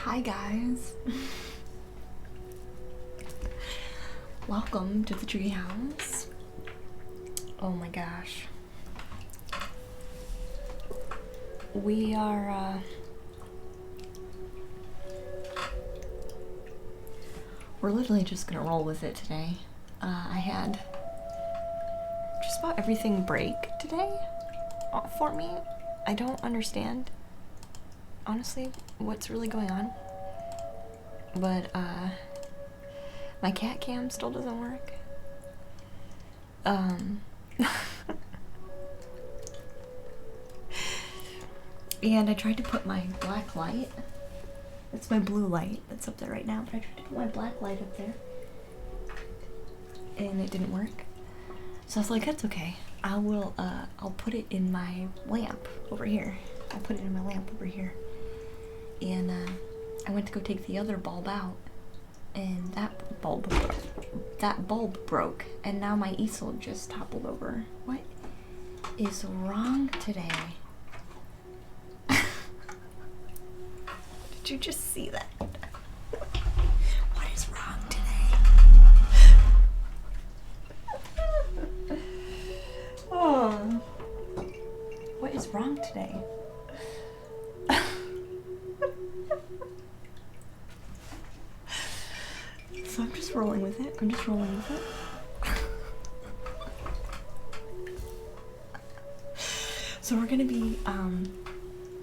Hi guys. Welcome to the treehouse. Oh my gosh. We are we're literally just gonna roll with it today. I had just about everything break today for me. I don't understand, honestly, what's really going on. But my cat cam still doesn't work. And I tried to put my black light. It's my blue light that's up there right now, but I tried to put my black light up there. And it didn't work. So I was like, that's okay. I'll put it in my lamp over here. I'll put it in my lamp over here. And I went to go take the other bulb out, and that bulb broke, and now my easel just toppled over. What is wrong today? Did you just see that? What is wrong today? Oh, what is wrong today? So I'm just rolling with it. So we're gonna be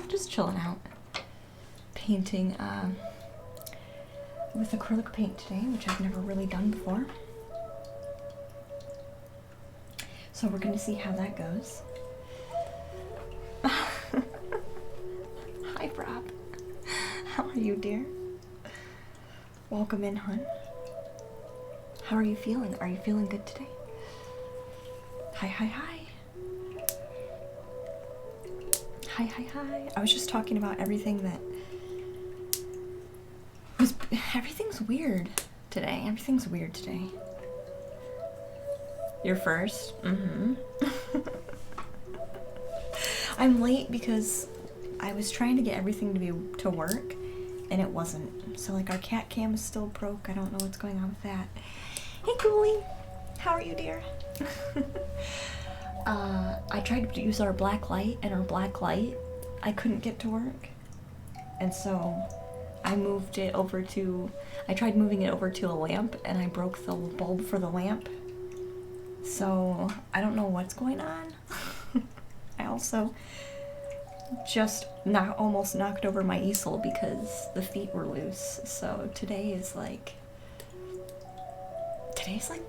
just chilling out, painting with acrylic paint today, which I've never really done before. So we're gonna see how that goes. Hi, Rob. How are you, dear? Welcome in, hon. How are you feeling? Are you feeling good today? Hi, hi, hi. Hi, hi, hi. I was just talking about everything that was. Everything's weird today. Everything's weird today. You're first? Mm-hmm. I'm late because I was trying to get everything to work, and it wasn't. So like our cat cam is still broke. I don't know what's going on with that. Hey, Coolie. How are you, dear? I tried to use our black light, and our black light I couldn't get to work. And so I moved it over to, I tried moving it over to a lamp, and I broke the bulb for the lamp. So I don't know what's going on. I also just almost knocked over my easel because the feet were loose. So today's like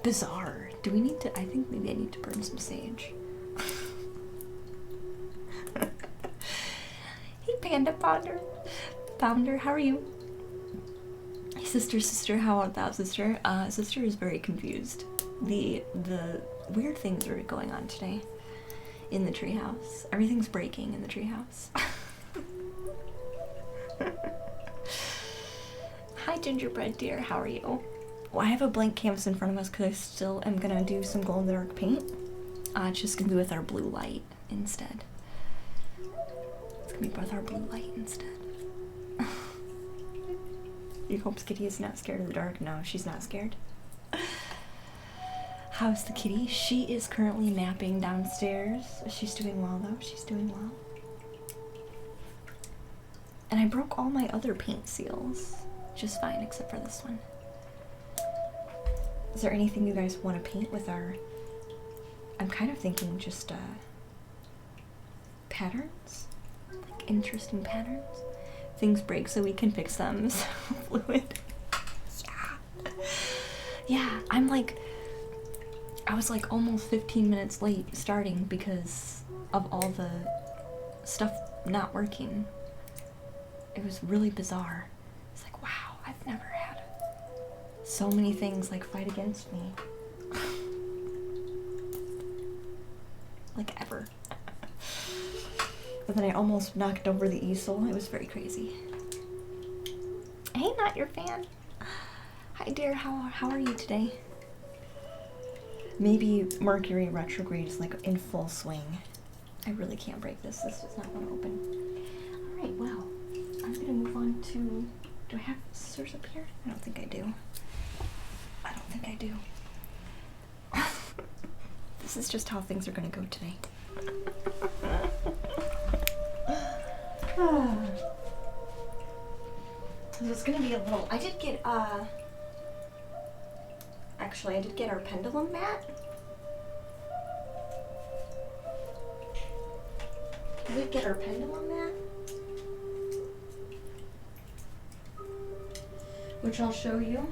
bizarre. Do we need to, I think maybe I need to burn some sage. Hey, Panda Pounder, how are you? Hey, sister, how art thou, sister? Sister is very confused. The weird things are going on today in the treehouse. Everything's breaking in the treehouse. Hi, gingerbread dear, how are you? Well, I have a blank canvas in front of us because I still am gonna do some glow in the dark paint. It's just gonna be with our blue light instead. It's gonna be with our blue light instead. You hope Kitty is not scared of the dark? No, she's not scared. How's the kitty? She is currently napping downstairs. She's doing well though. She's doing well. And I broke all my other paint seals just fine except for this one. Is there anything you guys want to paint with our... I'm kind of thinking just patterns? Like interesting patterns? Things break so we can fix them. So fluid. Yeah, I was like almost 15 minutes late starting because of all the stuff not working. It was really bizarre. It's like, wow, I've never had so many things like fight against me. Like ever. But then I almost knocked over the easel. It was very crazy. Hey, not your fan. Hi dear, how are you today? Maybe Mercury retrograde is like in full swing. I really can't break this. This does not want to open. Alright, well, I'm gonna move on to Do I have scissors up here? I don't think I do. I don't think I do. This is just how things are gonna go today. So it's gonna be a little. I did get actually I did get our pendulum mat. I did get our pendulum mat, which I'll show you.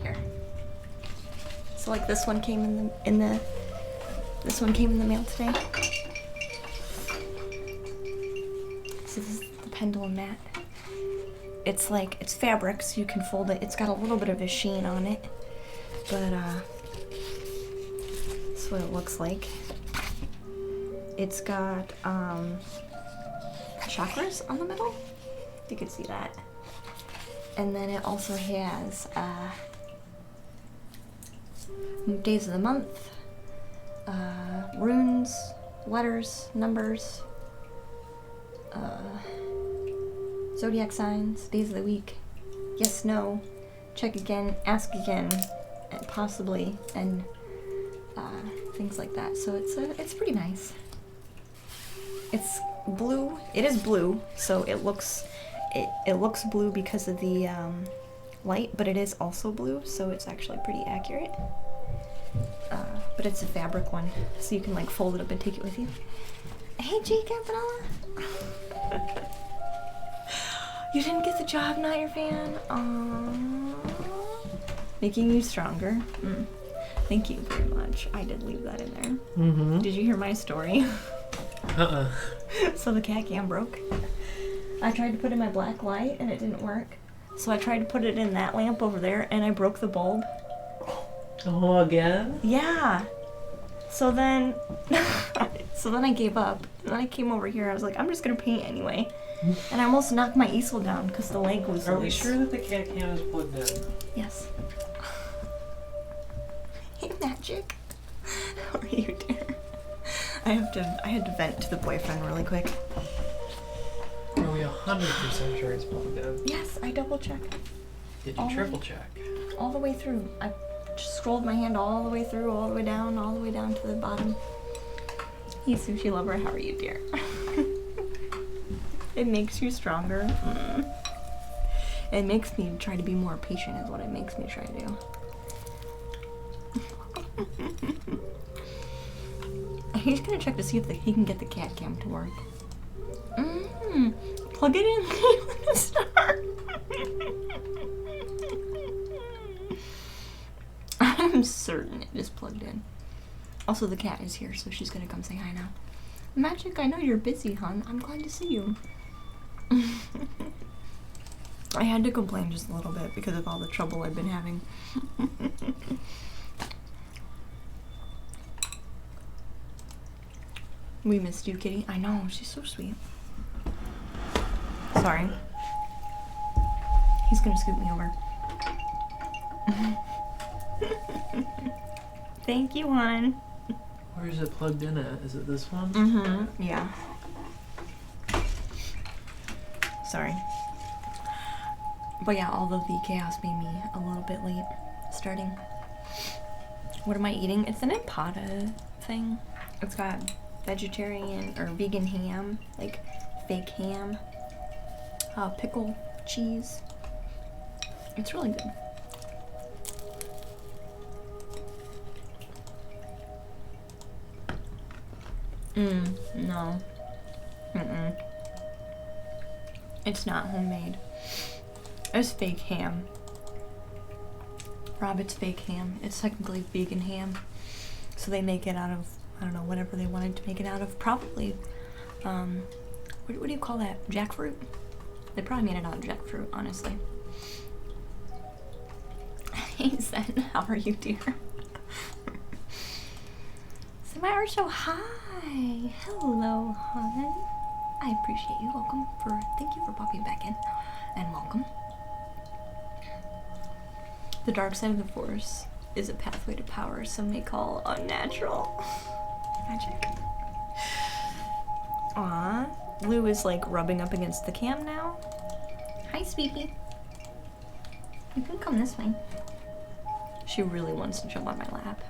Here. So like this one came this one came in the mail today. So this is the pendulum mat. It's like, it's fabric, so you can fold it. It's got a little bit of a sheen on it, but that's what it looks like. It's got chakras on the middle. You can see that. And then it also has days of the month, runes, letters, numbers, zodiac signs, days of the week, yes, no, check again, ask again, and possibly, and things like that. So it's pretty nice. It's blue. It is blue, so it looks blue because of the light, but it is also blue, so it's actually pretty accurate. But it's a fabric one, so you can like fold it up and take it with you. Hey, Jake Campanella. You didn't get the job, not your fan. Aww. Making you stronger. Thank you very much. I did leave that in there. Did you hear my story? So the cat cam broke. I tried to put in my black light and it didn't work. So I tried to put it in that lamp over there and I broke the bulb. Oh, again? Yeah. So then I gave up. And then I came over here. I was like, I'm just gonna paint anyway. And I almost knocked my easel down because the leg was Are loose. we sure that the cat cam is plugged in? Yes. Hey, Magic. How are you, dear? I had to vent to the boyfriend really quick. Are we 100% sure it's plugged in? Yes, I double checked. Did you triple check? All the way through. I just scrolled my hand all the way through, all the way down to the bottom. Hey, Sushi Lover, how are you, dear? It makes you stronger. It makes me try to be more patient is what it makes me try to do. He's gonna check to see if he can get the cat cam to work. Plug it in. Start. I'm certain it is plugged in. Also, the cat is here, so she's gonna come say hi now. Magic, I know you're busy, hon. I'm glad to see you. I had to complain just a little bit because of all the trouble I've been having. We missed you, kitty. I know, she's so sweet. Sorry. He's gonna scoop me over. Thank you, hon. Where is it plugged in at? Is it this one? Yeah. Sorry. But yeah, all of the chaos made me a little bit late starting. What am I eating? It's an empada thing. It's got vegetarian or vegan ham, like fake ham, pickle cheese. It's really good. No. It's not homemade. It's fake ham. Rob, it's fake ham. It's technically vegan ham. So they make it out of, I don't know, whatever they wanted to make it out of. Probably, what do you call that? Jackfruit? They probably made it out of jackfruit, honestly. Hey, Zen, how are you, dear? Samara, so hi. Hello, hon. I appreciate you. Thank you for popping back in. And welcome. The dark side of the Force is a pathway to power some may call unnatural. Magic. Aw, Lou is like rubbing up against the cam now. Hi, Sweepy. You can come this way. She really wants to jump on my lap.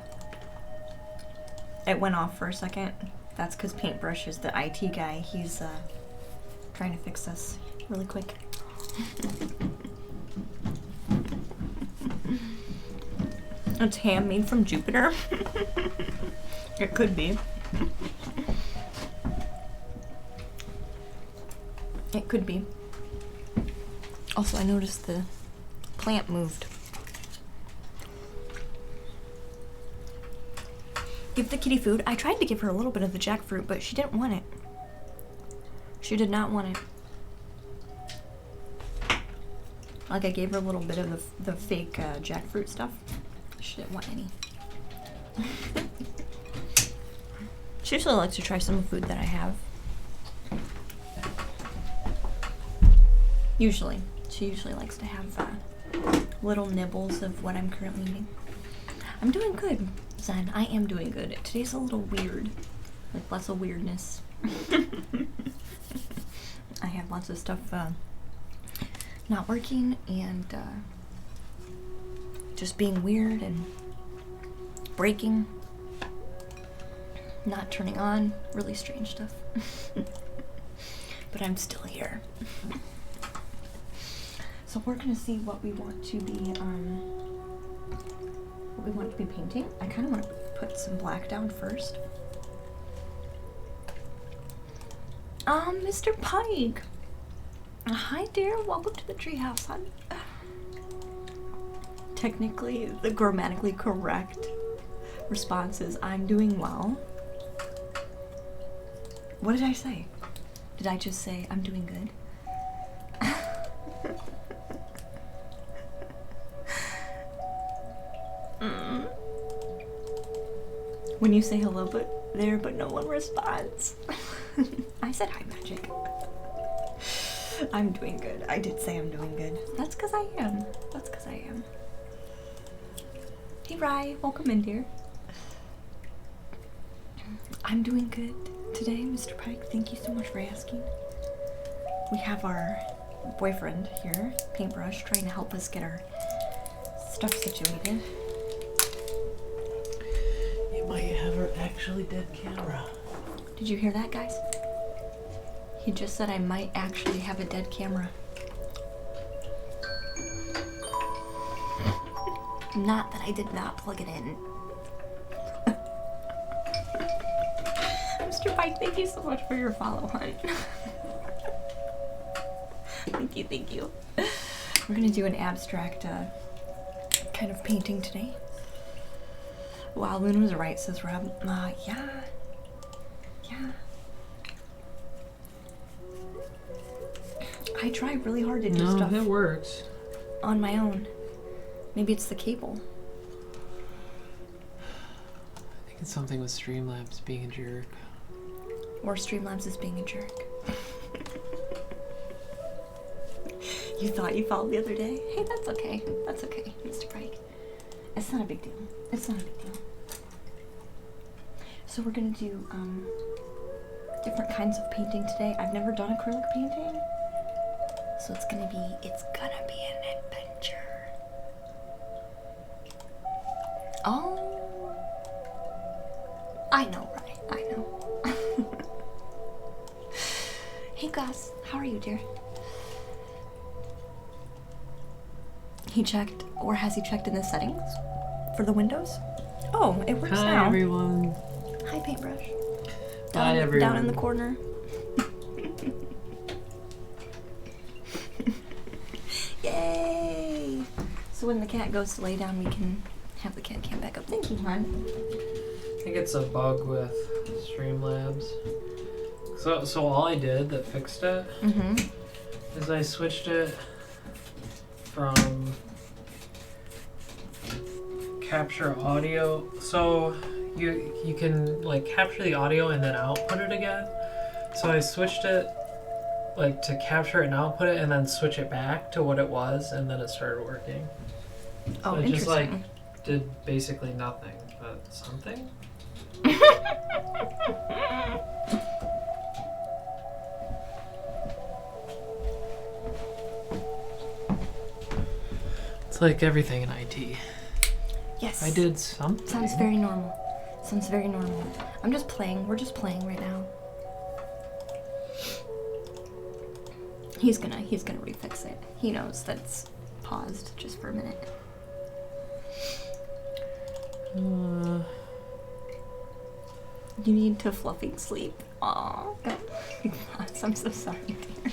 It went off for a second. That's because Paintbrush is the IT guy. He's trying to fix us really quick. It's ham made from Jupiter. It could be. It could be. Also, I noticed the plant moved. Give the kitty food. I tried to give her a little bit of the jackfruit, but she didn't want it. She did not want it. Like, I gave her a little bit of the fake jackfruit stuff. She didn't want any. She usually likes to try some food that I have. Usually. She usually likes to have little nibbles of what I'm currently eating. I'm doing good, Zen. I am doing good. Today's a little weird. Like, lots of weirdness. I have lots of stuff not working and just being weird and breaking, not turning on, really strange stuff. But I'm still here. So we're gonna see what we want to be painting. I kind of want to put some black down first. Mr. Pike. Hi, dear. Welcome to the treehouse, hon. Technically, the grammatically correct response is, I'm doing well. What did I say? Did I just say, I'm doing good? When you say hello but no one responds. I said hi, Magic. I'm doing good. I did say I'm doing good. That's because I am. That's because I am. Hey, Rye. Welcome in, dear. I'm doing good today, Mr. Pike. Thank you so much for asking. We have our boyfriend here, Paintbrush, trying to help us get our stuff situated. You might have her actually dead camera. Did you hear that, guys? He just said I might actually have a dead camera. Not that I did not plug it in. Mr. Pike, thank you so much for your follow, hon. Thank you, thank you. We're gonna do an abstract kind of painting today. Wow, Luna was right, says Rob. Yeah. Yeah. I try really hard to do stuff. No, it works. On my own. Maybe it's the cable. I think it's something with Streamlabs being a jerk. Or Streamlabs is being a jerk. You thought you followed the other day? Hey, that's okay. That's okay, Mr. Pike. It's not a big deal. It's not a big deal. So we're gonna do different kinds of painting today. I've never done acrylic painting. So it's gonna be an adventure. Oh, I know, right? I know. Hey, Gus, how are you, dear? He checked, or has he checked in the settings for the windows? Oh, it works now. Hi, everyone. Hi, Paintbrush. Hi, everyone. Down in the corner. Yay! So when the cat goes to lay down, we can have the cat cam back up. Thank you, hon. I think it's a bug with Streamlabs. So all I did that fixed it is I switched it from capture audio. So you can like capture the audio and then output it again. So I switched it like to capture it and output it and then switch it back to what it was, and then it started working. Oh, so it interesting. just like did basically nothing but something. It's like everything in IT. Yes. I did something. Sounds very normal. Sounds very normal. I'm just playing. We're just playing right now. He's gonna refix it. He knows that's paused just for a minute. You need to fluffy sleep. Aw. I'm so sorry, dear.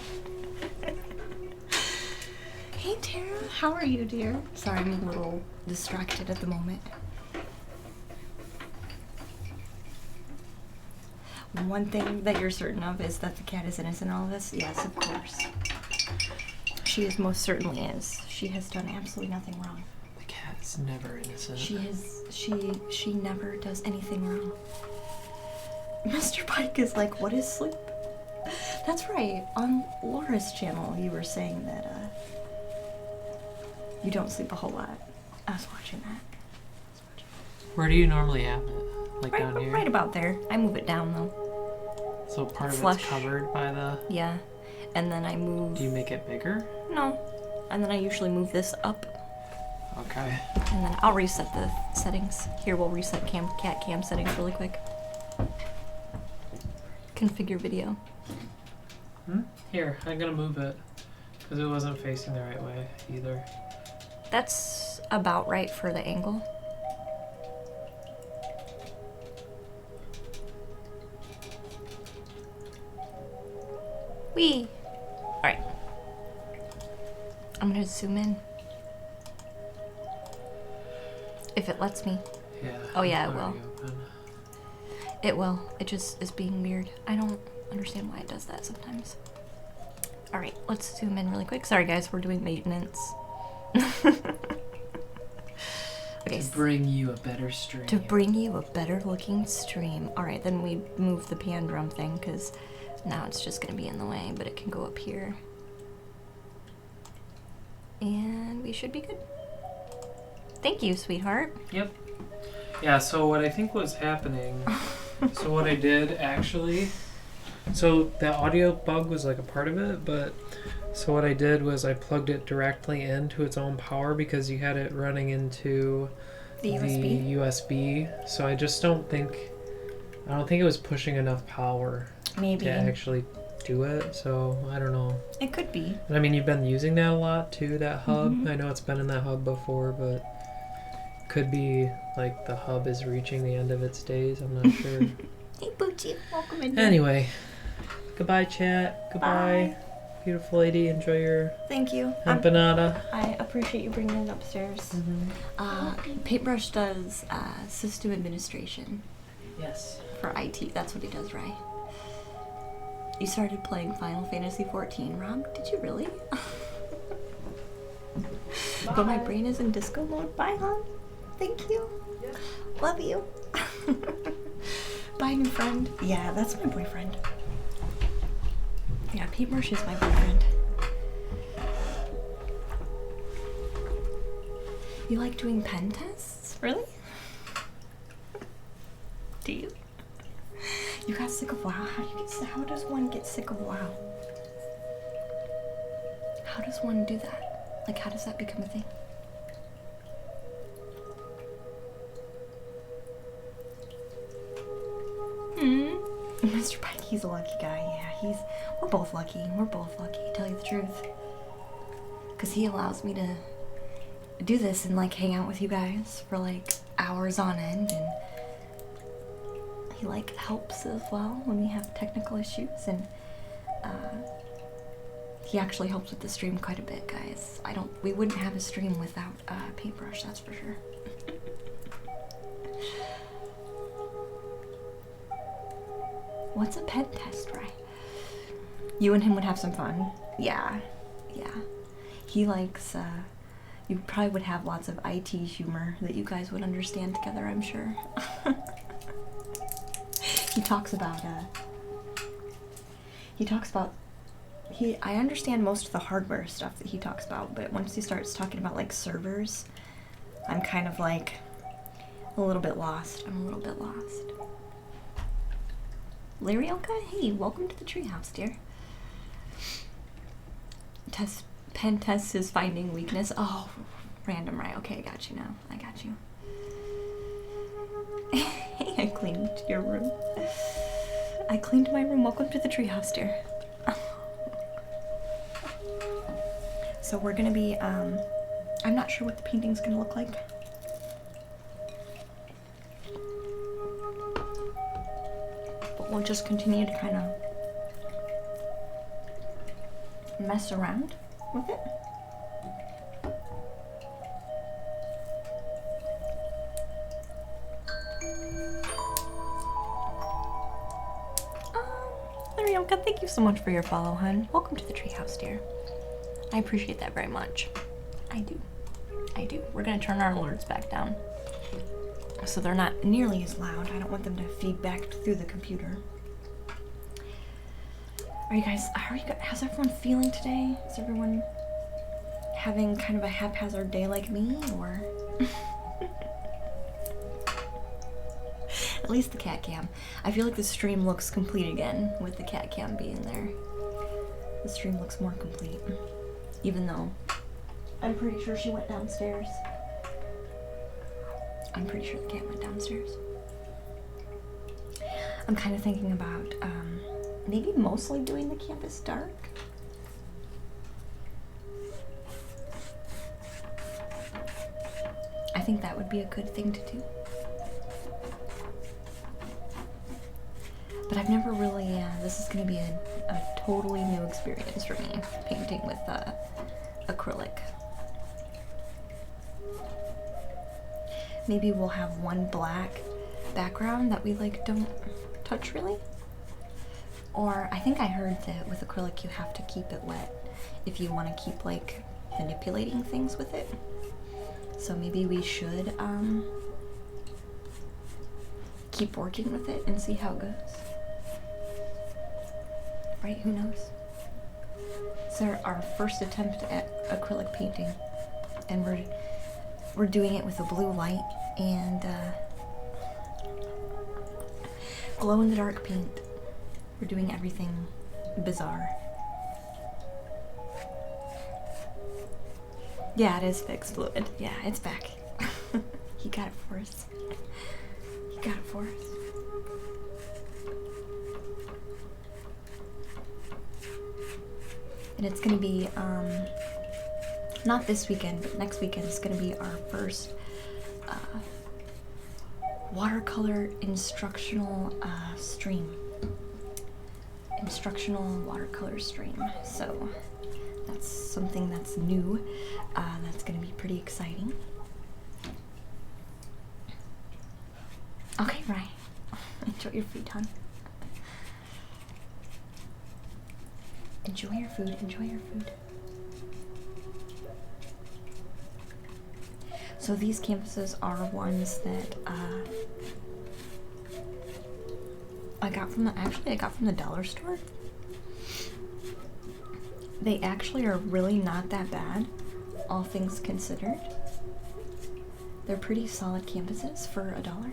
Hey, Tara. How are you, dear? Sorry, I'm a little distracted at the moment. One thing that you're certain of is that the cat is innocent in all of this? Yes, of course. She is, most certainly is. She has done absolutely nothing wrong. The cat is never innocent. She never does anything wrong. Mr. Pike is like, what is sleep? That's right. On Laura's channel, you were saying that you don't sleep a whole lot. I was watching that. Where do you normally have it? Like down here? Right about there. I move it down though. So part of Flush. it's covered by the... Yeah. And then I move... Do you make it bigger? No. And then I usually move this up. Okay. And then I'll reset the settings. Here, we'll reset cat cam settings really quick. Configure video. Here, I'm gonna move it. Because it wasn't facing the right way either. That's about right for the angle. Wee! Alright. I'm gonna zoom in. If it lets me. Yeah. Oh yeah, it it's will. already open. It will. It just is being weird. I don't understand why it does that sometimes. Alright, let's zoom in really quick. Sorry guys, we're doing maintenance. Okay. To bring you a better stream. To bring you a better looking stream. Alright, then we move the pan drum thing because now it's just going to be in the way, but it can go up here. And we should be good. Thank you, sweetheart. Yep. Yeah, so what I think was happening, so what I did actually, so the audio bug was like a part of it, but so what I did was I plugged it directly into its own power because you had it running into The USB? USB. So I just don't think it was pushing enough power Maybe. to actually do it. So I don't know. It could be. And I mean, you've been using that a lot too, that hub. Mhm. I know it's been in that hub before, but could be like the hub is reaching the end of its days. I'm not sure. Hey, Boochie. Welcome in. Anyway, goodbye, chat. Goodbye. Bye. Beautiful lady. Enjoy your Thank you. empanada. I appreciate you bringing it upstairs. Paintbrush does system administration Yes. for IT. That's what he does, right? You started playing Final Fantasy XIV, Rob? Did you really? But my brain is in disco mode. Bye, hon. Thank you. Love you. Bye, new friend. Yeah, that's my boyfriend. Yeah, Paintbrush is my boyfriend. You like doing pen tests? Really? Do you? You got sick of WoW? How does one get sick of WoW? How does one do that? Like, how does that become a thing? Mr. Pike, he's a lucky guy. Yeah, we're both lucky. We're both lucky, to tell you the truth. Because he allows me to do this and, like, hang out with you guys for, like, hours on end. And he, like, helps as well when we have technical issues. And, he actually helps with the stream quite a bit, guys. We wouldn't have a stream without, Paintbrush, that's for sure. What's a pen test, right? You and him would have some fun. Yeah. He likes, you probably would have lots of IT humor that you guys would understand together, I'm sure. He talks about, I understand most of the hardware stuff that he talks about, but once he starts talking about, like, servers, I'm kind of like, a little bit lost. I'm a little bit lost. Larioka, hey, welcome to the treehouse, dear. Pen test is finding weakness. Oh, random, right? Okay, I got you now. I got you. Hey, I cleaned your room. I cleaned my room. Welcome to the treehouse, dear. So we're gonna be, I'm not sure what the painting's gonna look like. But we'll just continue to kind of mess around with it. Larioka, thank you so much for your follow, hun. Welcome to the treehouse, dear. I appreciate that very much. I do. I do. We're gonna turn our alerts back down so they're not nearly as loud. I don't want them to feed back through the computer. Are you guys, how's everyone feeling today? Is everyone having kind of a haphazard day like me, or? At least the cat cam. I feel like the stream looks complete again with the cat cam being there. The stream looks more complete. Even though I'm pretty sure she went downstairs. I'm pretty sure the cat went downstairs. I'm kind of thinking about maybe mostly doing the campus dark. I think that would be a good thing to do. But I've never really, this is going to be a totally new experience for me, painting with acrylic. Maybe we'll have one black background that we like don't touch really. Or I think I heard that with acrylic you have to keep it wet if you want to keep like manipulating things with it. So maybe we should keep working with it and see how it goes. Right, who knows? It's our first attempt at acrylic painting, and we're doing it with a blue light and glow-in-the-dark paint. We're doing everything bizarre. Yeah, it is fixed fluid. Yeah, it's back. He got it for us. He got it for us. And it's gonna be, not this weekend, but next weekend is gonna be our first watercolor instructional stream. Instructional watercolor stream. So that's something that's new. That's gonna be pretty exciting. Okay, right. Enjoy your food, hon. Enjoy your food, enjoy your food. So these canvases are ones that I got from the dollar store. They actually are really not that bad, all things considered. They're pretty solid canvases for $1.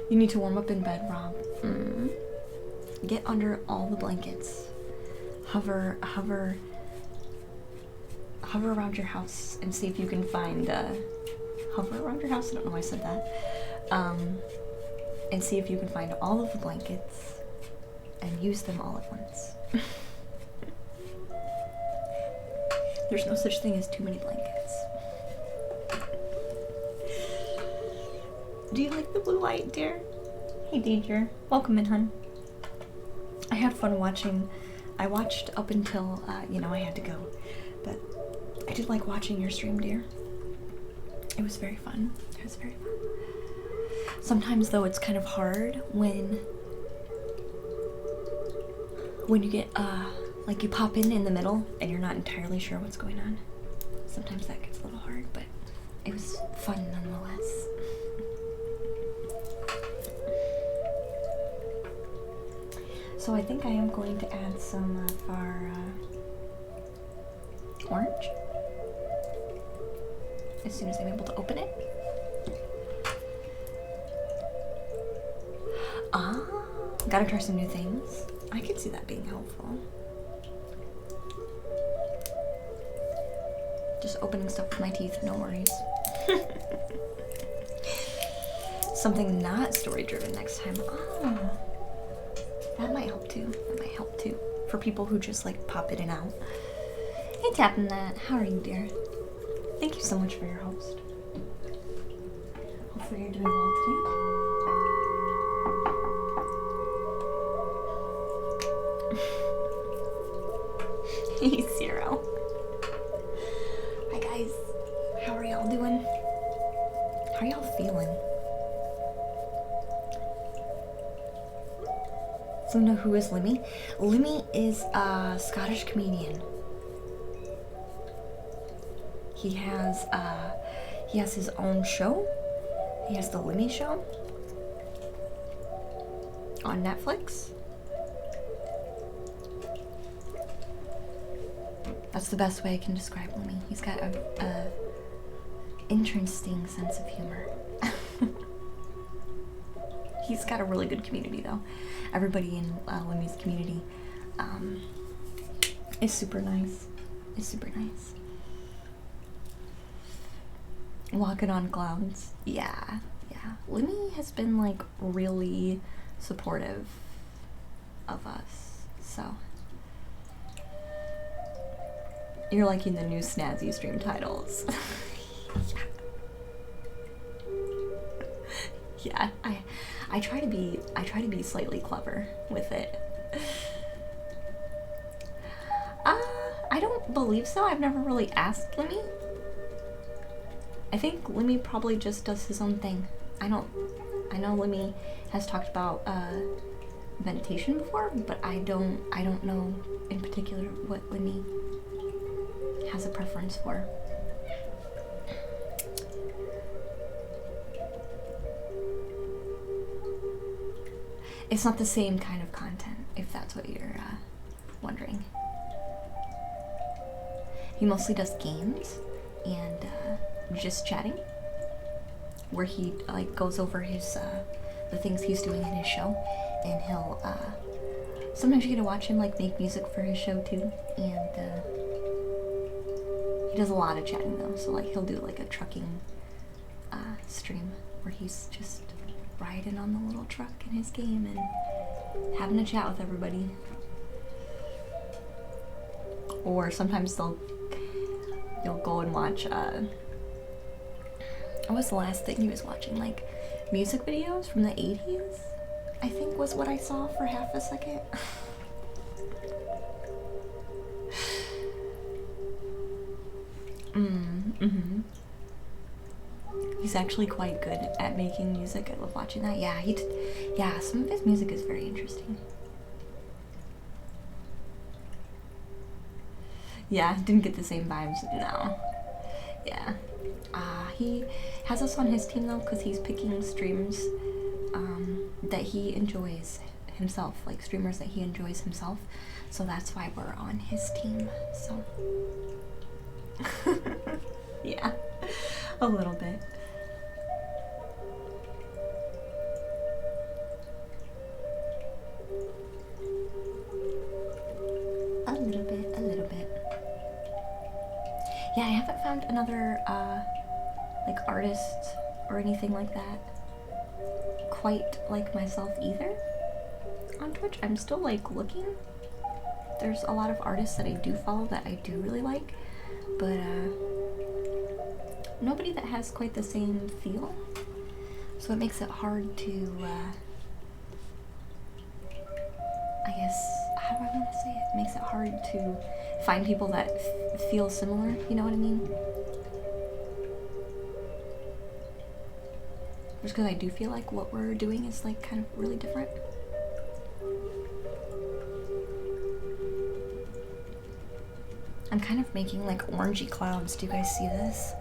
You need to warm up in bed, Rob. Get under all the blankets. Hover around your house and see if you can find, hover around your house? I don't know why I said that. And see if you can find all of the blankets and use them all at once. There's no such thing as too many blankets. Do you like the blue light, dear? Hey, Danger. Welcome in, hun. I had fun watching. I watched up until, I had to go. But I did like watching your stream, dear. It was very fun. It was very fun. Sometimes, though, it's kind of hard when you get, like you pop in the middle and you're not entirely sure what's going on. Sometimes that gets a little hard, but it was fun nonetheless. So I think I am going to add some of our orange. as soon as I'm able to open it. Ah, gotta try some new things. I could see that being helpful. Just opening stuff with my teeth, no worries. Something not story driven next time. Oh, that might help too. That might help too. For people who just like pop in and out. Hey, Tapping That. How are you, dear? Thank you so much for your host. Hopefully you're doing well today. Hey, Zero. Hi, guys. How are y'all doing? How are y'all feeling? So know who is Limmy? Limmy is a Scottish comedian. He has his own show. He has the Limmy Show on Netflix. That's the best way I can describe Limmy. He's got a interesting sense of humor. He's got a really good community though. Everybody in Limmy's community is super nice. Is super nice. Walking on clouds. Yeah. Limmy has been like really supportive of us. So you're liking the new snazzy stream titles. Yeah, I try to be slightly clever with it. I don't believe so. I've never really asked Limmy. I think Limmy probably just does his own thing. I know Limmy has talked about meditation before, but I don't know in particular what Limmy has a preference for. It's not the same kind of content, if that's what you're wondering. He mostly does games and just chatting, where he like goes over his the things he's doing in his show, and he'll sometimes you get to watch him like make music for his show too, and he does a lot of chatting though. So like he'll do like a trucking stream where he's just riding on the little truck in his game and having a chat with everybody. Or sometimes you'll go and watch what was the last thing he was watching? Like music videos from the 80s, I think was what I saw for half a second. Mm-hmm. He's actually quite good at making music. I love watching that. Yeah, yeah, some of his music is very interesting. Yeah, didn't get the same vibes. No. Yeah. He has us on his team though, because he's picking streams that he enjoys himself, like streamers that he enjoys himself. So that's why we're on his team. So yeah, a little bit. A little bit. Yeah, I haven't found another like artist or anything like that quite like myself either on Twitch. I'm still like looking. There's a lot of artists that I do follow that I do really like, but nobody that has quite the same feel. So it makes it hard to I guess, how do I want to say it? It makes it hard to find people that feel similar, you know what I mean? Just because I do feel like what we're doing is like kind of really different. I'm kind of making like orangey clouds. Do you guys see this?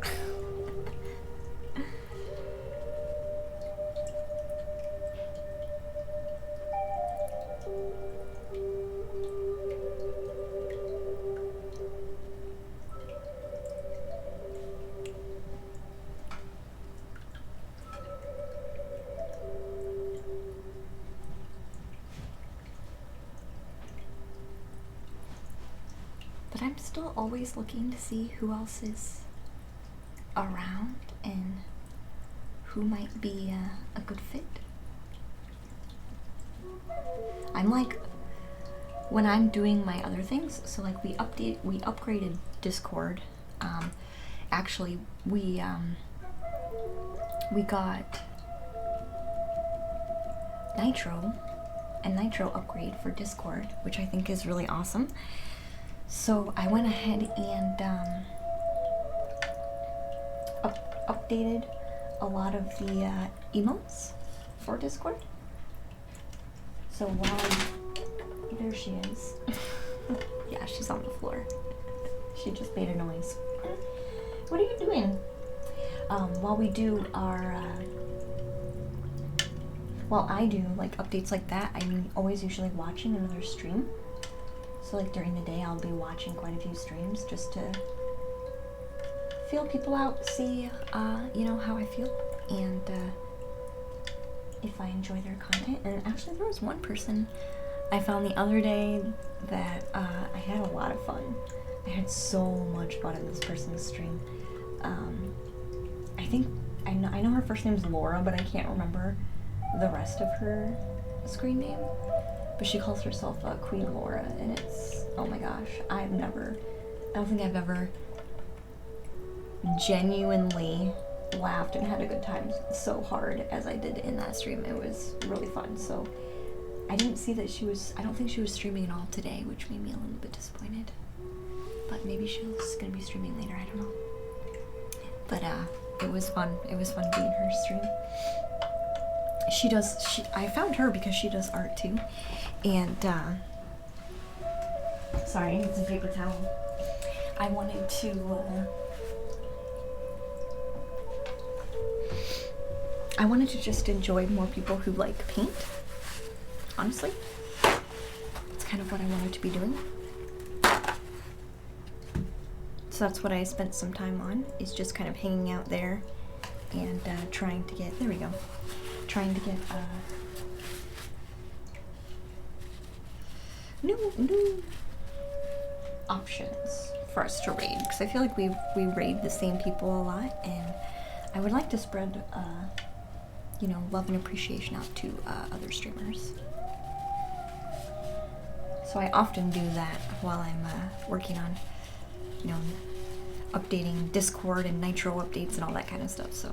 still always looking to see who else is around and who might be a good fit. I'm like, when I'm doing my other things, so like we upgraded Discord. Actually, we got Nitro, and Nitro upgrade for Discord, which I think is really awesome. So I went ahead and updated a lot of the emotes for Discord. So while there she is. Yeah, she's on the floor. She just made a noise. What are you doing? While we do our while I do like updates like that, I'm always usually watching another stream. So like during the day I'll be watching quite a few streams just to feel people out, see you know, how I feel, and if I enjoy their content. And actually there was one person I found the other day that I had a lot of fun. I had so much fun in this person's stream. I think I know her first name's Laura, but I can't remember the rest of her screen name. But she calls herself Queen Laura, and it's, oh my gosh, I don't think I've ever genuinely laughed and had a good time so hard as I did in that stream. It was really fun. So I didn't see that I don't think she was streaming at all today, which made me a little bit disappointed. But maybe she's gonna be streaming later, I don't know. But it was fun. It was fun being her stream. I found her because she does art too. And sorry, I need some paper towel. I wanted to just enjoy more people who like paint. Honestly, it's kind of what I wanted to be doing. So that's what I spent some time on, is just kind of hanging out there and trying to get new options for us to raid, because I feel like we raid the same people a lot, and I would like to spread you know, love and appreciation out to other streamers. So I often do that while I'm working on, you know, updating Discord and Nitro updates and all that kind of stuff. So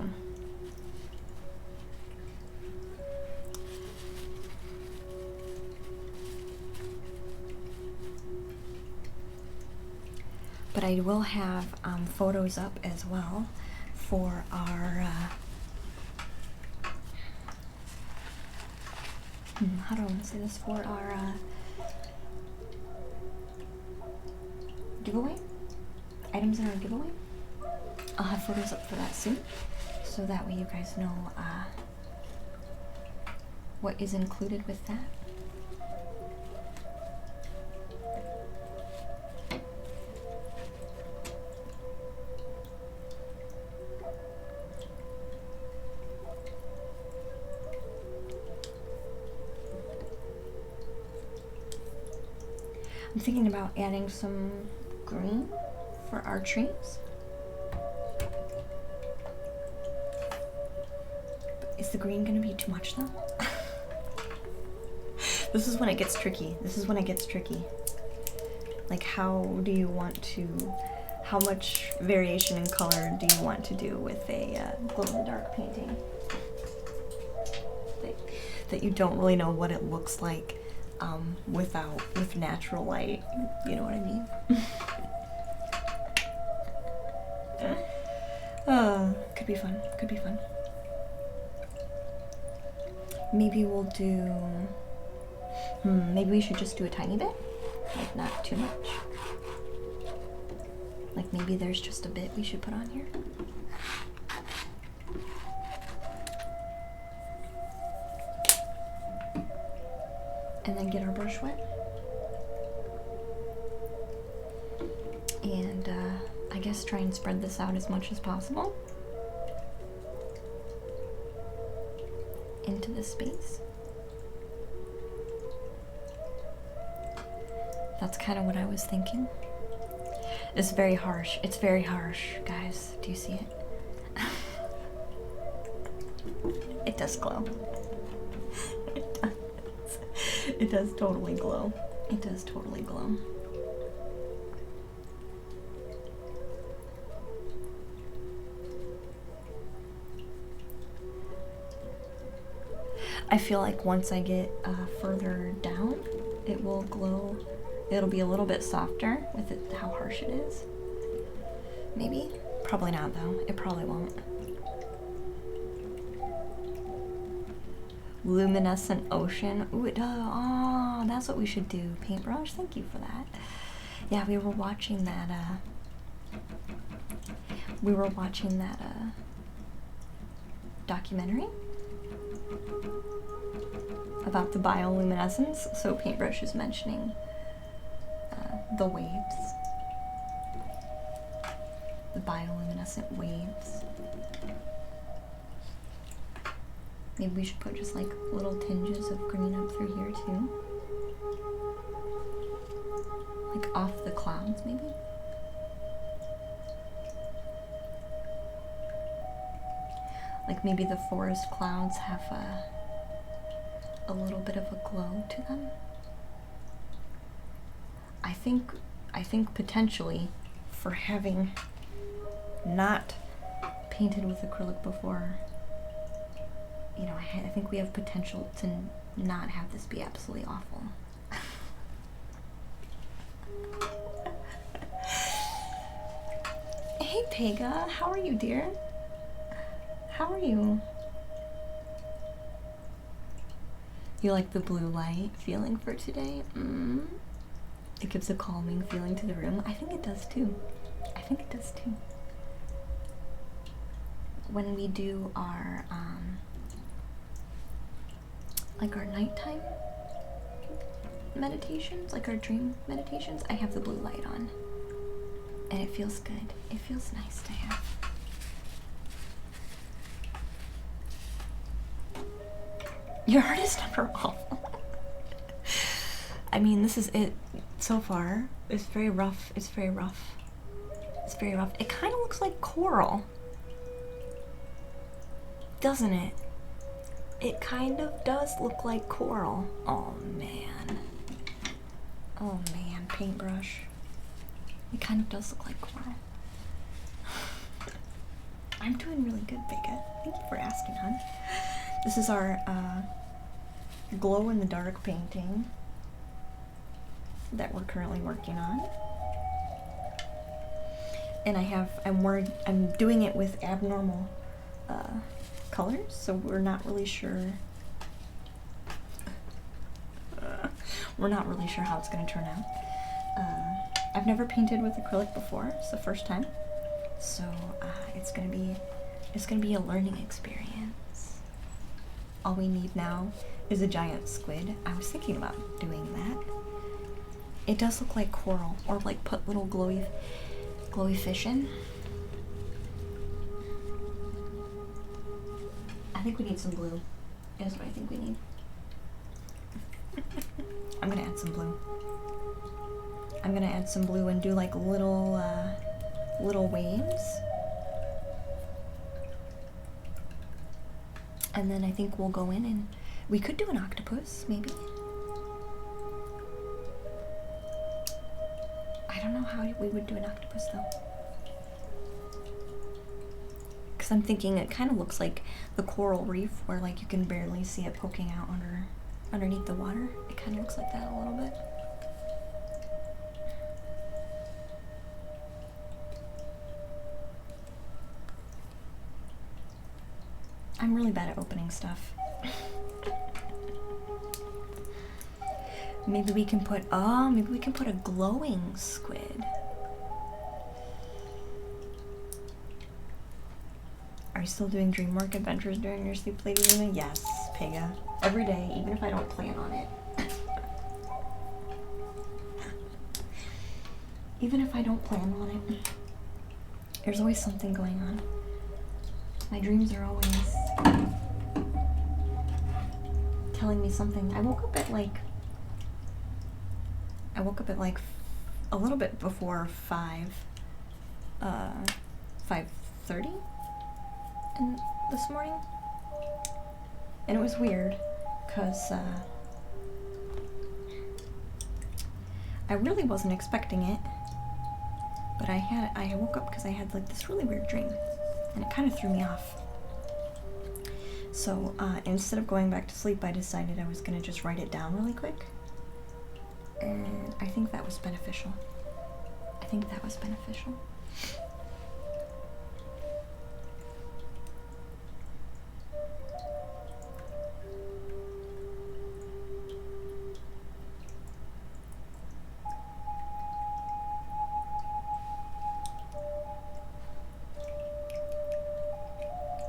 but I will have photos up as well for our how do I want to say this, for our giveaway, items in our giveaway. I'll have photos up for that soon, so that way you guys know what is included with that. I'm thinking about adding some green for our trees. Is the green gonna be too much though? This is when it gets tricky. Like, how much variation in color do you want to do with a glow-in-the-dark painting? That you don't really know what it looks like with natural light, you know what I mean? Could be fun. Maybe we'll do, maybe we should just do a tiny bit, like not too much. Like maybe there's just a bit we should put on here. And then get our brush wet. And I guess try and spread this out as much as possible into the space. That's kind of what I was thinking. It's very harsh. It's very harsh, guys. Do you see it? It does glow. It does. It does totally glow. It does totally glow. I feel like once I get further down, it will glow. It'll be a little bit softer with it, how harsh it is. Maybe? Probably not though. It probably won't. Luminescent ocean. Ooh, it does. Oh, that's what we should do. Paintbrush. Thank you for that. Yeah, we were watching that. Documentary about the bioluminescence. So Paintbrush is mentioning the waves, the bioluminescent waves. Maybe we should put just like little tinges of green up through here too. Like off the clouds maybe? Like maybe the forest clouds have a little bit of a glow to them. I think potentially for having not painted with acrylic before, you know, I think we have potential to not have this be absolutely awful. Hey Pega, how are you, dear? How are you? You like the blue light feeling for today? It gives a calming feeling to the room. I think it does too. I think it does too. When we do our like our nighttime meditations, like our dream meditations, I have the blue light on. And it feels good. It feels nice to have. Your heart is never awful. I mean, this is it so far. It's very rough. It's very rough. It's very rough. It kind of looks like coral. Doesn't it? It kind of does look like coral. Oh man. Oh man, Paintbrush. It kind of does look like coral. I'm doing really good, Becca. Thank you for asking, hon. This is our glow-in-the-dark painting that we're currently working on. And I'm doing it with abnormal colors, so we're not really sure. We're not really sure how it's going to turn out. I've never painted with acrylic before. It's the first time, so it's gonna be a learning experience. All we need now is a giant squid. I was thinking about doing that. It does look like coral, or like put little glowy fish in. I think we need some blue. Is what I think we need. I'm gonna add some blue. I'm gonna add some blue and do like little waves. And then I think we'll go in and we could do an octopus, maybe. I don't know how we would do an octopus though. Because I'm thinking it kind of looks like the coral reef where like you can barely see it poking out underneath the water. It kind of looks like that a little bit. I'm really bad at opening stuff. Maybe we can put a glowing squid. Are you still doing DreamWork adventures during your sleep, Lady Luna? Yes, Pega. Every day, even if I don't plan on it. Even if I don't plan on it, there's always something going on. My dreams are always telling me something. I woke up at like a little bit before 5:30 this morning. And it was weird, because I really wasn't expecting it. But I woke up because I had like this really weird dream, and it kind of threw me off. So instead of going back to sleep, I decided I was gonna just write it down really quick. And I think that was beneficial.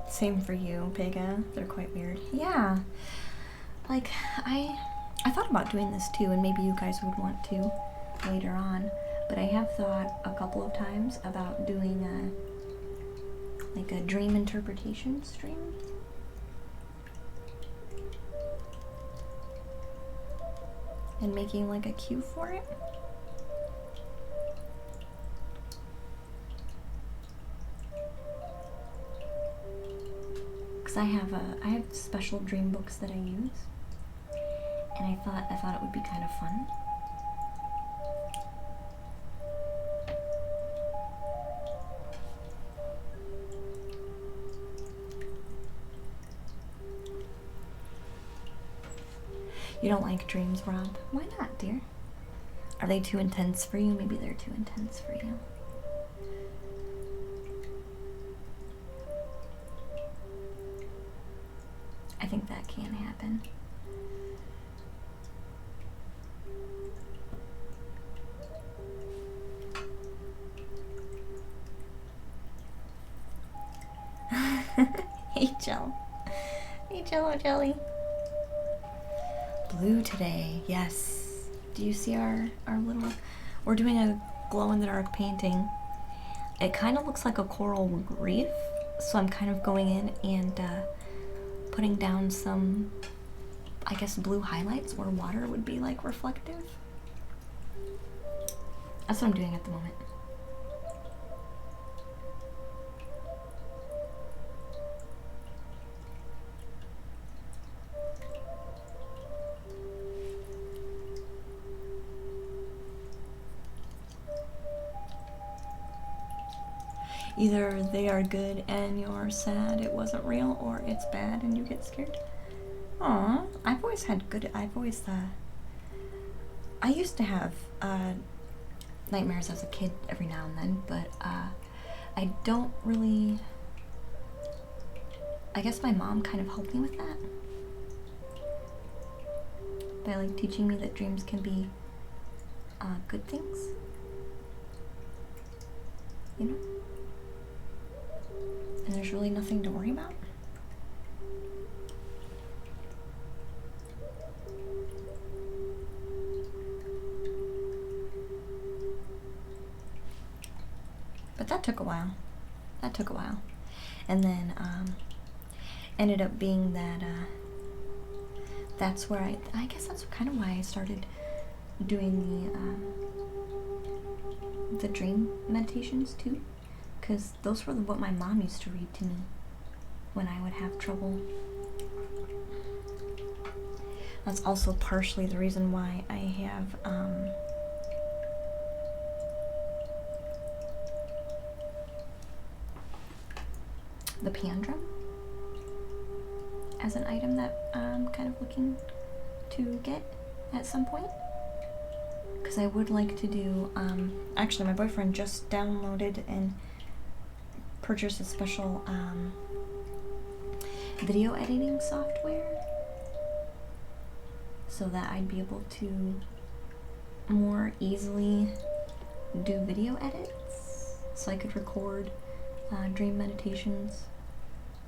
Same for you, Pega. They're quite weird. Yeah. Like, I thought about doing this too, and maybe you guys would want to later on, but I have thought a couple of times about doing like a dream interpretation stream. And making like a queue for it. Because I have special dream books that I use, and I thought it would be kind of fun. You don't like dreams, Rob? Why not, dear? Are they too intense for you? Maybe they're too intense for you. I think that can happen. Hey, Jello. Hey, Jello Jelly. Blue today, yes. Do you see our little... We're doing a glow-in-the-dark painting. It kind of looks like a coral reef, so I'm kind of going in and putting down some, I guess, blue highlights where water would be like reflective. That's what I'm doing at the moment. Either they are good and you're sad it wasn't real, or it's bad and you get scared. Aw, I've always had good, I used to have nightmares as a kid every now and then, but I don't really, I guess my mom kind of helped me with that. By like teaching me that dreams can be good things. You know? And there's really nothing to worry about. But that took a while. And then ended up being that that's where I guess that's kind of why I started doing the dream meditations too. Because those were what my mom used to read to me when I would have trouble. That's also partially the reason why I have the pan drum as an item that I'm kind of looking to get at some point. Because I would like to do, actually my boyfriend just downloaded and purchased a special video editing software so that I'd be able to more easily do video edits, so I could record dream meditations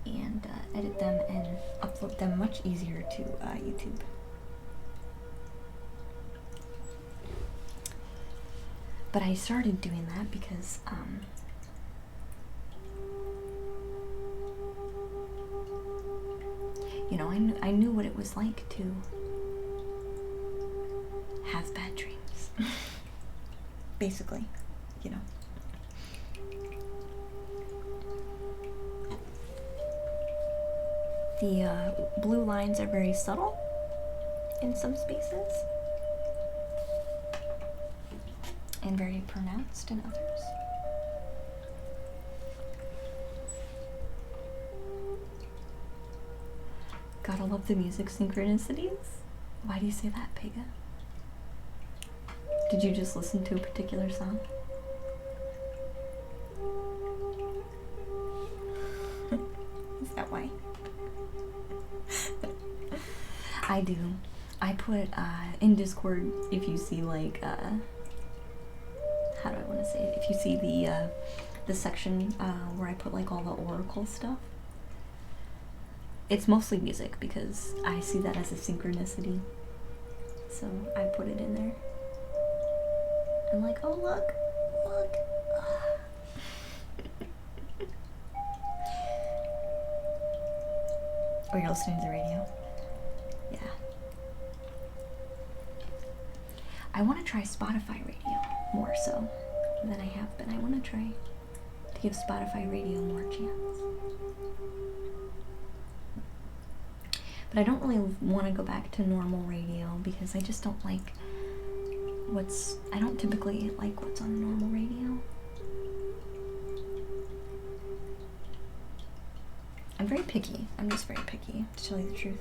and edit them and upload them much easier to YouTube. But I started doing that because you know, I knew what it was like to have bad dreams. basically, you know. The blue lines are very subtle in some spaces and very pronounced in others. Gotta love the music synchronicities. Why do you say that, Pega? Did you just listen to a particular song? Is that why? I do. I put in Discord, if you see like how do I want to say it? If you see the section where I put like all the Oracle stuff, it's mostly music because I see that as a synchronicity. So I put it in there. I'm like, oh look, look. Oh, you're listening to the radio? Yeah. I want to try Spotify radio more so than I have been. I want to try to give Spotify radio more chance. But I don't really want to go back to normal radio because I just don't like I don't typically like what's on normal radio. I'm very picky. I'm just very picky, to tell you the truth.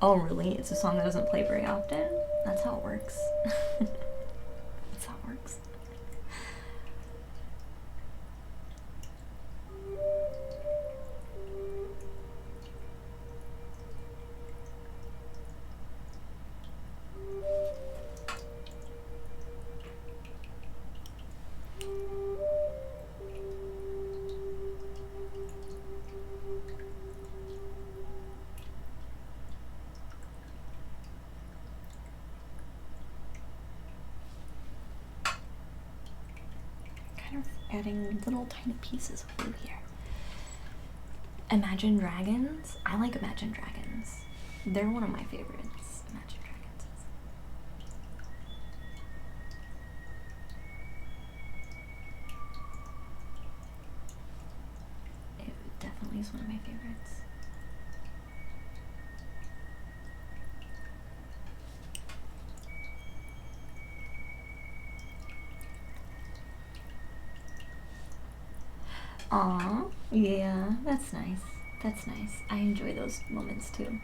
Oh, really? It's a song that doesn't play very often? That's how it works. That's how it works. Adding little tiny pieces of blue here. Imagine Dragons. I like Imagine Dragons. They're one of my favorites. Imagine Dragons. It definitely is one of my favorites. Aw, yeah, that's nice. That's nice. I enjoy those moments too.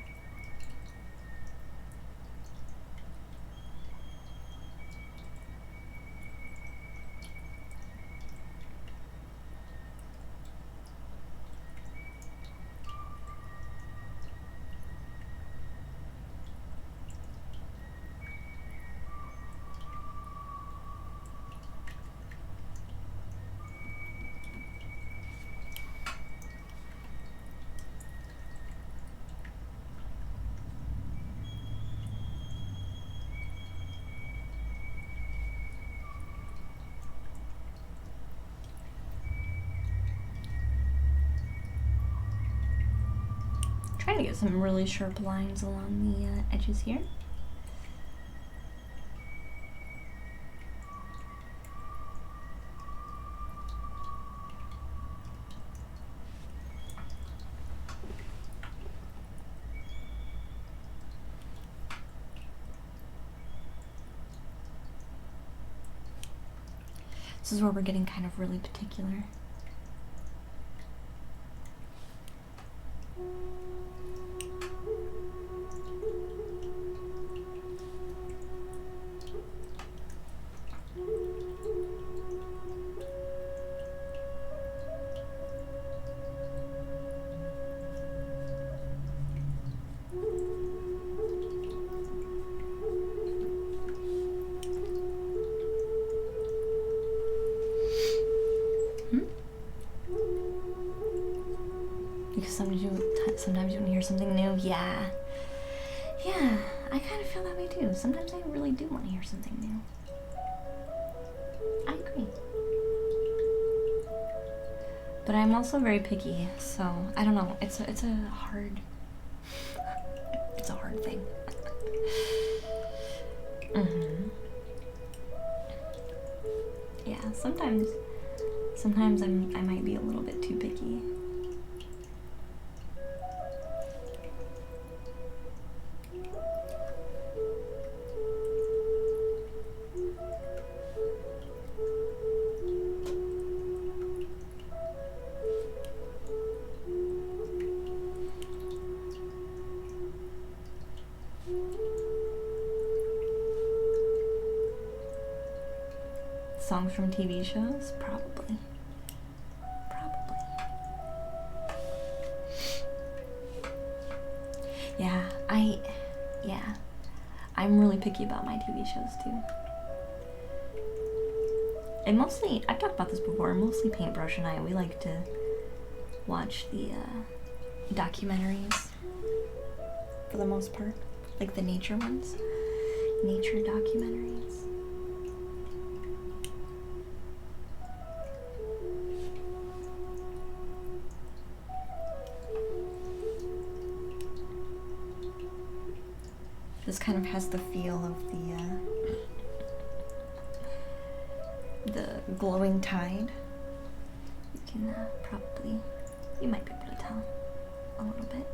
Trying to get some really sharp lines along the edges here. This is where we're getting kind of really particular. Sometimes you want to hear something new. Yeah, I kind of feel that way too. Sometimes I really do want to hear something new. I agree. But I'm also very picky, so I don't know. It's a hard it's a hard thing. Yeah, sometimes I might be a little bit too picky. Songs from TV shows? Probably. Yeah, I'm really picky about my TV shows too. And mostly, I've talked about this before, mostly Paintbrush and I, we like to watch the documentaries for the most part. Like the nature ones. Nature documentaries. This kind of has the feel of the glowing tide. You can probably, you might be able to tell a little bit.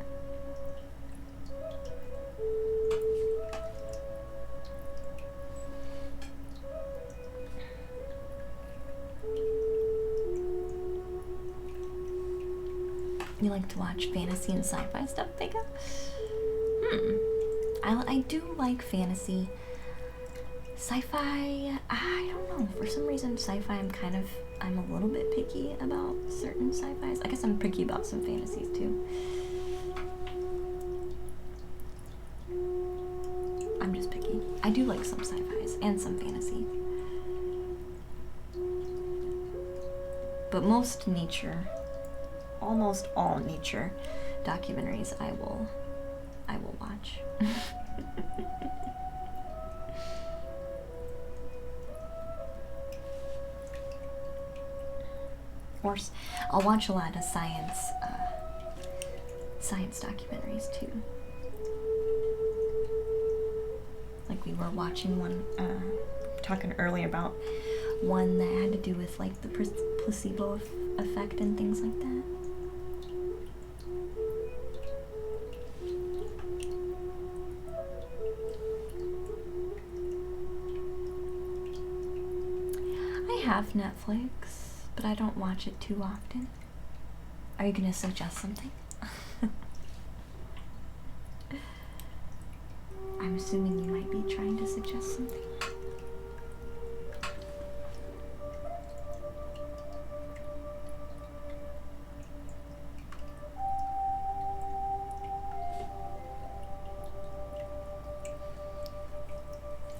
You like to watch fantasy and sci-fi stuff, Vega? I do like fantasy. Sci-fi, I don't know. For some reason, sci-fi, I'm a little bit picky about certain sci-fis. I guess I'm picky about some fantasies too. I'm just picky. I do like some sci-fis and some fantasy. But most nature, almost all nature documentaries I will watch. Or I'll watch a lot of science documentaries too. Like we were watching one, talking earlier about one that had to do with like the placebo effect and things like that. I have Netflix, but I don't watch it too often. Are you gonna suggest something? I'm assuming you might be trying to suggest something.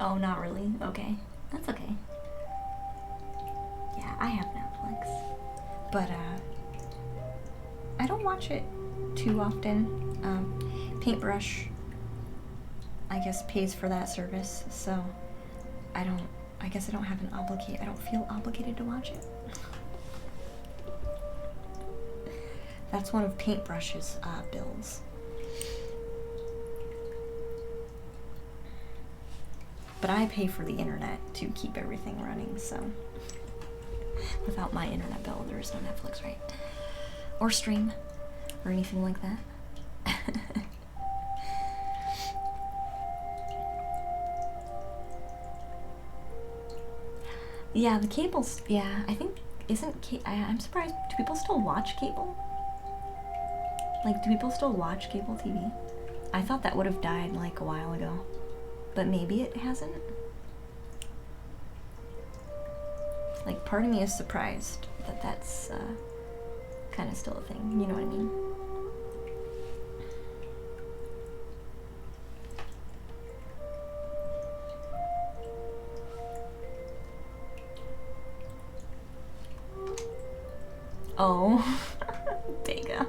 Oh, not really? Okay. That's okay. Yeah, I have Netflix. But, I don't watch it too often. Paintbrush, I guess, pays for that service, so I guess I don't have I don't feel obligated to watch it. That's one of Paintbrush's bills. But I pay for the internet to keep everything running, so without my internet bill, there is no Netflix, right? Or stream, or anything like that. Yeah, the cables, yeah, I think, I'm surprised, do people still watch cable? Like, do people still watch cable TV? I thought that would have died, like, a while ago. But maybe it hasn't? Like, part of me is surprised that that's, kind of still a thing, you know what I mean? Oh, Vega.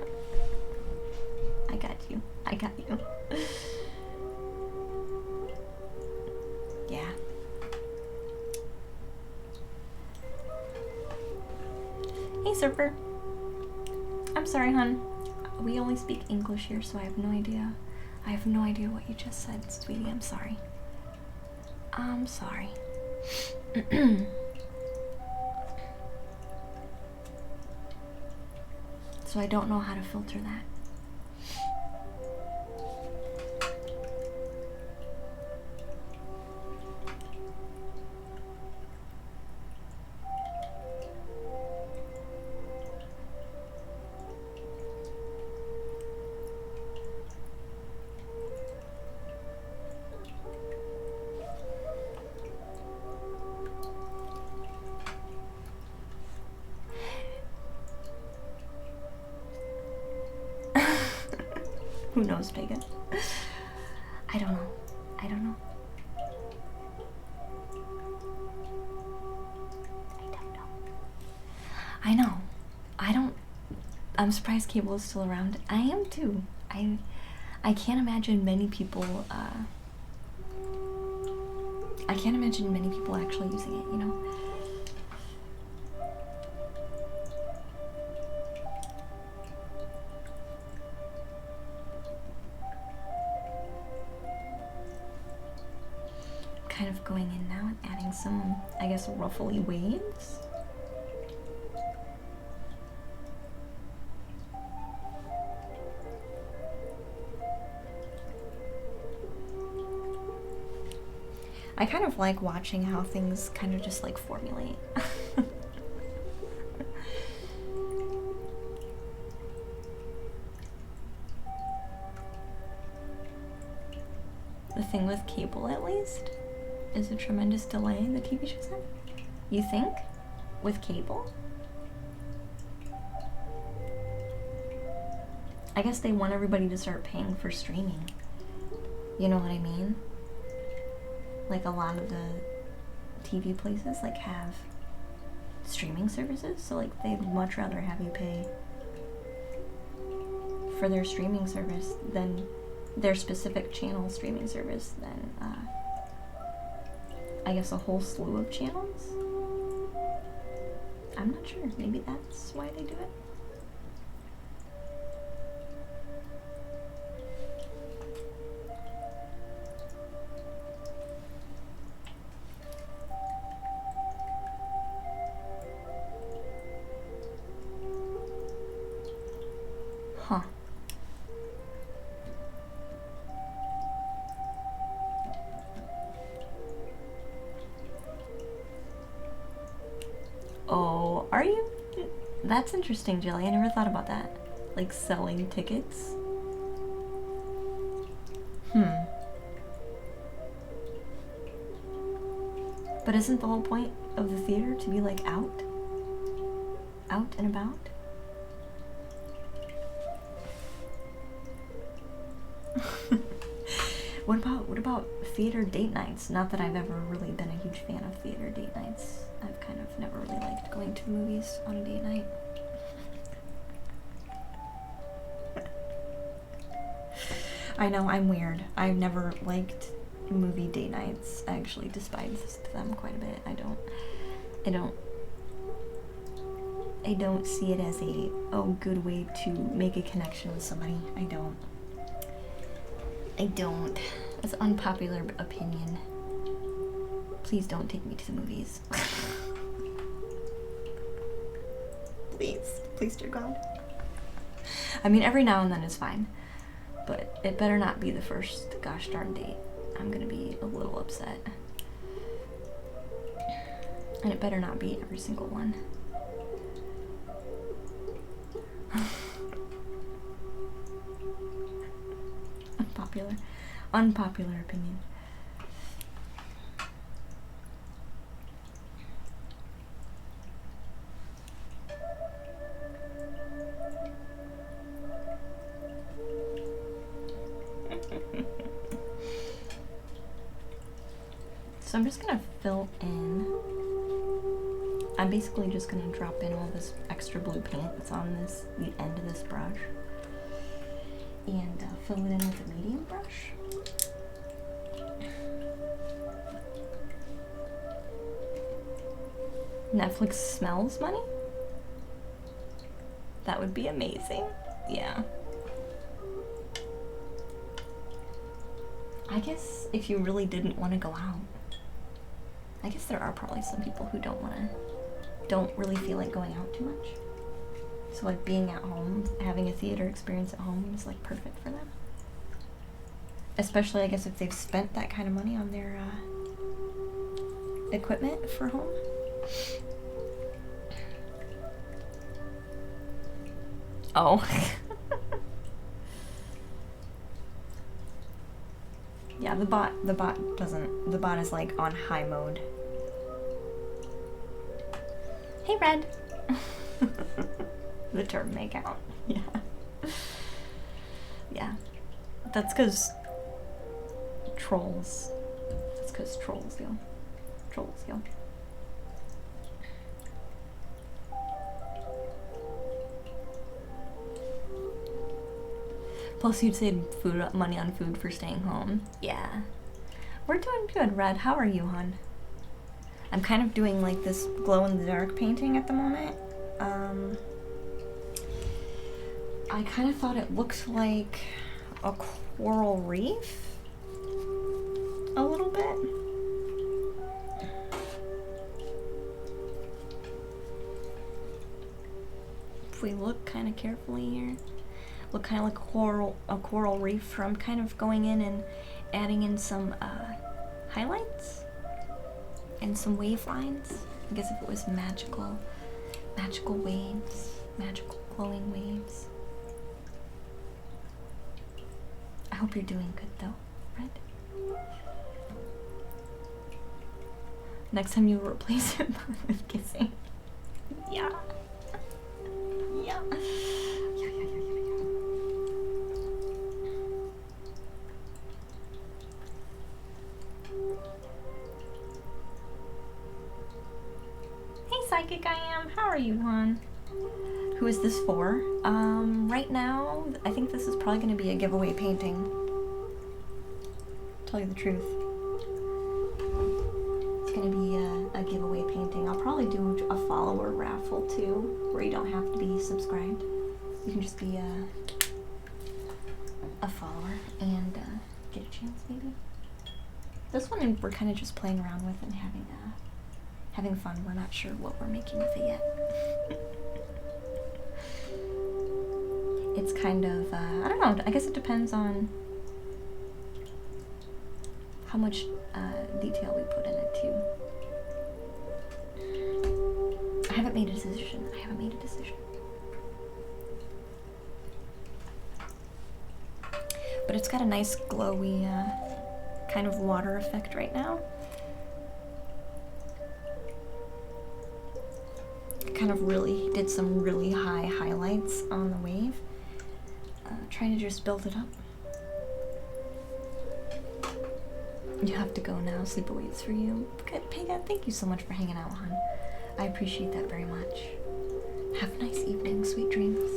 I got you. I got you. Yeah. Hey, Surfer. I'm sorry, hon. We only speak English here, so I have no idea. I have no idea what you just said, sweetie. I'm sorry. I'm sorry. So I don't know how to filter that. Who knows, Pagan? I don't know. I don't know. I don't know. I know. I don't. I'm surprised cable is still around. I am too. I can't imagine many people. I can't imagine many people actually using it. You know. Kind of going in now and adding some, I guess, ruffly waves. I kind of like watching how things kind of just like formulate. The thing with cable, at least, is a tremendous delay the TV shows have. You think? With cable? I guess they want everybody to start paying for streaming. You know what I mean? Like a lot of the TV places like have streaming services, so like they'd much rather have you pay for their streaming service than their specific channel streaming service than I guess a whole slew of channels. I'm not sure. Maybe that's why they do it. Huh. Oh, are you? That's interesting, Jelly. I never thought about that. Like selling tickets. But isn't the whole point of the theater to be like out? Out and about? What about theater date nights? Not that I've ever really been a huge fan of theater date nights. I've kind of never really liked going to the movies on a date night. I know, I'm weird. I've never liked movie date nights. I actually despise them quite a bit. I don't see it as a good way to make a connection with somebody. I don't. That's an unpopular opinion. Please don't take me to the movies. Please, dear God. I mean, every now and then is fine, but it better not be the first gosh darn date. I'm gonna be a little upset. And it better not be every single one. Unpopular opinion. So I'm just gonna fill in. I'm basically just gonna drop in all this extra blue paint that's on the end of this brush, and fill it in with a medium brush. Netflix smells money? That would be amazing. Yeah. I guess if you really didn't want to go out, I guess there are probably some people who don't really feel like going out too much. So like being at home, having a theater experience at home is like perfect for them. Especially I guess if they've spent that kind of money on their equipment for home. Oh. Yeah, the bot is like on high mode. Hey, Red. The term make out. Yeah. Yeah. That's because trolls. That's because trolls, yo. Trolls, yo. Plus, you'd save money on food for staying home. Yeah. We're doing good, Red. How are you, hon? I'm kind of doing like this glow-in-the-dark painting at the moment. I kind of thought it looked like a coral reef. A little bit. If we look kind of carefully here. Look kind of like a coral reef. I'm kind of going in and adding in some highlights and some wave lines. I guess if it was magical waves, magical glowing waves. I hope you're doing good though, Red. Next time you replace him with kissing. Yeah. Yeah. Psychic I am. How are you, hon? Who is this for? Right now, I think this is probably going to be a giveaway painting. Tell you the truth. It's going to be a giveaway painting. I'll probably do a follower raffle too, where you don't have to be subscribed. You can just be a follower and get a chance, maybe. This one we're kind of just playing around with and having fun. We're not sure what we're making with it yet. It's kind of, I don't know, I guess it depends on how much detail we put in it too. I haven't made a decision. But it's got a nice glowy kind of water effect right now. Kind of really did some really high highlights on the wave. Trying to just build it up. You have to go now. Sleeper waits for you. Good, Pega, thank you so much for hanging out, hon. I appreciate that very much. Have a nice evening. Sweet dreams.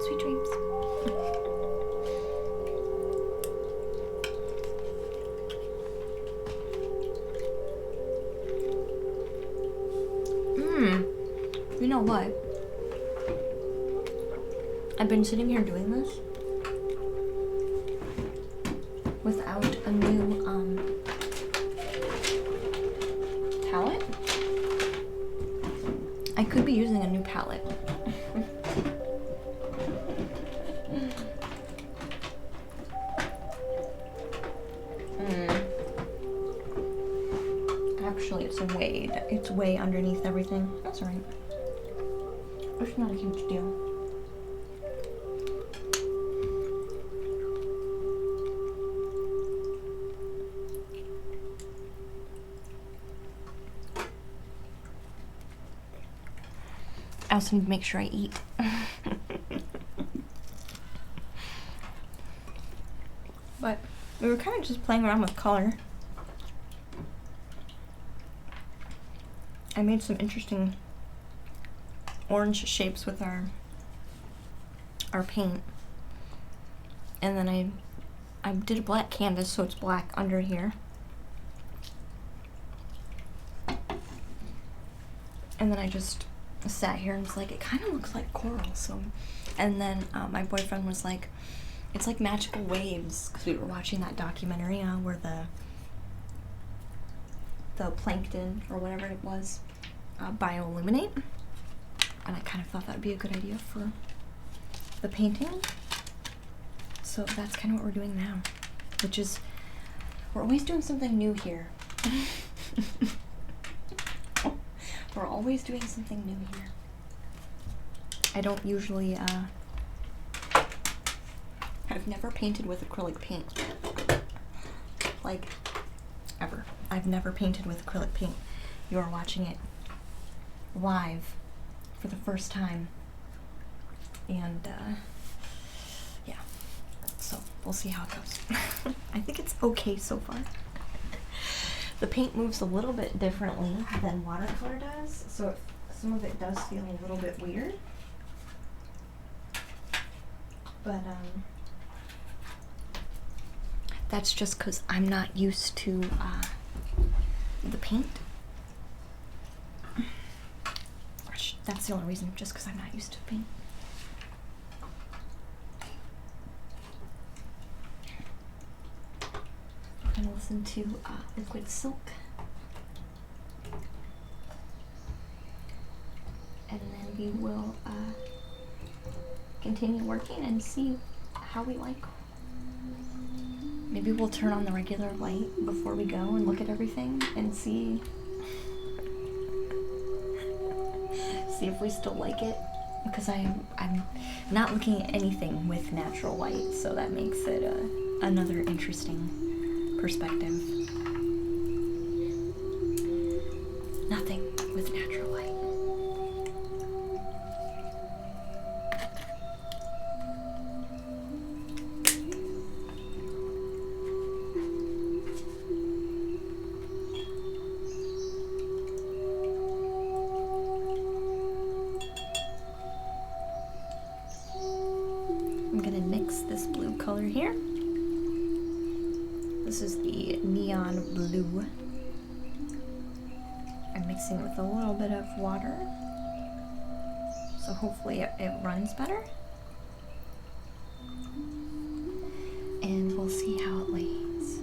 Sweet dreams. You know what? I've been sitting here doing this without a new palette. I could be using a new palette. Actually, it's way underneath everything. That's alright. It's not a huge deal. I also need to make sure I eat. But we were kind of just playing around with color. I made some interesting orange shapes with our paint, and then I did a black canvas so it's black under here, And then I just sat here and was like, it kind of looks like coral. So, and then my boyfriend was like, it's like magical waves, because we were watching that documentary where the plankton or whatever it was bioluminate, and I kind of thought that would be a good idea for the painting. So that's kind of what we're doing now, which is, we're always doing something new here. We're always doing something new here. I don't usually, I've never painted with acrylic paint. Like, ever. I've never painted with acrylic paint. You are watching it live for the first time. And, yeah. So, we'll see how it goes. I think it's okay so far. The paint moves a little bit differently than watercolor does, so some of it does feel a little bit weird. But, that's just because I'm not used to the paint. That's the only reason, just because I'm not used to the paint. I'm going to listen to Liquid Silk. And then we will continue working and see how we like. Maybe we'll turn on the regular light before we go and look at everything and see if we still like it, because I'm not looking at anything with natural light, so that makes it another interesting perspective. Nothing with natural light. I'm gonna mix this blue color here. This is the neon blue. I'm mixing it with a little bit of water, so hopefully it runs better. And we'll see how it lays.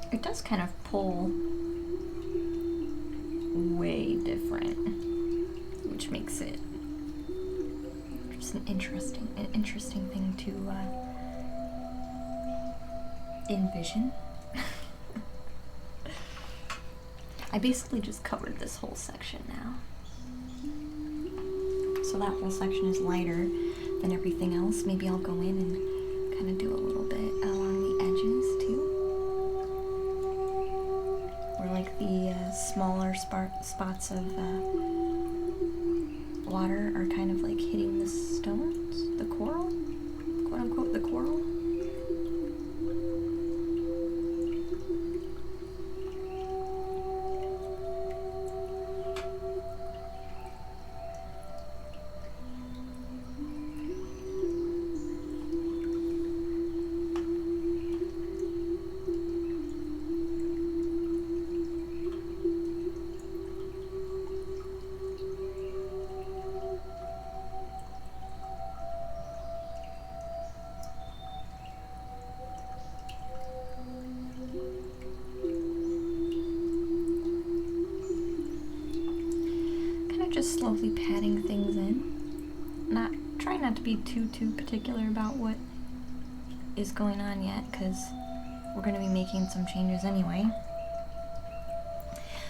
It does kind of pull way different, which makes it just an interesting thing to envision. I basically just covered this whole section now. So that whole section is lighter than everything else. Maybe I'll go in and kind of do a little bit along the edges too. Where like the smaller spots of water are kind of like hitting the stones, the coral, quote unquote, the coral. Just slowly patting things in. Try not to be too particular about what is going on yet, because we're going to be making some changes anyway.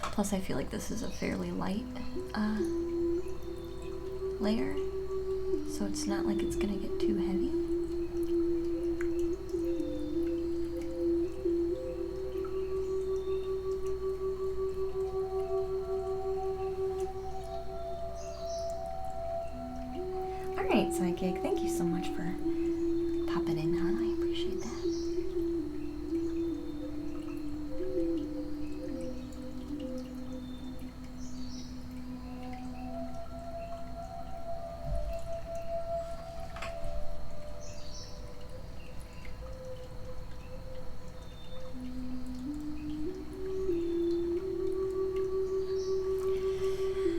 Plus I feel like this is a fairly light layer, so it's not like it's going to get too heavy. Alright, Psychic, thank you so much for popping in, huh? I appreciate it. appreciate that.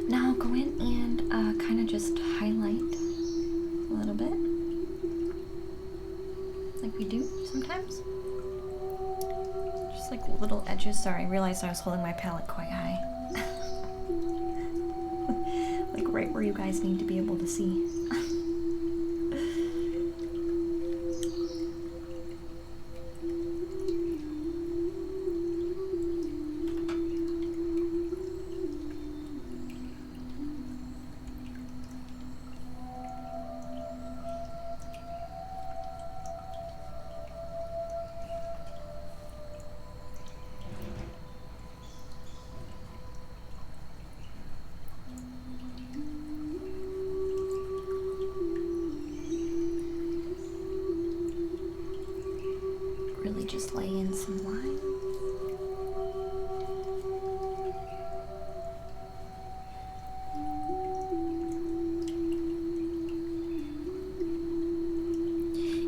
Now go in and kind of just highlight a little bit, like we do sometimes. Just like little edges. Sorry, I realized I was holding my palette quite high. Like right where you guys need to be able to see. Really just lay in some line.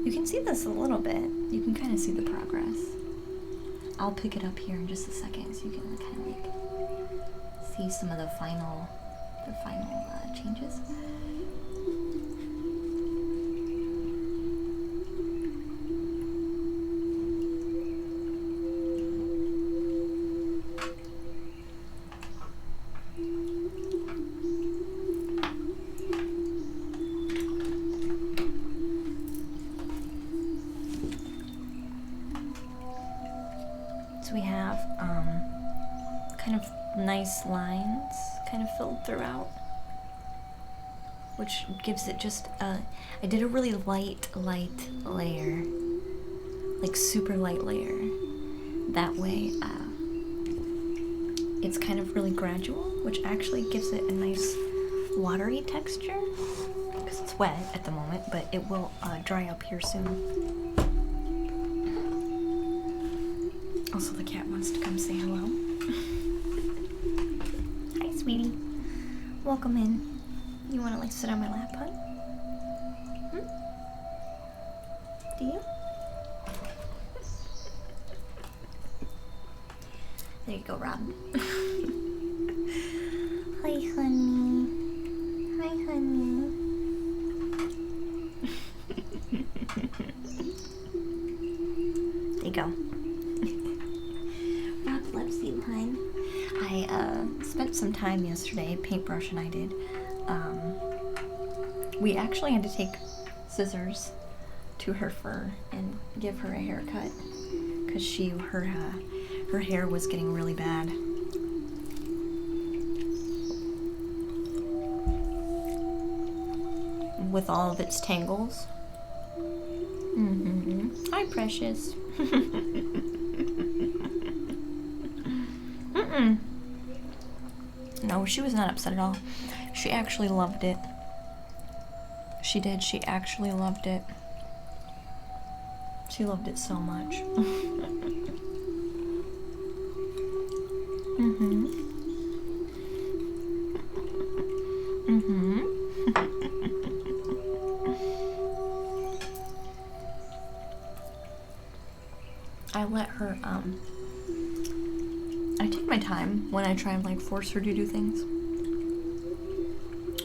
You can see this a little bit. You can kind of see the progress. I'll pick it up here in just a second so you can kind of like see some of the final changes. So we have kind of nice lines kind of filled throughout, which gives it just I did a really light layer, like super light layer. That way it's kind of really gradual, which actually gives it a nice watery texture because it's wet at the moment, but it will dry up here soon. Also, the cat wants to come say hello. Hi, sweetie. Welcome in. You want to like sit on my lap, hon? Do you? There you go, Rob. Hi, honey. Hi, honey. There you go. Rob loves you, hon. I spent some time yesterday, Paintbrush and I did. We actually had to take scissors to her fur and give her a haircut because her hair was getting really bad. With all of its tangles. Hi, Precious. No, she was not upset at all. She actually loved it. She did. She actually loved it. She loved it so much. I let her, I take my time when I try and like force her to do things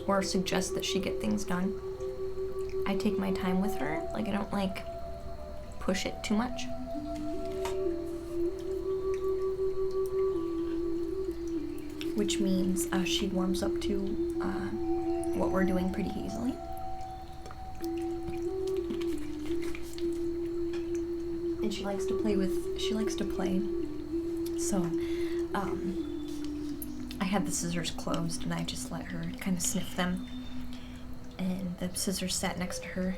or suggest that she get things done. I take my time with her. Like, I don't like push it too much. Which means she warms up to what we're doing pretty easily. And she likes to play. So, I had the scissors closed and I just let her kind of sniff them. And the scissors sat next to her.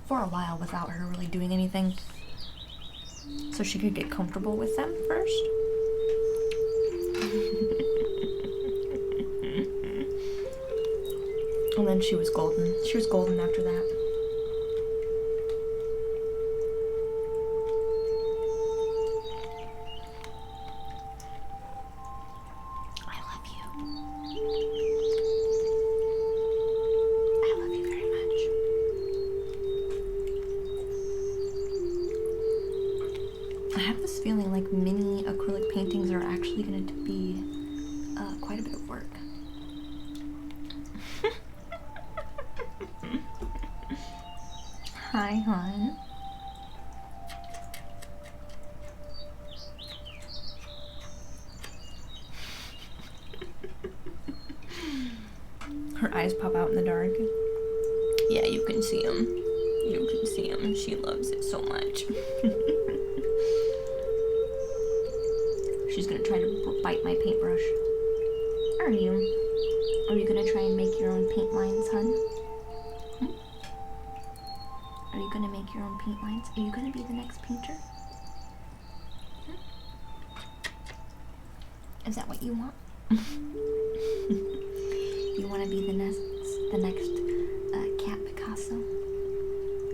For a while without her really doing anything. So she could get comfortable with them first. And then she was golden. She was golden after that. I love you. I love you very much. I have this feeling like mini acrylic paintings are actually going to be quite a bit of work. Hi, hon. Her eyes pop out in the dark. Yeah, you can see them. You can see them. She loves it so much. She's gonna try to bite my paintbrush. Are you? Are you gonna try and make your own paint lines, hun? Are you gonna make your own paint lines? Are you gonna be the next painter? Is that what you want? You wanna be the next Cat Picasso?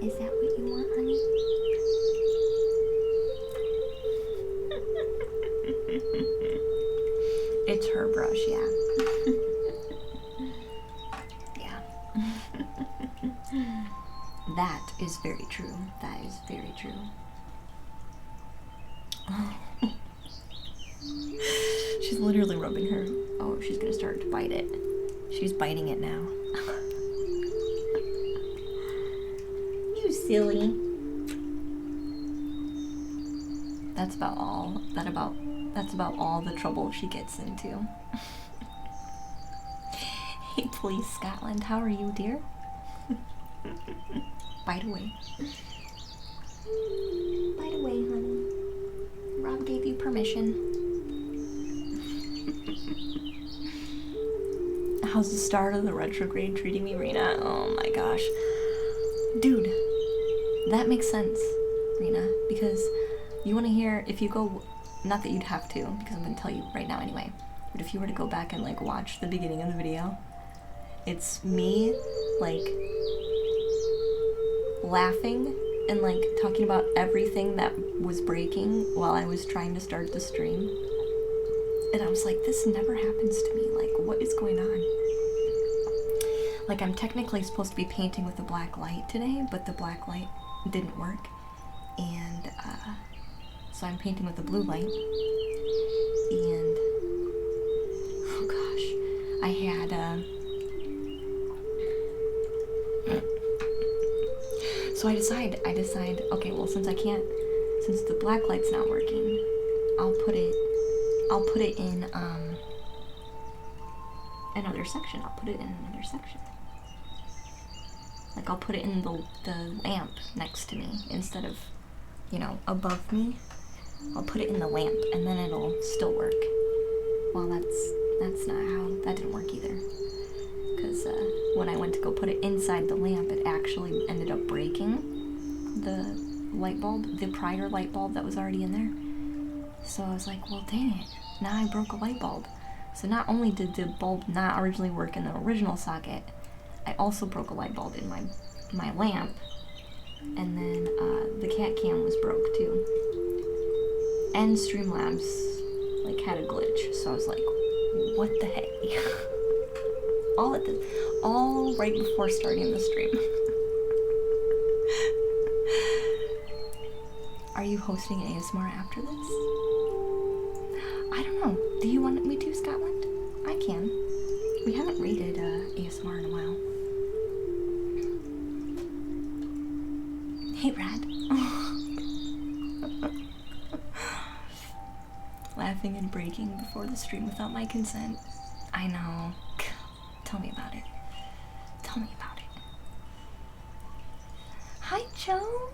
Is that what you want, honey? It's her brush, yeah. Yeah. That is very true. That is very true. She's literally rubbing her. Oh, she's gonna start to bite it. She's biting it now. You silly. That's about all. That's about all the trouble she gets into. Hey, please, Scotland. How are you, dear? Bite away. Bite away, honey. Rob gave you permission. How's the start of the retrograde treating me, Rena? Oh my gosh. Dude, that makes sense, Rena, because you want to hear, if you go, not that you'd have to, because I'm going to tell you right now anyway, but if you were to go back and like watch the beginning of the video, it's me like laughing and like talking about everything that was breaking while I was trying to start the stream. And I was like, this never happens to me. Like, what is going on? Like, I'm technically supposed to be painting with the black light today, but the black light didn't work. And, so I'm painting with the blue light. And, oh gosh, I had, so I decide, okay, well, since the black light's not working, I'll put it in, another section. I'll put it in another section. Like, I'll put it in the lamp next to me instead of, above me. I'll put it in the lamp, and then it'll still work. Well, that's not how, that didn't work either. Because, when I went to go put it inside the lamp, it actually ended up breaking the light bulb, the prior light bulb that was already in there. So I was like, well, dang it. Now I broke a light bulb. So not only did the bulb not originally work in the original socket, I also broke a light bulb in my lamp. And then the cat cam was broke too. And Streamlabs like had a glitch. So I was like, what the heck? all right before starting the stream. Are you hosting ASMR after this? I don't know. Do you want me to, Scotland? I can. We haven't rated ASMR in a while. Hey, Brad. Laughing and breaking before the stream without my consent. I know. Tell me about it. Tell me about it. Hi, Joe.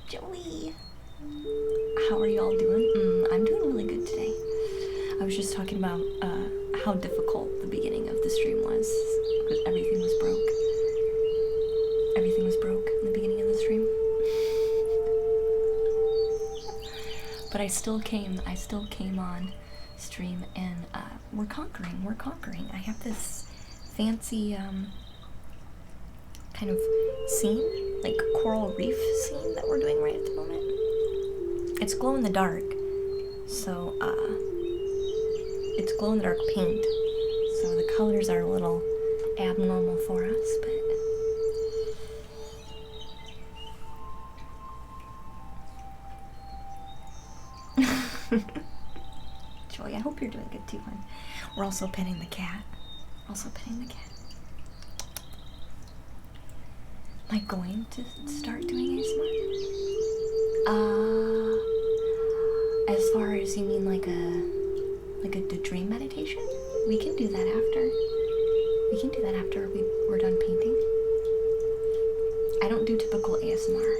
Joey. How are y'all doing? I'm doing really good today. I was just talking about how difficult the beginning of the stream was because everything was broke. Everything was broke in the beginning of the stream. But I still came on stream and we're conquering. I have this fancy kind of scene, like coral reef scene that we're doing right at the moment. It's glow in the dark, so it's glow in the dark paint, so the colors are a little abnormal for us, but Joey, I hope you're doing good too, hon. We're also petting the cat. Am I going to start doing ASMR? As far as you mean like a dream meditation? We can do that after. We can do that after we're done painting. I don't do typical ASMR.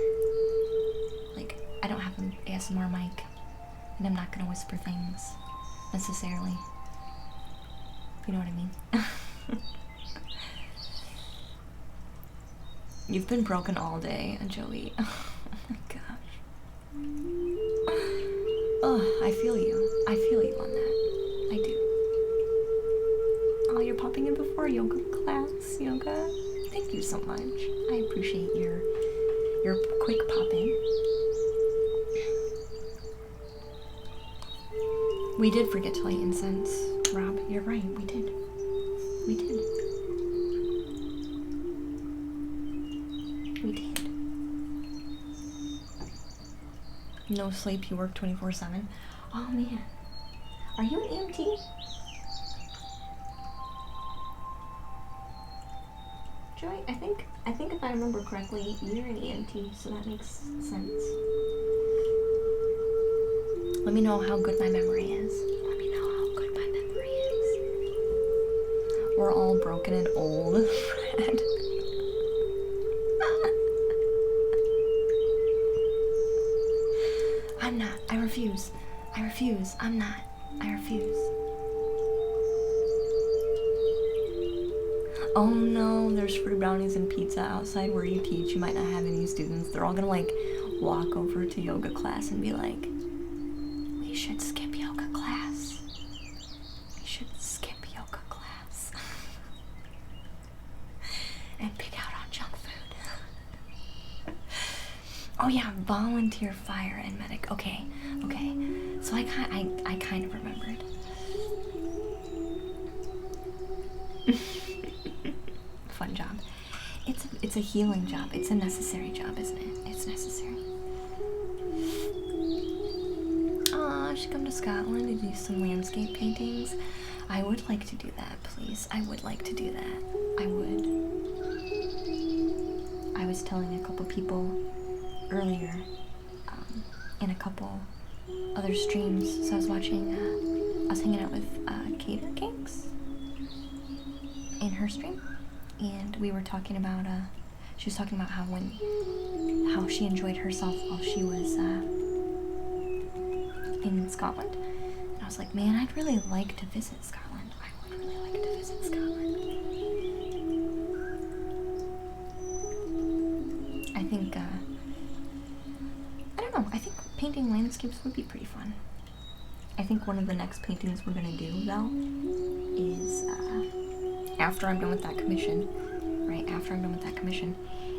Like, I don't have an ASMR mic, and I'm not gonna whisper things necessarily. You know what I mean? You've been broken all day, Joey. Oh my gosh. Oh, I feel you. I feel you on that. I do. Oh, you're popping in before yoga class, yoga. Thank you so much. I appreciate your quick pop in. We did forget to light incense, Rob. You're right. We did. We did. We did. No sleep. You work 24/7. Oh man. Are you an EMT? Joy, I think if I remember correctly, you're an EMT, so that makes sense. Let me know how good my memory is. Let me know how good my memory is. We're all broken and old, Fred. I'm not. I refuse. I refuse. I'm not. I refuse. Oh no, there's free brownies and pizza outside where you teach. You might not have any students. They're all gonna like walk over to yoga class and be like, we should skip yoga class. We should skip yoga class. And pick out on junk food. Oh yeah, volunteer fire and medic. Okay. So I kind of remembered. Fun job. It's a healing job. It's a necessary job, isn't it? It's necessary. Aw, I should come to Scotland to do some landscape paintings. I would like to do that, please. I would like to do that. I would. I was telling a couple people earlier, in a couple other streams. So I was watching, I was hanging out with Kata Kinks in her stream, and we were talking about, she was talking about how she enjoyed herself while she was in Scotland. And I was like, man, I'd really like to visit Scotland. I would really like to visit Scotland. I think, I don't know, I think painting landscapes would be pretty fun. I think one of the next paintings we're gonna do, though, is, after I'm done with that commission, right, after I'm done with that commission,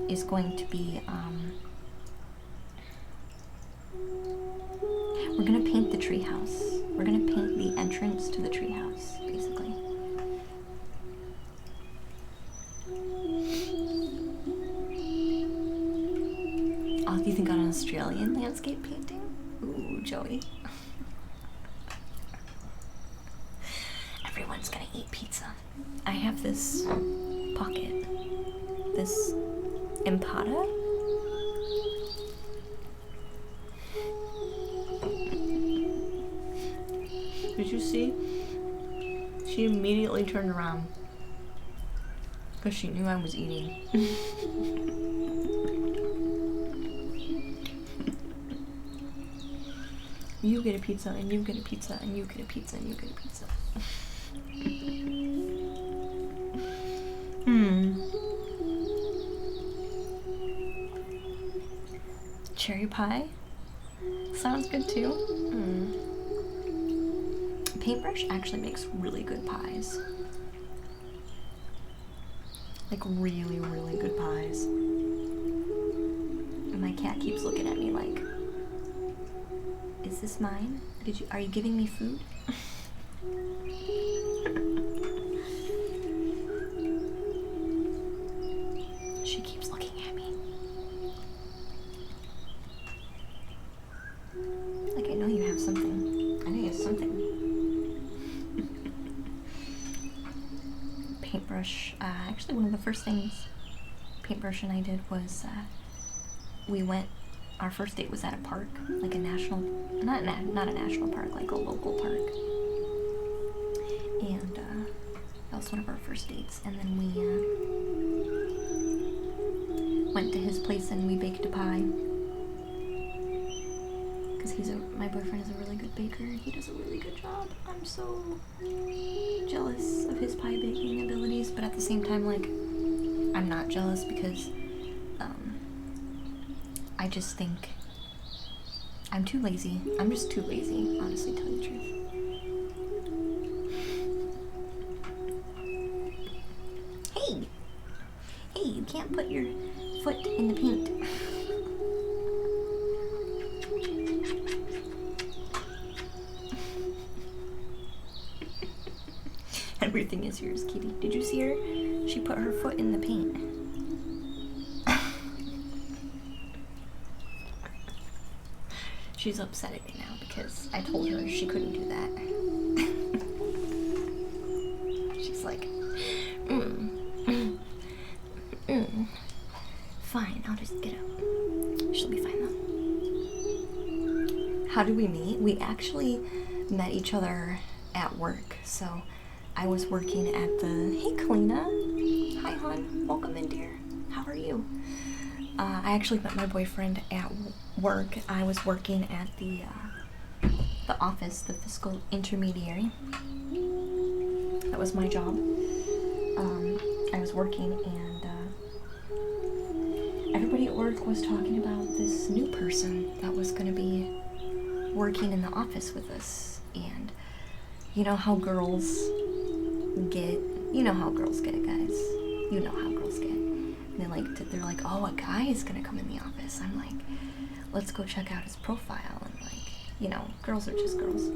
is going to be, we're gonna paint the treehouse. We're gonna paint the entrance to the treehouse, basically. Oh, do you think an Australian landscape painting? Ooh, Joey. Everyone's gonna eat pizza. I have this pocket, this Empada. Did you see? She immediately turned around because she knew I was eating. You get a pizza, and you get a pizza, and you get a pizza, and you get a pizza. Cherry pie? Sounds good too. Paintbrush actually makes really good pies. Like really, really good pies. And my cat keeps looking at me like, is this mine? Are you giving me food? She keeps looking at me. Like, I know you have something. I know you have something. Paintbrush. Actually, one of the first things Paintbrush and I did was we went. Our first date was at a park, like a national, not a national park, like a local park. And that was one of our first dates. And then we went to his place and we baked a pie. Because my boyfriend is a really good baker. He does a really good job. I'm so jealous of his pie baking abilities, but at the same time, like, I'm not jealous because I just think I'm too lazy. I'm just too lazy, honestly, to tell you the truth. Hey! Hey, you can't put your foot in the paint. Everything is yours, kitty. Did you see her? She put her foot in the paint. She's upset at me now because I told her she couldn't do that. She's like, fine, I'll just get up. She'll be fine though. How did we meet? We actually met each other at work. So I was working at the, hey Kalina, hi hon, welcome in dear, how are you? I actually met my boyfriend at work. I was working at the office, the fiscal intermediary. That was my job. I was working and everybody at work was talking about this new person that was going to be working in the office with us. And you know how girls get, you know how girls get, guys. You know how girls get. They're like, oh, a guy is gonna come in the office. I'm like, let's go check out his profile. And like, you know, girls are just girls.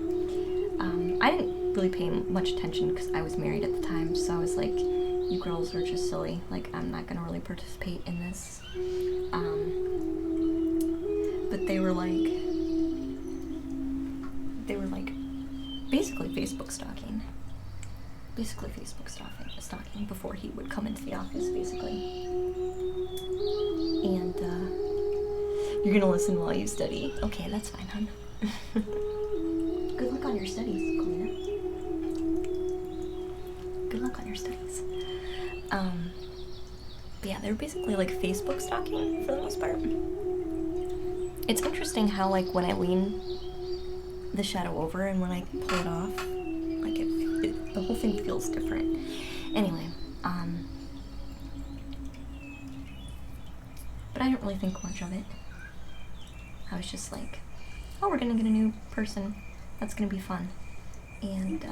I didn't really pay much attention because I was married at the time, so I was like, you girls are just silly. Like, I'm not gonna really participate in this. But they were like basically Facebook stalking. Basically Facebook stalking before he would come into the office, basically. And you're gonna listen while you study. Okay, that's fine, hon. Good luck on your studies, Kalina. Good luck on your studies. But yeah, they're basically like Facebook stalking for the most part. It's interesting how like when I lean the shadow over and when I pull it off, like the whole thing feels different. Anyway, but I didn't really think much of it. I was just like, oh, we're gonna get a new person. That's gonna be fun. And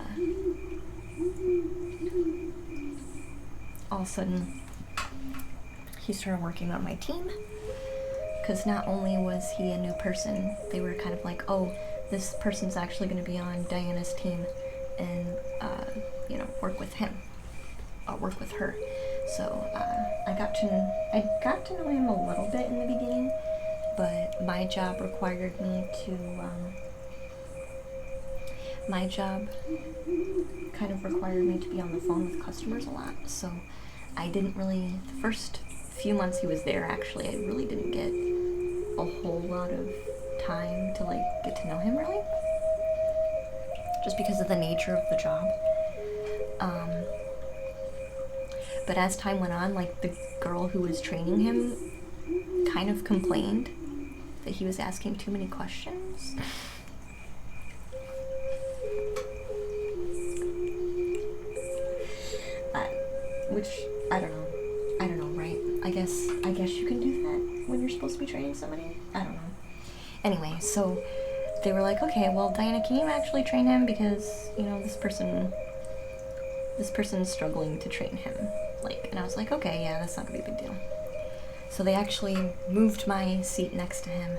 all of a sudden, he started working on my team. Because not only was he a new person, they were kind of like, oh, this person's actually gonna be on Diana's team. And work with him, work with her. So I got to know him a little bit in the beginning, but my job required me to. My job kind of required me to be on the phone with customers a lot. So I didn't really. The first few months he was there, actually, I really didn't get a whole lot of time to like get to know him really. Just because of the nature of the job. But as time went on, like the girl who was training him kind of complained that he was asking too many questions. Which I don't know, right? I guess you can do that when you're supposed to be training somebody. I don't know. Anyway, so they were like, okay, well, Diana, can you actually train him? Because, this person's struggling to train him. Like, and I was like, okay, yeah, that's not gonna be a big deal. So they actually moved my seat next to him,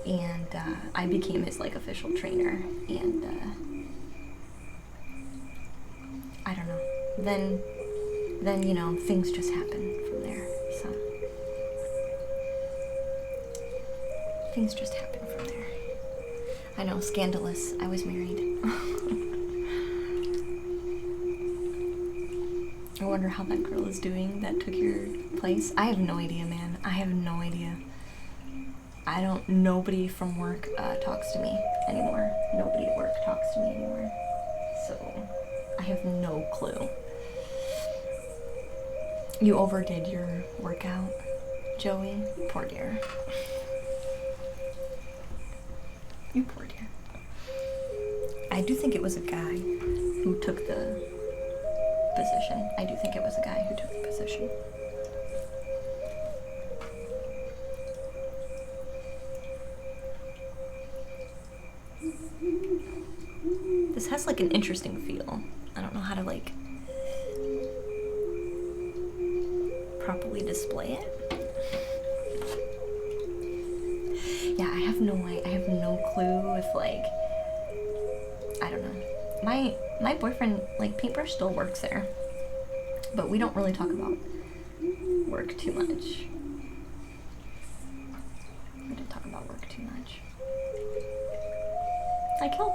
and I became his like official trainer. And I don't know. Then you know, things just happened from there. So things just happened from there. I know, scandalous. I was married. I wonder how that girl is doing that took your place. I have no idea, man. I have no idea. Nobody from work talks to me anymore. Nobody at work talks to me anymore. So, I have no clue. You overdid your workout, Joey? Poor dear. You poor dear. I do think it was a guy who took the position. I do think it was a guy who took the position. This has like an interesting feel. I don't know how to like properly display it. Yeah, I have no clue if like, I don't know. My boyfriend, like, Paintbrush still works there, but we don't really talk about work too much. We don't talk about work too much. Like, he'll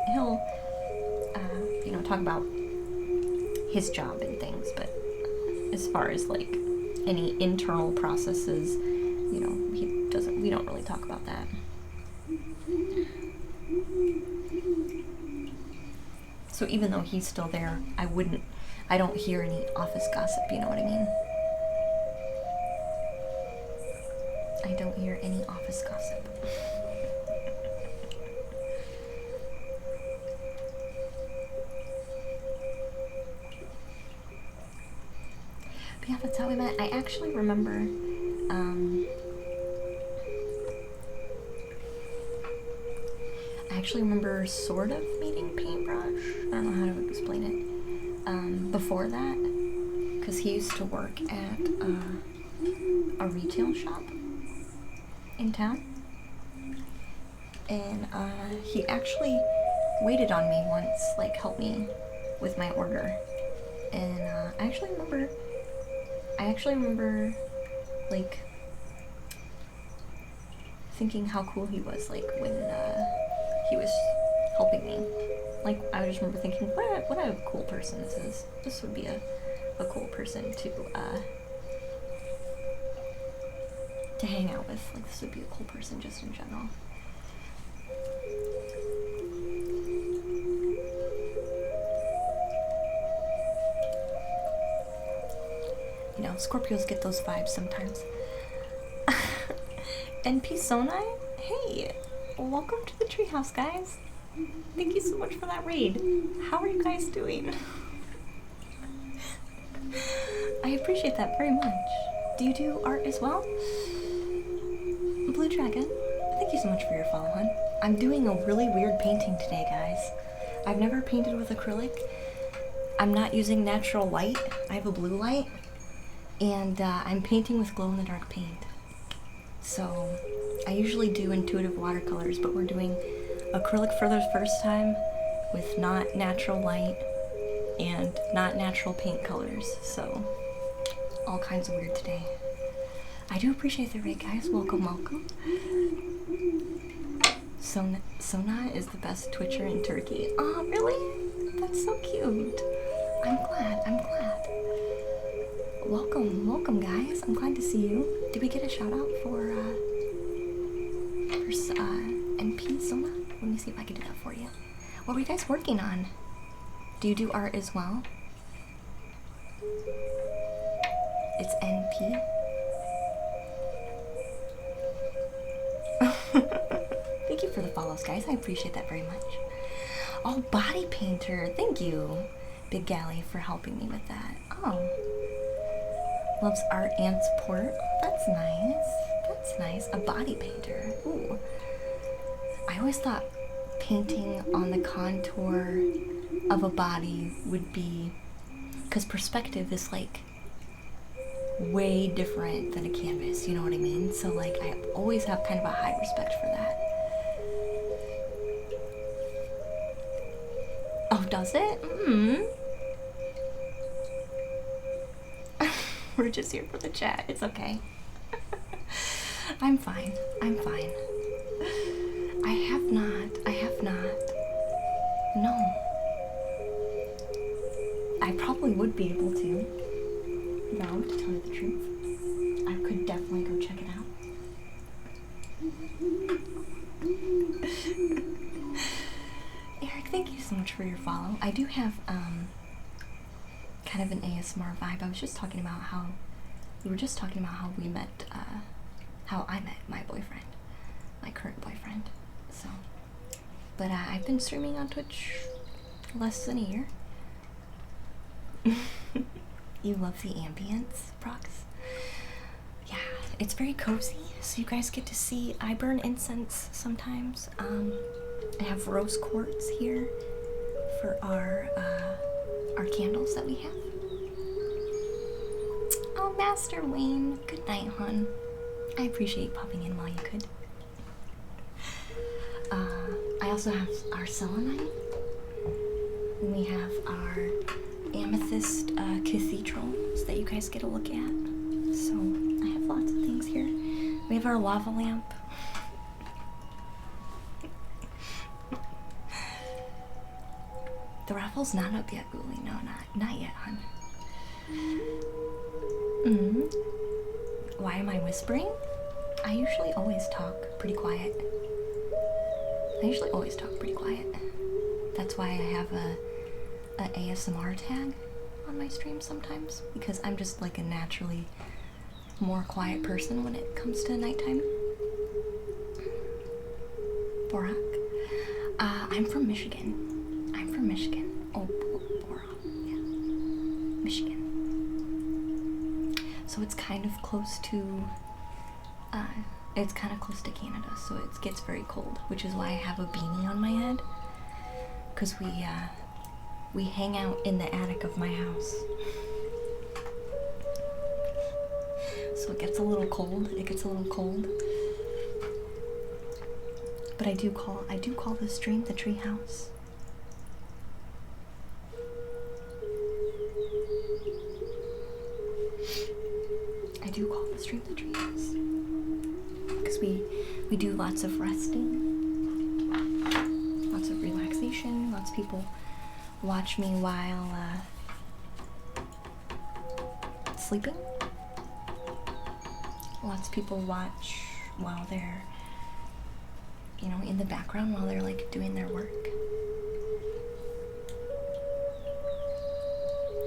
you know, talk about his job and things, but as far as, like, any internal processes, you know, we don't really talk about that. So even though he's still there, I don't hear any office gossip, you know what I mean? I don't hear any office gossip. But yeah, that's how we met. I actually remember, sort of meeting Paintbrush. I don't know how to explain it. Before that, because he used to work at a retail shop in town, and he actually waited on me once, like helped me with my order, and I actually remember like thinking how cool he was, like when he was helping me. Like, I just remember thinking, what a cool person this is. This would be a cool person to hang out with. Like, this would be a cool person just in general. You know, Scorpios get those vibes sometimes. NP Sonai? Hey, welcome to the treehouse, guys. Thank you so much for that raid. How are you guys doing? I appreciate that very much. Do you do art as well? Blue Dragon, thank you so much for your follow, hon. I'm doing a really weird painting today, guys. I've never painted with acrylic. I'm not using natural light. I have a blue light. And I'm painting with glow-in-the-dark paint. So I usually do intuitive watercolors, but we're doing acrylic for the first time with not natural light and not natural paint colors. So all kinds of weird today. I do appreciate the raid, guys. Welcome, welcome. Sona is the best Twitcher in Turkey. Oh, really? That's so cute. I'm glad. Welcome, guys. I'm glad to see you. Did we get a shout out for NP Sona? Let me see if I can do that for you. What were you guys working on? Do you do art as well? It's NP. Thank you for the follows, guys. I appreciate that very much. Oh, body painter. Thank you, Big Galley, for helping me with that. Oh. Loves art and support. That's nice. That's nice. A body painter. Ooh. I always thought painting on the contour of a body would be, because perspective is like way different than a canvas, you know what I mean? So like I always have kind of a high respect for that. Oh, does it? We're just here for the chat. It's okay. I'm fine. I'm fine. I have not. No. I probably would be able to. No, to tell you the truth. I could definitely go check it out. Eric, thank you so much for your follow. I do have kind of an ASMR vibe. I was just talking about how we were just talking about how we met, how I met my boyfriend, my current boyfriend. So, but I've been streaming on Twitch less than a year. You love the ambience, Prox? Yeah, it's very cozy, so you guys get to see. I burn incense sometimes. I have rose quartz here for our candles that we have. Oh, Master Wayne, good night, hon. I appreciate you popping in while you could. I also have our selenite. We have our amethyst cathedrals that you guys get a look at. So I have lots of things here. We have our lava lamp. The raffle's not up yet, Ghoulie. No, not yet, hon. Why am I whispering? I usually always talk pretty quiet. That's why I have a ASMR tag on my stream sometimes, because I'm just like a naturally more quiet person when it comes to nighttime. Borak. I'm from Michigan. Oh, Borak. Yeah. Michigan. So it's kind of close to Canada, so it gets very cold, which is why I have a beanie on my head, because we hang out in the attic of my house. So it gets a little cold. But I do call this stream the treehouse. Because we do lots of resting, lots of relaxation, lots of people watch me while sleeping. Lots of people watch while they're, in the background while they're like doing their work.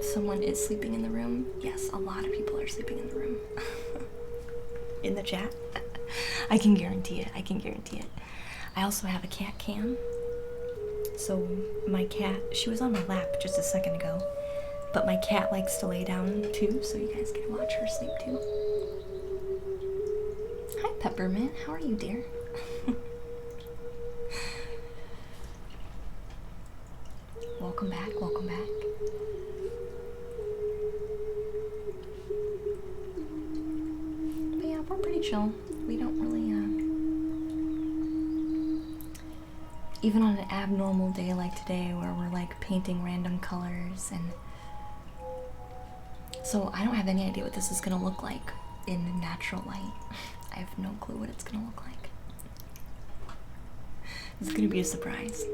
Someone is sleeping in the room. Yes, a lot of people are sleeping in the room. In the chat. I can guarantee it. I also have a cat cam. So my cat, she was on my lap just a second ago, but my cat likes to lay down too, so you guys can watch her sleep too. Hi Peppermint, how are you, dear? Welcome back. But yeah, we're pretty chill. We don't really, even on an abnormal day like today where we're like painting random colors, and so I don't have any idea what this is gonna look like in natural light. I have no clue what it's gonna look like. It's gonna be a surprise.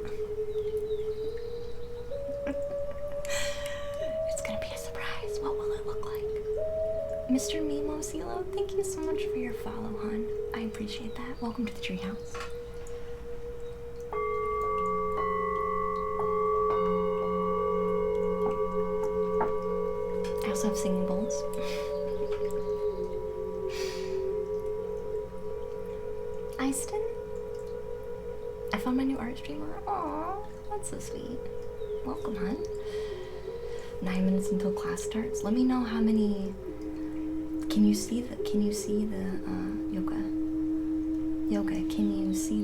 It's gonna be a surprise. What will it look like? Mr. Mimo Silo, thank you so much for your follow, hon. I appreciate that. Welcome to the treehouse. I also have singing bowls. Eiston? I found my new art streamer. Aww, that's so sweet. Welcome, hon. 9 minutes until class starts. Let me know how many. Can you see the Yoga? Yoga, can you see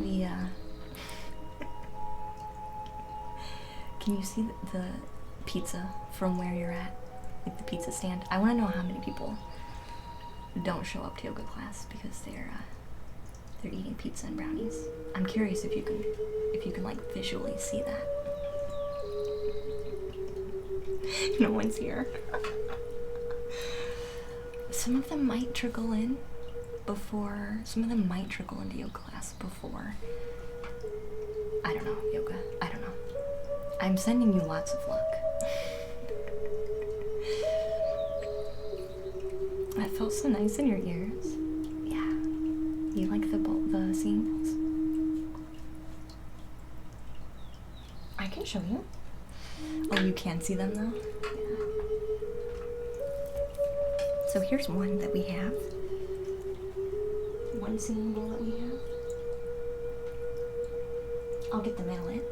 the pizza from where you're at? Like the pizza stand? I want to know how many people don't show up to yoga class because they're eating pizza and brownies. I'm curious if you can like visually see that. No one's here. Some of them might trickle in before. Some of them might trickle into yoga class before. I don't know, yoga. I don't know. I'm sending you lots of luck. That felt so nice in your ears. Yeah. You like the seeing balls? I can show you. Oh, you can see them though? Yeah. So here's one that we have. One seeing ball that we have. I'll get the mallet.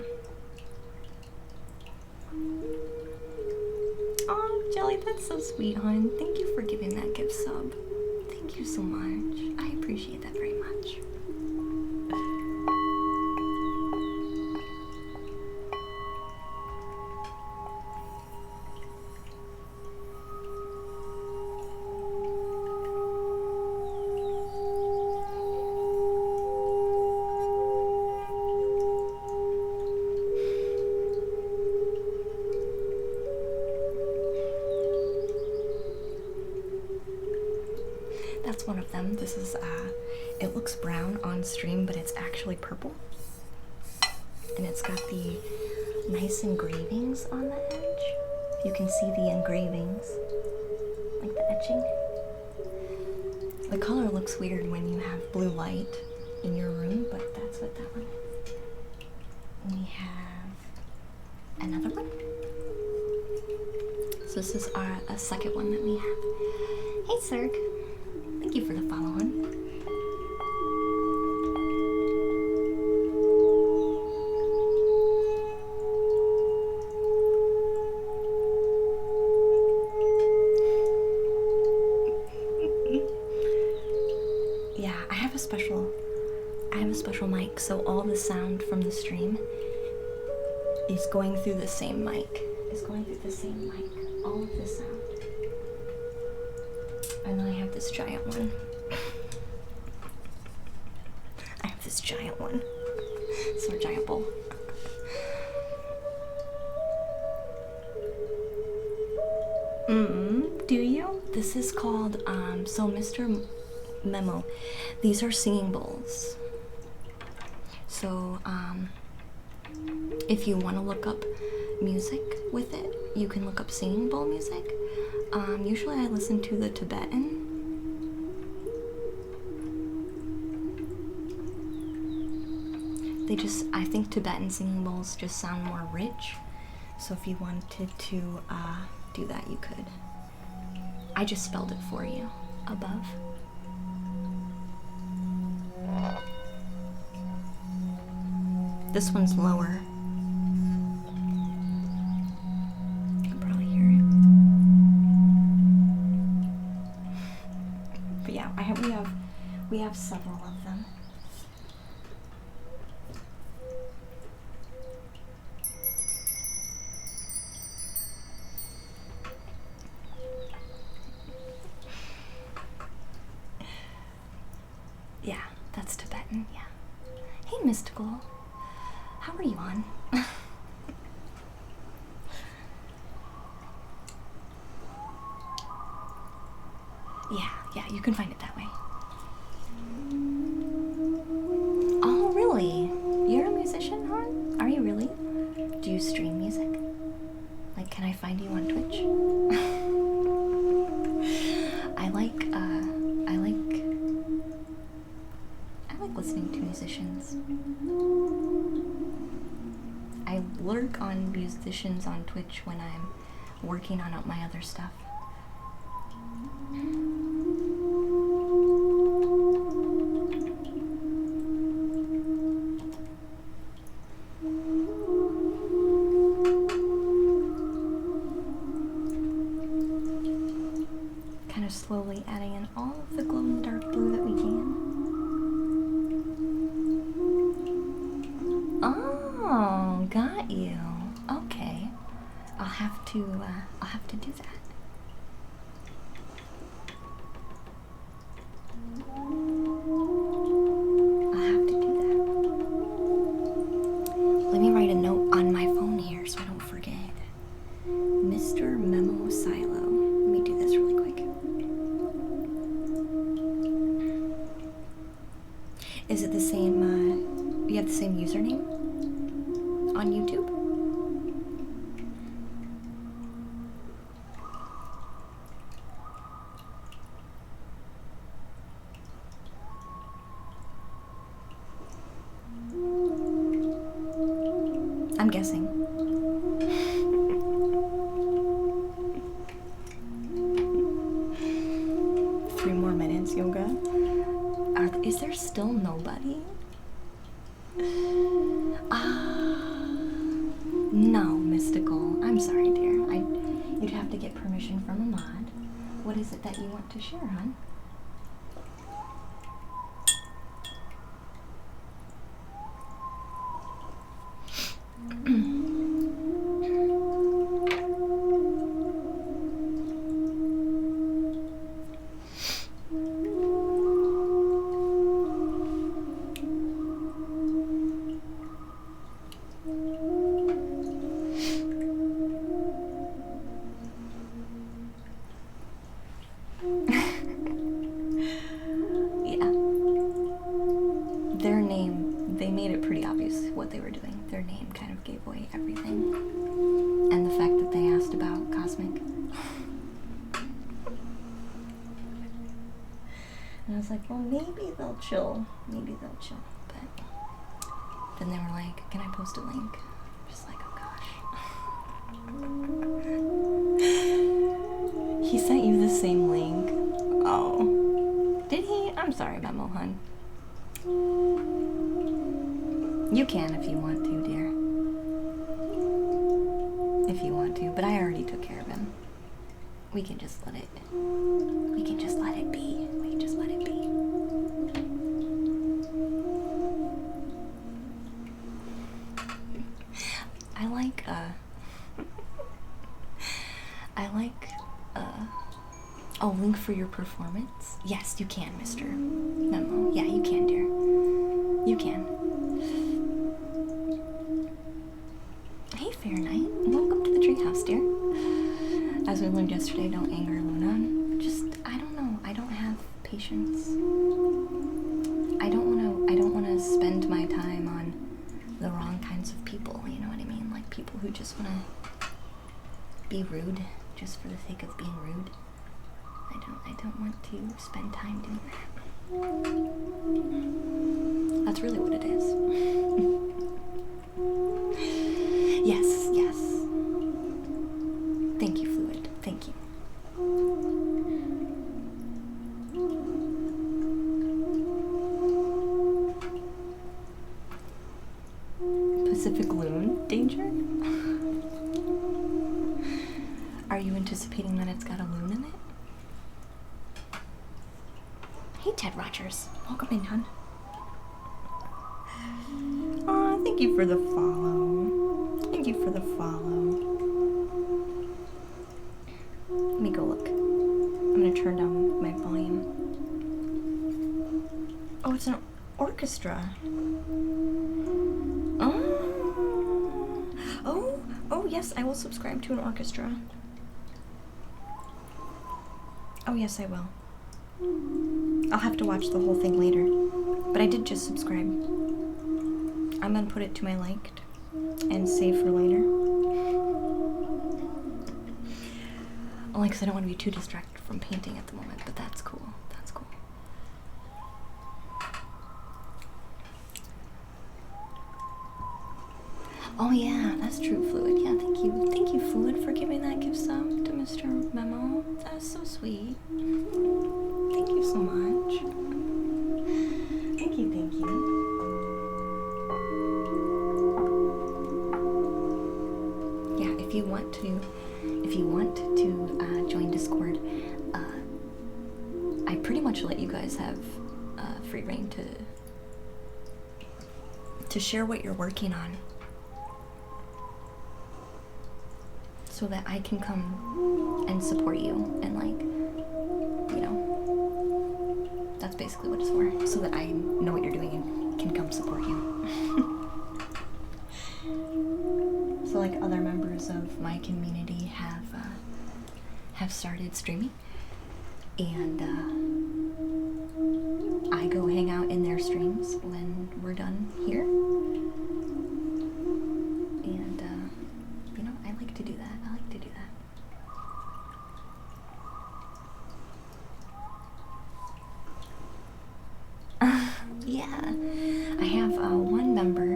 Oh, Jelly, that's so sweet, hon. Thank you for giving that gift sub. Thank you so much. I appreciate that very much. That's one of them. This is, it looks brown on stream, but it's actually purple. And it's got the nice engravings on the edge. You can see the engravings, like the etching. The color looks weird when you have blue light in your room, but that's what that one is. And we have another one. So this is a second one that we have. Hey, Serg. Thank you for the follow on. Yeah, I have a special mic, so all the sound from the stream is going through the same mic. All of the sound. And then I have this giant one. So a giant bowl. Do you? This is called, so Mr. Memo. These are singing bowls. So, if you want to look up music with it, you can look up singing bowl music. Usually I listen to the Tibetan. I think Tibetan singing bowls just sound more rich. So if you wanted to do that, you could. I just spelled it for you above. This one's lower. You can probably hear it. But yeah, we have several of them. Yeah, that's Tibetan, yeah. Hey, Mystical. How are you on? Yeah, you can find it that way. Oh, really? You're a musician, hon? Are you really? Do you stream music? Like, can I find you on Twitch? I like listening to musicians. I lurk on musicians on Twitch when I'm working on my other stuff. Kind of slowly adding in all of the glow-in-the-dark blue that we can. Oh, got you. Okay. I'll have to do that. on my phone here so I don't forget. Mr. Memo Silo. Let me do this really quick. Is it the same, you have the same username on YouTube? I'm guessing. Three more minutes, yoga. Is there still nobody? No, Mystical. I'm sorry, dear. You'd have to get permission from a mod. What is it that you want to share, hon? Their name, they made it pretty obvious what they were doing. Their name kind of gave away everything. And the fact that they asked about Cosmic. And I was like, well, maybe they'll chill. Maybe they'll chill. But then they were like, can I post a link? I'm just like, oh gosh. He sent you the same link. Oh. Did he? I'm sorry, Memo, hun. You can if you want to, dear. If you want to, but I already took care of him. We can just let it. We can just let it be. We can just let it be. Oh, link for your performance? Yes, you can, Mr. Memo. Yeah, you can, dear. You can. Hey, Fair Knight. Welcome to the treehouse, dear. As we learned yesterday, don't anger Luna. Just, I don't know. I don't have patience. I don't wanna spend my time on the wrong kinds of people, you know what I mean? Like people who just wanna be rude just for the sake of being rude. I don't want to spend time doing that. That's really what it is. Yes, yes. Thank you, Fluid. Thank you. Pacific Loon danger? Are you anticipating that it's got a loon in it? Hey, Ted Rogers. Welcome in, hon. Aw, thank you for the follow. Thank you for the follow. Let me go look. I'm gonna turn down my volume. Oh, it's an orchestra. Oh, yes, I will subscribe to an orchestra. Oh, yes, I will. I'll have to watch the whole thing later, but I did just subscribe. I'm gonna put it to my liked and save for later. Only because I don't want to be too distracted from painting at the moment, but that's cool. That's cool. Oh yeah, that's true, Fluid. Yeah, thank you. Thank you, Fluid, for giving that gift sub to Mr. Memo. That's so sweet. Thank you so much. Thank you, thank you. Yeah, if you want to join Discord, I pretty much let you guys have free reign to share what you're working on, so that I can come and support you and, like, you know, that's basically what it's for, so that I know what you're doing and can come support you. have started streaming, and I go hang out in their streams when we're done here. And you know, I like to do that. I like to do that. Yeah, I have one member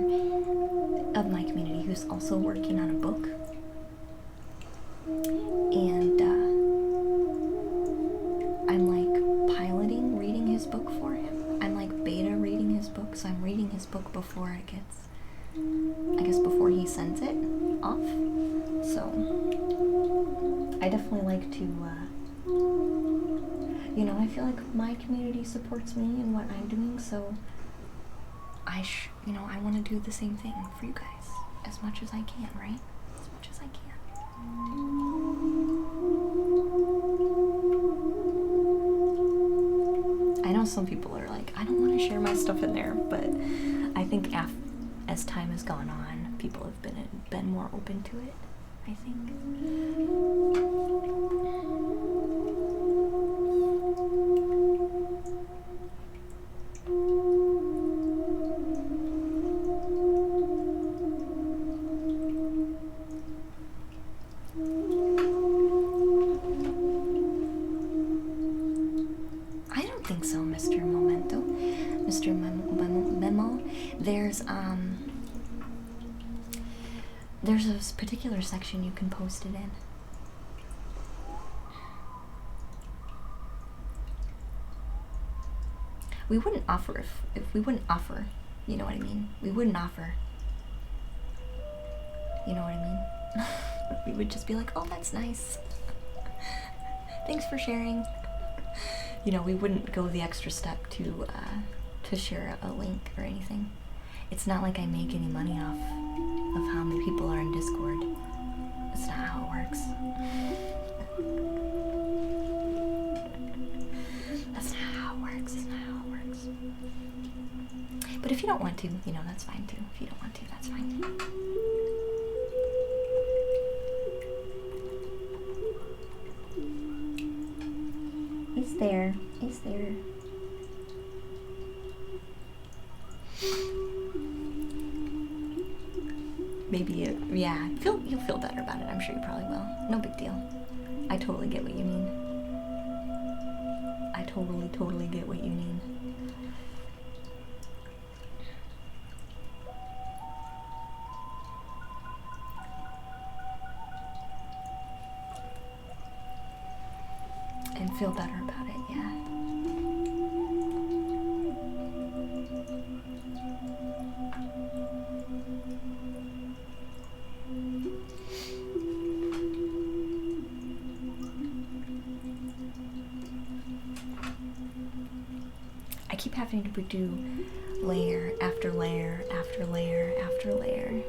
of my community who's also working on a book, and I'm like piloting reading his book for him. I'm like beta reading his book, so I'm reading his book before it gets, I guess before he sends it off. So I definitely like to, you know, I feel like my community supports me in what I'm doing, so you know, I want to do the same thing for you guys as much as I can, right? As much as I can. I know some people are like, I don't want to share my stuff in there, but I think as time has gone on, people have been more open to it, I think. I don't think so, Mr. Momento. Mr. Memo. There's a particular section you can post it in. We wouldn't offer if we wouldn't offer, you know what I mean? We wouldn't offer. You know what I mean? We would just be like, oh, that's nice. Thanks for sharing. You know, we wouldn't go the extra step to share a link or anything. It's not like I make any money off of how many people are in Discord. That's not how it works. That's not how it works. That's not how it works. But if you don't want to, you know, that's fine too. If you don't want to, that's fine. It's there. It's there. Maybe yeah, you'll feel better about it. I'm sure you probably will. No big deal. I totally get what you mean. I totally get what you mean. And feel better about it, yeah. I keep having to do layer after layer after layer after layer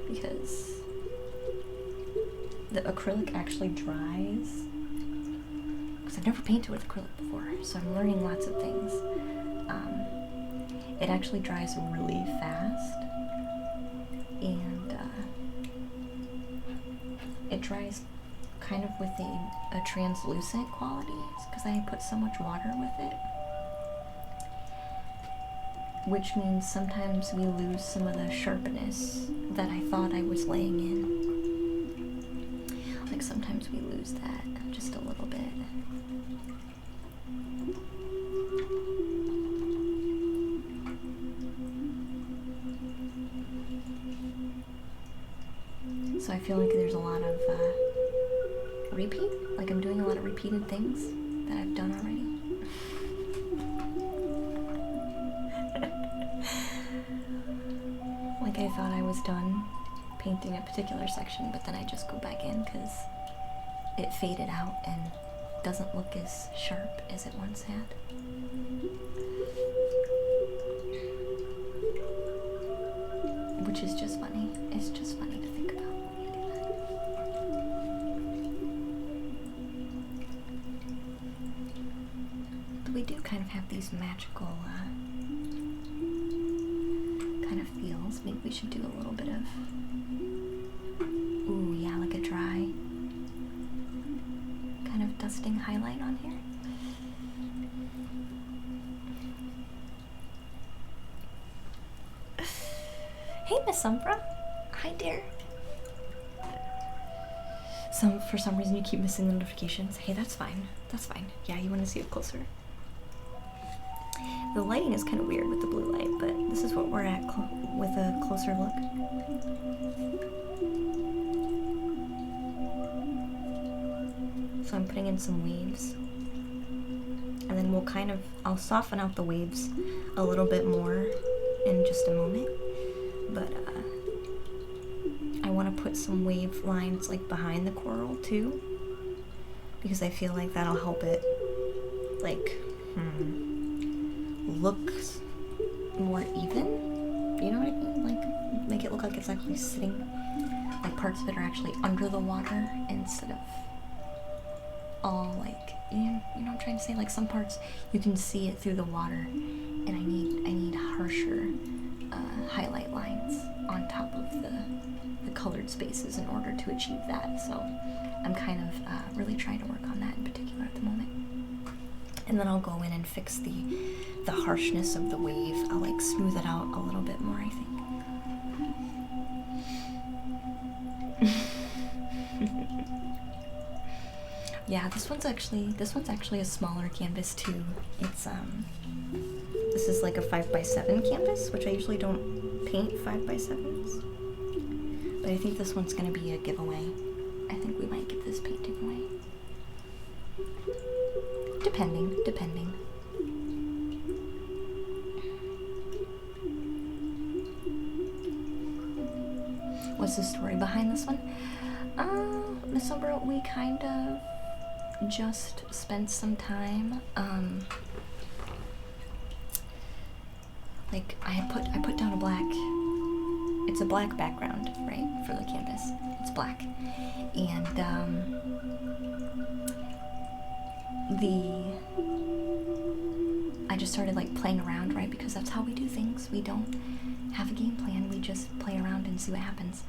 because the acrylic actually dries. Because I've never painted with acrylic before, so I'm learning lots of things. It actually dries really fast, and it dries kind of with a translucent quality because I put so much water with it. Which means sometimes we lose some of the sharpness that I thought I was laying in. Like sometimes we lose that just a little bit. So I feel like there's a lot of repeat, like I'm doing a lot of repeated things that I've done already. Like I thought I was done painting a particular section, but then I just go back in because it faded out and doesn't look as sharp as it once had. Which is just funny. It's just funny to think about when you do that. But we do kind of have these magical kind of feels. Maybe we should do a little bit of, ooh, yeah, like a dry. dusting highlight on here. Hey, Miss Umbra. Hi, dear. For some reason you keep missing the notifications. Hey, that's fine. That's fine. Yeah, you want to see it closer. The lighting is kind of weird with the blue light, but this is what we're at with a closer look. So I'm putting in some waves. And then I'll soften out the waves a little bit more in just a moment. But I want to put some wave lines like behind the coral too, because I feel like that'll help it like look more even. You know what I mean? Like make it look like it's actually sitting, like parts of it are actually under the water instead of all like, you know what I'm trying to say? Like some parts you can see it through the water, and I need harsher highlight lines on top of the colored spaces in order to achieve that. So I'm kind of really trying to work on that in particular at the moment. And then I'll go in and fix the harshness of the wave. I'll like smooth it out a little bit more, I think. Yeah, this one's actually a smaller canvas too. It's this is like a 5x7 canvas, which I usually don't paint 5x7s. But I think this one's gonna be a giveaway. I think we might give this painting away. Depending. What's the story behind this one? Miss Umbra, we kind of just spent some time, like I put down a black, it's a black background, right, for the canvas. It's black. And I just started like playing around, right, because that's how we do things. We don't have a game plan, we just play around and see what happens.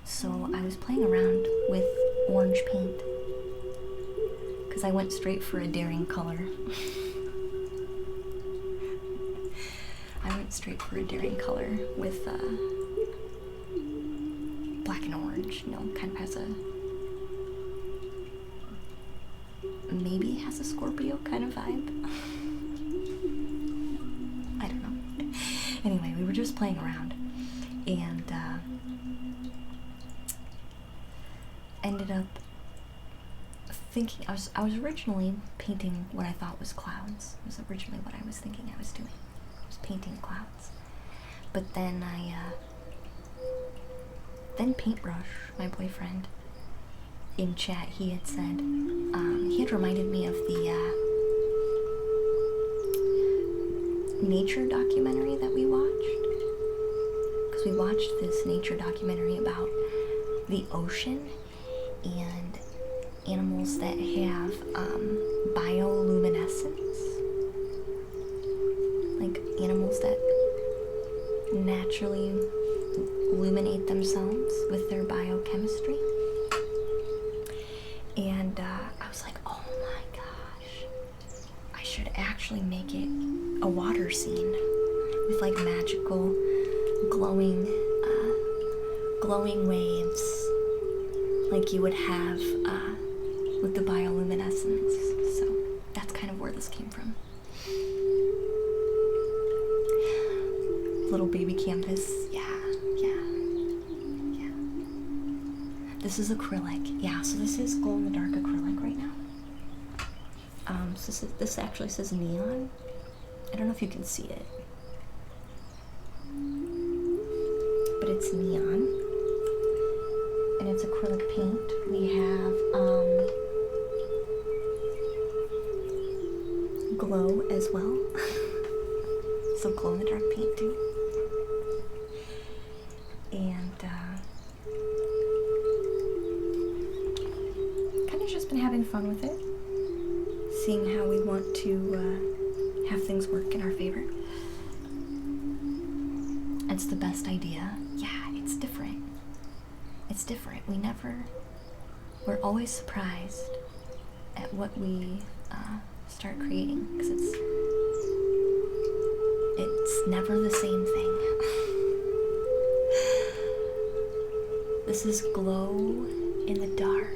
So I was playing around with orange paint because I went straight for a daring color. I went straight for a daring color with black and orange, you know, kind of has a, maybe it has a Scorpio kind of vibe. I don't know. Anyway, we were just playing around and ended up thinking, I was originally painting what I thought was clouds. It was originally what I was thinking I was doing. I was painting clouds. But then then Paintbrush, my boyfriend, in chat, he had said, he had reminded me of the nature documentary that we watched. Because we watched this nature documentary about the ocean and animals that have bioluminescence, like animals that naturally illuminate themselves with their biochemistry. And I was like, oh my gosh, I should actually make it a water scene with like magical glowing waves like you would have with the bioluminescence. So that's kind of where this came from. Little baby canvas, yeah. This is acrylic, yeah, so this is glow-in-the-dark acrylic right now. So this actually says neon. I don't know if you can see it, but it's neon. And it's acrylic paint. We have glow as well. So glow in the dark paint too. And kind of just been having fun with it. Seeing how we want to have things work in our favor. It's the best idea. Yeah, it's different. It's different. We're always surprised at what we start creating, because it's never the same thing. This is glow in the dark.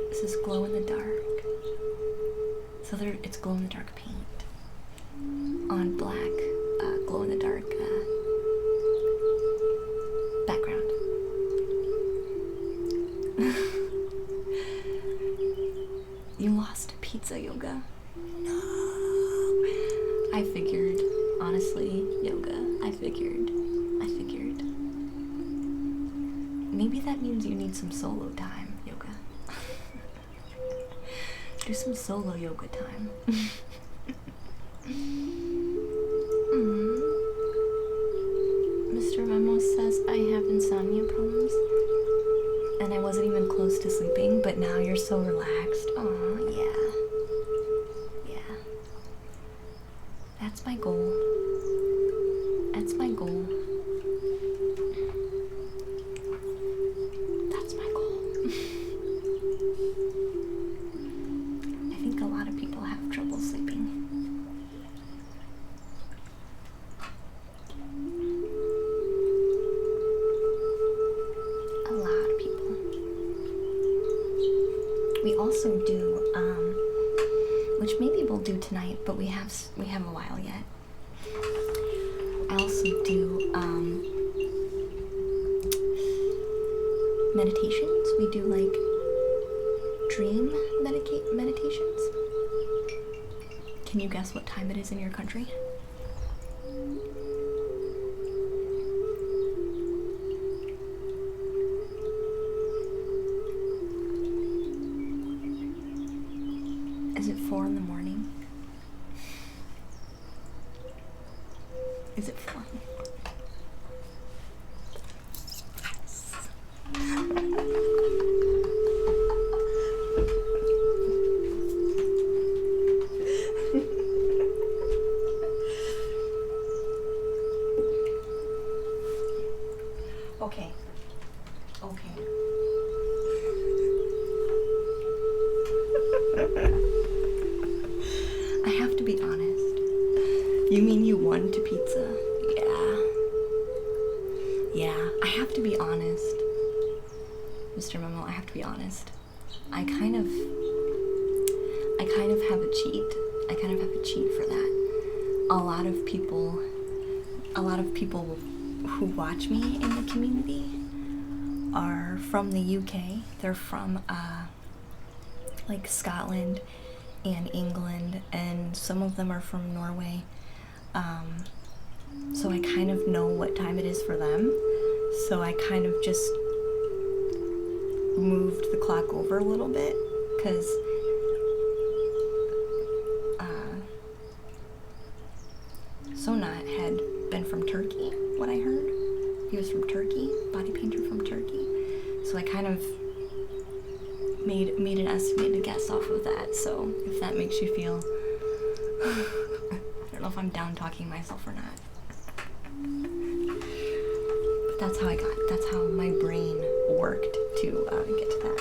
This is glow in the dark. So it's glow in the dark paint on black glow in the dark background. You lost pizza, Yoga. No. I figured, honestly, Yoga. I figured. Maybe that means you need some solo time, Yoga. Do some solo yoga time. Mr. Memo says I have insomnia problems and I wasn't even close to sleeping, but now you're so relaxed. Oh, yeah. That's my goal. That's my goal. That's my goal. I think a lot of people have trouble sleeping. A lot of people. We also do, which maybe we'll do tonight, but we have a while yet. I also do meditations. We do like dream meditations. Can you guess what time it is in your country? Is it 4 in the morning? Is it 4? Okay. I have to be honest. You mean you won to pizza? Yeah, I have to be honest. Mr. Memo, I have to be honest. I kind of have a cheat. I kind of have a cheat for that. A lot of people who watch me in the community are from the UK. They're from like Scotland and England, and some of them are from Norway. So I kind of know what time it is for them. So I kind of just moved the clock over a little bit, because Sonat had been from Turkey, what I heard. He was from Turkey, body painter from Turkey. So I kind of made an estimated guess off of that. So if that makes you feel, I don't know if I'm down talking myself or not. But that's how my brain worked to get to that.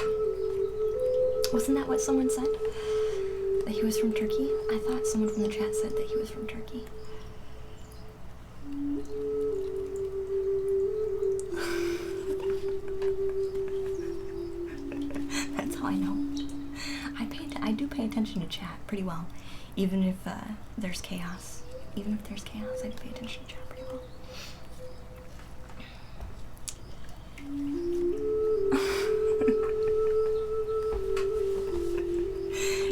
Wasn't that what someone said? That he was from Turkey? I thought someone from the chat said that he was from Turkey. That's how I know. I do pay attention to chat pretty well, even if there's chaos. Even if there's chaos, I do pay attention to chat pretty well.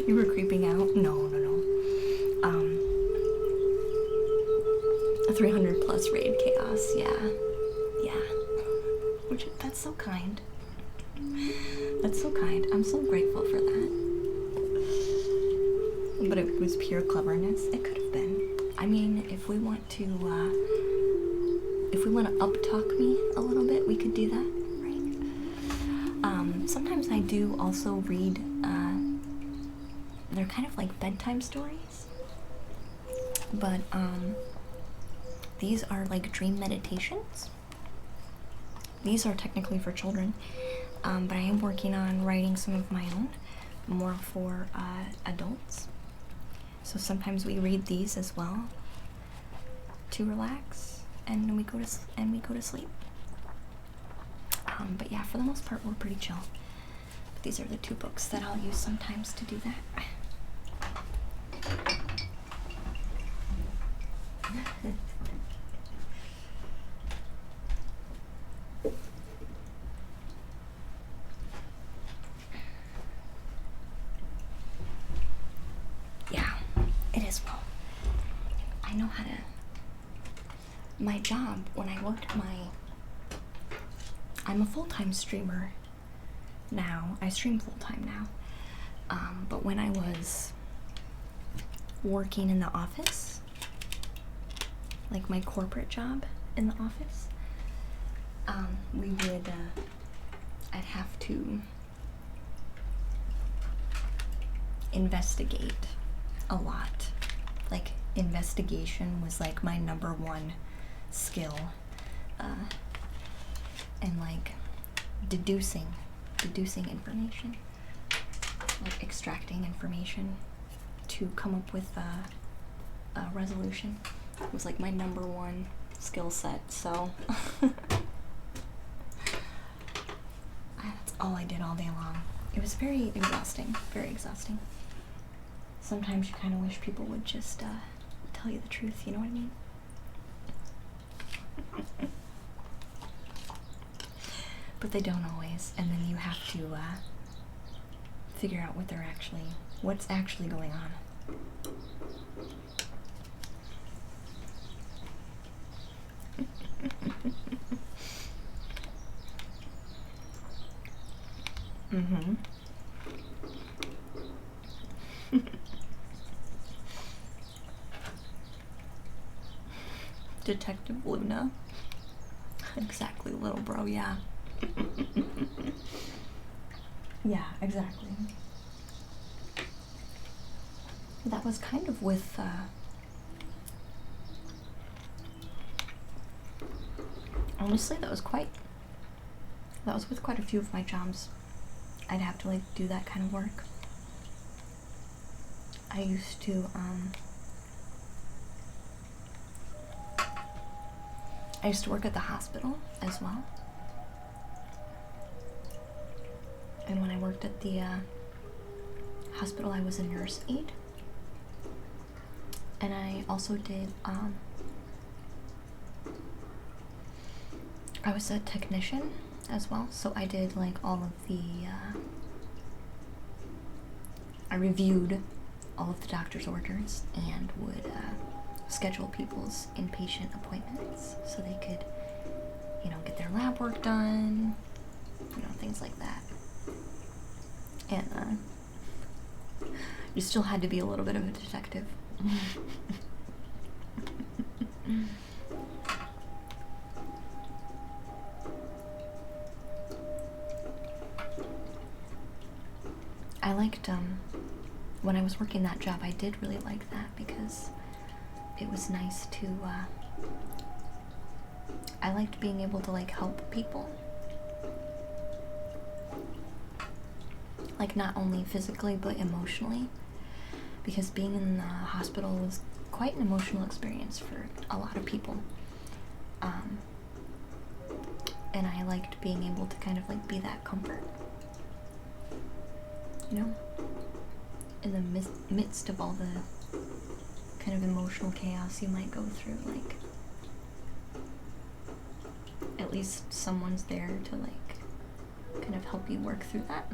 You were creeping out? No. 300 plus raid chaos, yeah. That's so kind. That's so kind. I'm so grateful for that. But it was pure cleverness. It could have been. I mean, if we want to up-talk me a little bit, we could do that, right? Sometimes I do also read, they're kind of like bedtime stories. But, these are like dream meditations. These are technically for children, but I am working on writing some of my own. more for adults. So sometimes we read these as well to relax, and we go to sleep. But yeah, for the most part, we're pretty chill. But these are the two books that I'll use sometimes to do that. Yeah, it is well. I know how to. My job, when I worked I'm a full-time streamer now. I stream full-time now. But when I was working in the office, like my corporate job in the office, we would, I'd have to investigate a lot. Like, investigation was like my number one skill. And like deducing information, like extracting information to come up with a resolution. It was like my number one skill set, so that's all I did all day long. It was very exhausting, very exhausting. Sometimes you kind of wish people would just tell you the truth, you know what I mean? But they don't always, and then you have to figure out what's actually going on. Mm-hmm. Detective Luna. Exactly, little bro, yeah. Yeah, exactly. That was kind of with, honestly, that was with quite a few of my jobs. I'd have to, like, do that kind of work. I used to work at the hospital as well. And when I worked at the hospital, I was a nurse aide. And I also did, I was a technician as well. So I did like all of the, I reviewed all of the doctor's orders and would schedule people's inpatient appointments so they could, you know, get their lab work done, you know, things like that. And you still had to be a little bit of a detective. I liked, when I was working that job, I did really like that because it was nice to, I liked being able to, like, help people. Like, not only physically, but emotionally. Because being in the hospital was quite an emotional experience for a lot of people. And I liked being able to kind of, like, be that comfort. You know? In the midst of all the kind of emotional chaos you might go through, like, at least someone's there to, like, kind of help you work through that.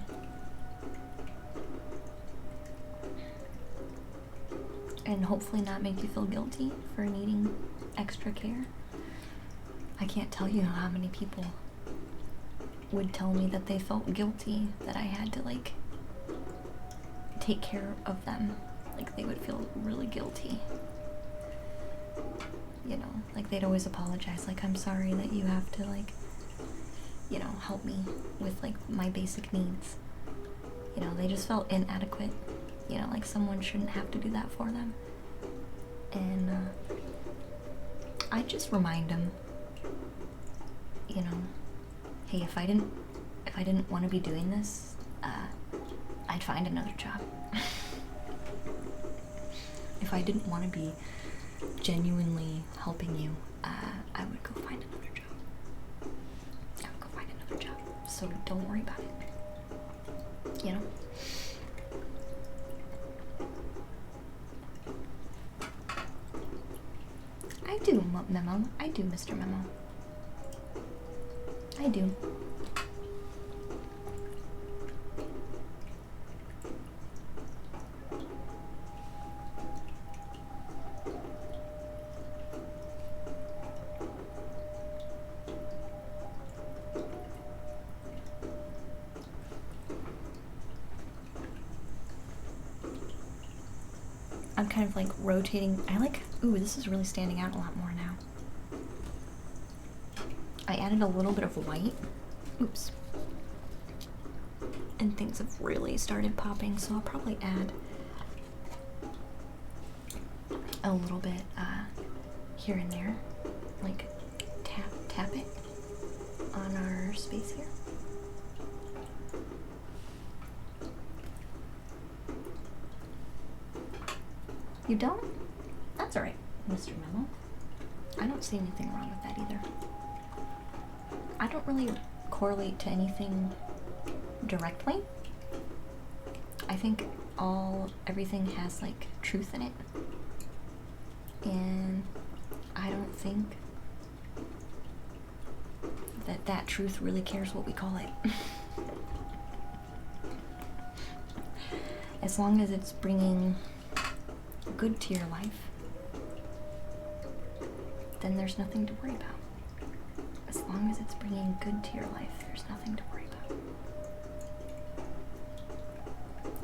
And hopefully not make you feel guilty for needing extra care. I can't tell you how many people would tell me that they felt guilty that I had to, like, take care of them. Like, they would feel really guilty. You know, like, they'd always apologize, like, I'm sorry that you have to, like, you know, help me with, like, my basic needs. You know, they just felt inadequate. You know, like, someone shouldn't have to do that for them. And I just remind them, you know, hey, if I didn't want to be doing this, I'd find another job. If I didn't want to be genuinely helping you, I would go find another job. I would go find another job. So don't worry about it. You know? I do, Memo. I do, Mr. Memo. I do. I'm kind of like rotating. Ooh, this is really standing out a lot more now. I added a little bit of white. Oops. And things have really started popping, so I'll probably add a little bit here and there. Like tap it on our space here. You don't? That's alright, Mr. Memo. I don't see anything wrong with that either. I don't really correlate to anything directly. I think everything has like truth in it. And I don't think that truth really cares what we call it. As long as it's bringing good to your life, then there's nothing to worry about. As long as it's bringing good to your life, there's nothing to worry about.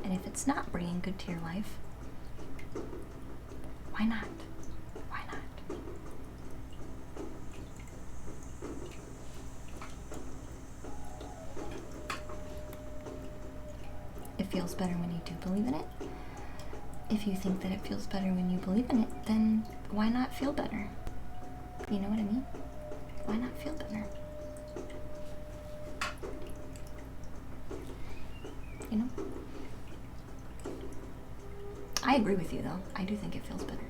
And if it's not bringing good to your life, why not? Why not? It feels better when you do believe in it. If you think that it feels better when you believe in it, then why not feel better? You know what I mean? Why not feel better? You know? I agree with you though. I do think it feels better.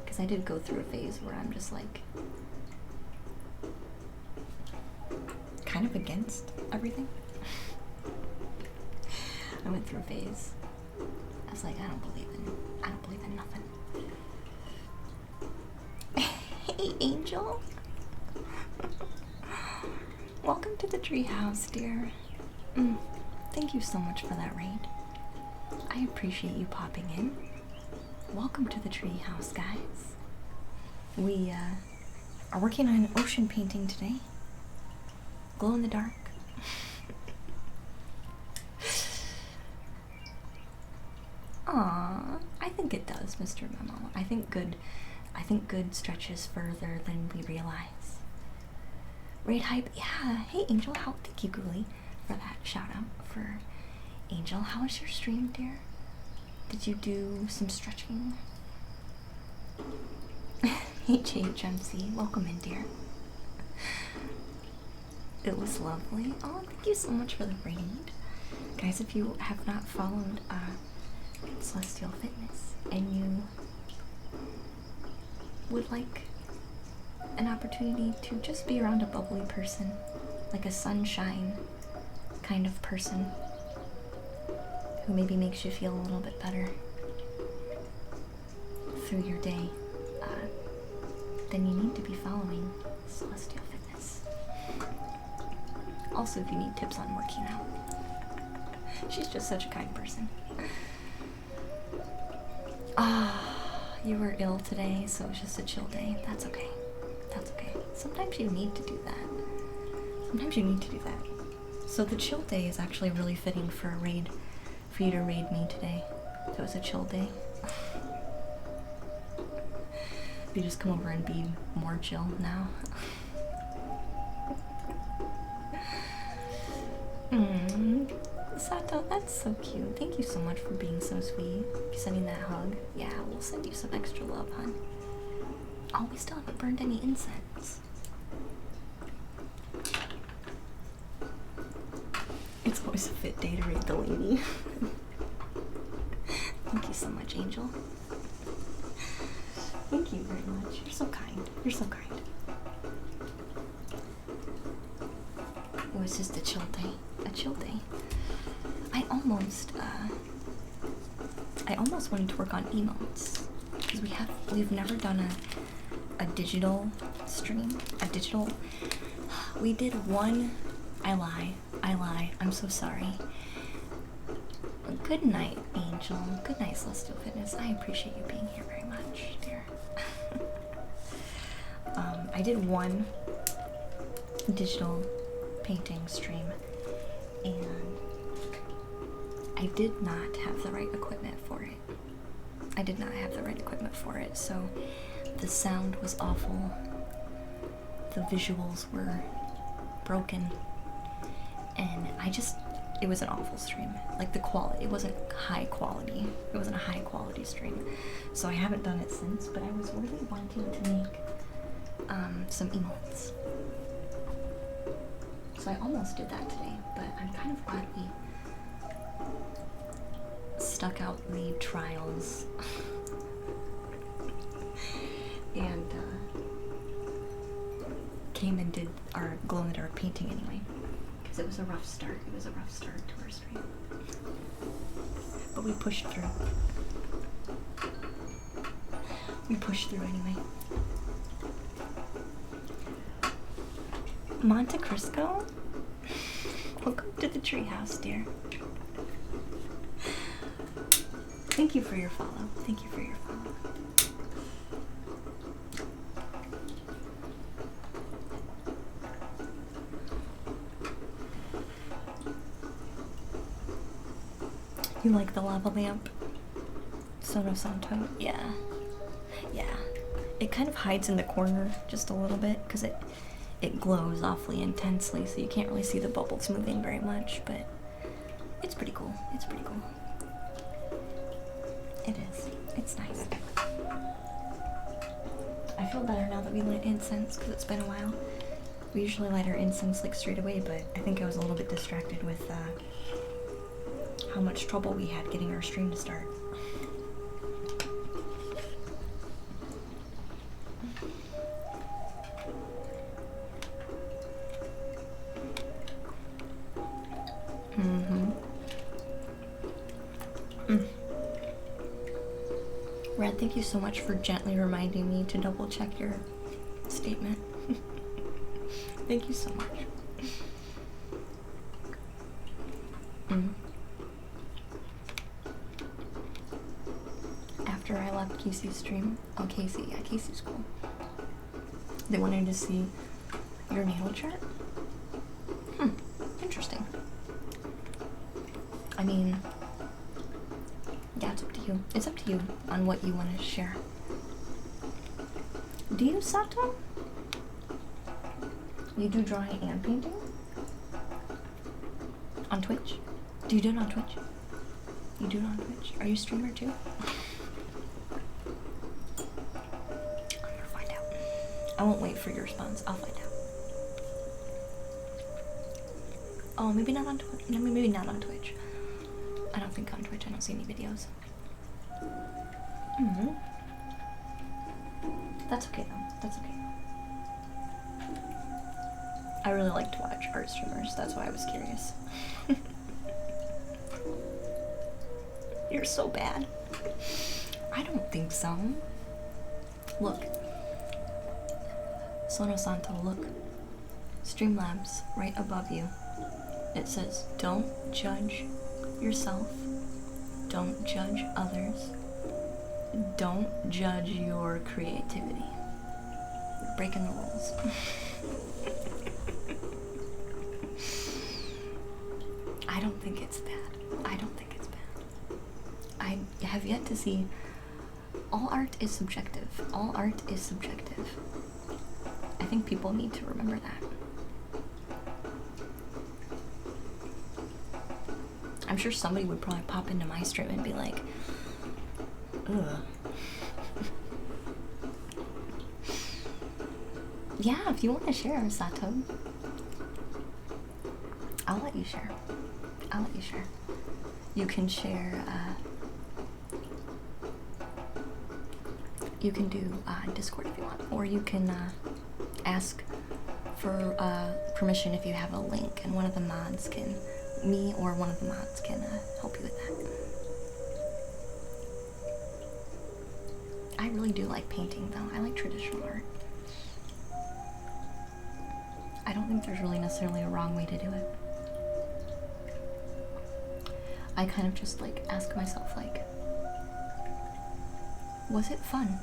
Because I did go through a phase where I'm just like kind of against everything. I went through a phase. I was like, I don't believe in nothing. Hey, Angel. Welcome to the treehouse, dear. Thank you so much for that raid. I appreciate you popping in. Welcome to the treehouse, guys. We are working on an ocean painting today. Glow in the dark. Aww, I think it does, Mr. Memo. I think good stretches further than we realize. Raid hype, yeah. Hey, Angel, thank you, Ghoulie, for that shout out for Angel. How was your stream, dear? Did you do some stretching? HHMC, welcome in, dear. It was lovely. Oh, thank you so much for the raid. Guys, if you have not followed Celestial Fitness and you would like an opportunity to just be around a bubbly person, like a sunshine kind of person who maybe makes you feel a little bit better through your day, then you need to be following Celestial Fitness. Also, if you need tips on working out, she's just such a kind person. You were ill today, so it was just a chill day. That's okay. That's okay. Sometimes you need to do that. So the chill day is actually really fitting for a raid, for you to raid me today. If it was a chill day. You just come over and be more chill now. Sato, that's so cute. Thank you so much for being so sweet. Sending that hug. Yeah, we'll send you some extra love, hon. Oh, we still haven't burned any incense. It's always a fit day to read the lady. Thank you so much, Angel. Thank you very much. You're so kind. You're so kind. It was just a chill day. A chill day. I almost wanted to work on emotes because we've never done a digital stream. We did one. I lie. I'm so sorry. Good night, Angel. Good night, Celestial Fitness. I appreciate you being here very much, dear. I did one digital painting stream, and I did not have the right equipment for it. So the sound was awful. The visuals were broken. And it was an awful stream. Like the quality, it wasn't high quality. It wasn't a high quality stream. So I haven't done it since, but I was really wanting to make some emotes. So I almost did that today, but I'm kind of glad we stuck out the trials and came and did our glow-in-the-dark painting anyway. Because it was a rough start. To our stream. But we pushed through. Anyway. Monte Cristo? Welcome to the treehouse, dear. Thank you for your follow. You like the lava lamp? Sono Santo? Yeah. It kind of hides in the corner just a little bit because it glows awfully intensely, so you can't really see the bubbles moving very much, but it's pretty cool. It is. It's nice. I feel better now that we lit incense because it's been a while. We usually light our incense like straight away, but I think I was a little bit distracted with how much trouble we had getting our stream to start. Red, thank you so much for gently reminding me to double check your statement. Thank you so much. After I left Casey's stream, Casey, yeah, Casey's cool. They wanted to see your natal chart. Interesting. I mean, yeah, it's up to you. It's up to you on what you want to share. Do you, Sato? You do drawing and painting? On Twitch? Do you do it on Twitch? You do it on Twitch? Are you a streamer too? I'm gonna find out. I won't wait for your response. I'll find out. Oh, maybe not on Twitch. No, maybe not on Twitch. I don't think on Twitch. I don't see any videos. That's okay though. That's okay. I really like to watch art streamers. That's why I was curious. You're so bad. I don't think so. Look. Sono Santo, look. Streamlabs right above you. It says, don't judge yourself. Don't judge others. Don't judge your creativity. You're breaking the rules. I don't think it's bad. I have yet to see. All art is subjective. I think people need to remember that. I'm sure somebody would probably pop into my stream and be like, ugh. Yeah, if you want to share, Sato, I'll let you share. I'll let you share. You can share, you can do Discord if you want, or you can ask for permission if you have a link, and one of the mods can, me or one of the mods can help you with that. I really do like painting though. I like traditional art. I don't think there's really necessarily a wrong way to do it. I kind of just like ask myself like, was it fun?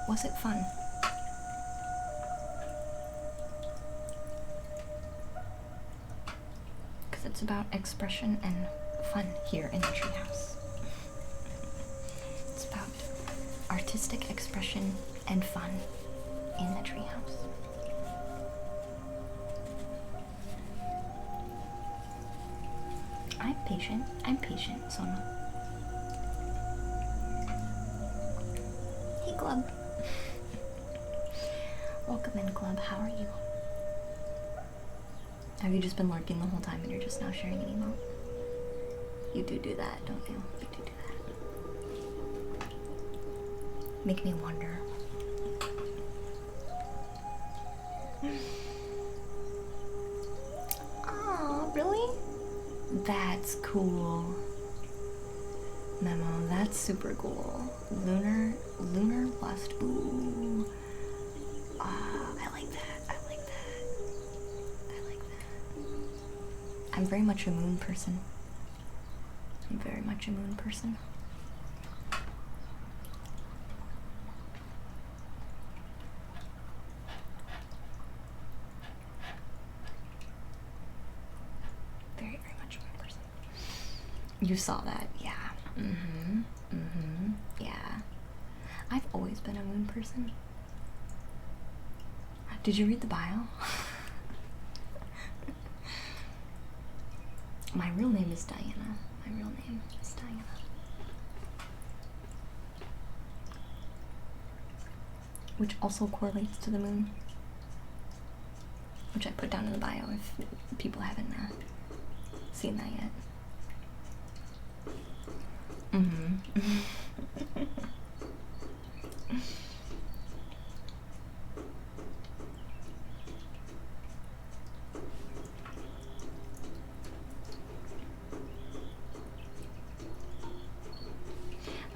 Was it fun? Because it's about expression and fun here in the treehouse. It's about artistic expression and fun in the treehouse. I'm patient, Sona. Hey, Glub. Welcome in, Glub. How are you? Have you just been lurking the whole time and you're just now sharing an email? You do that, don't you? You do that. Make me wonder. Oh, really? That's cool. Memo, that's super cool. Lunar Lust. Ooh. I like that. I like that. I like that. I'm very much a moon person. I'm very much a moon person. You saw that, yeah. Yeah. I've always been a moon person. Did you read the bio? My real name is Diana. My real name is Diana. Which also correlates to the moon. Which I put down in the bio if people haven't seen that yet.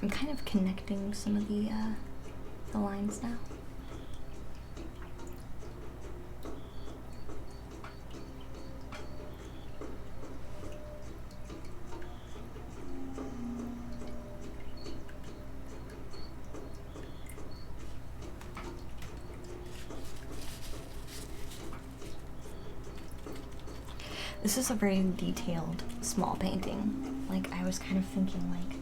I'm kind of connecting some of the lines now. This is a very detailed, small painting. Like, I was kind of thinking, like,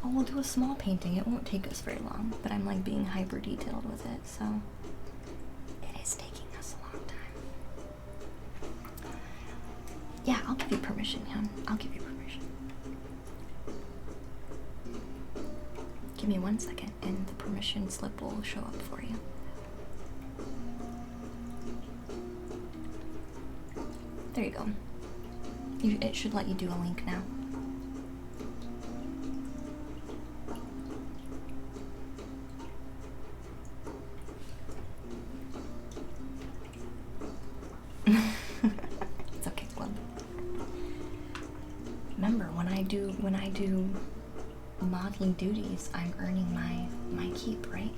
oh, we'll do a small painting. It won't take us very long. But I'm, like, being hyper detailed with it, so it is taking us a long time. Yeah, I'll give you permission, Hyun. I'll give you permission. Give me 1 second, and the permission slip will show up for you. There you go. It should let you do a link now. It's okay, Glub. Remember, when I do modeling duties, I'm earning my keep, right?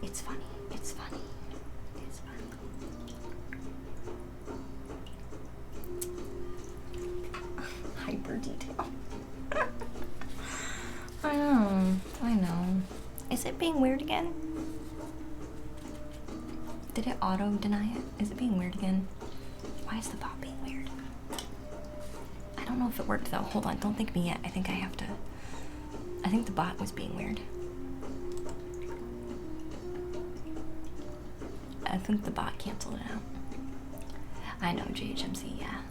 It's funny. It's funny. It's funny. Hyper detail. I know. Is it being weird again? Did it auto deny it? Is it being weird again? Why is the bot being weird? I don't know if it worked though. Hold on, don't thank me yet. I think the bot was being weird. I think the bot canceled it out. I know, JHMC, yeah.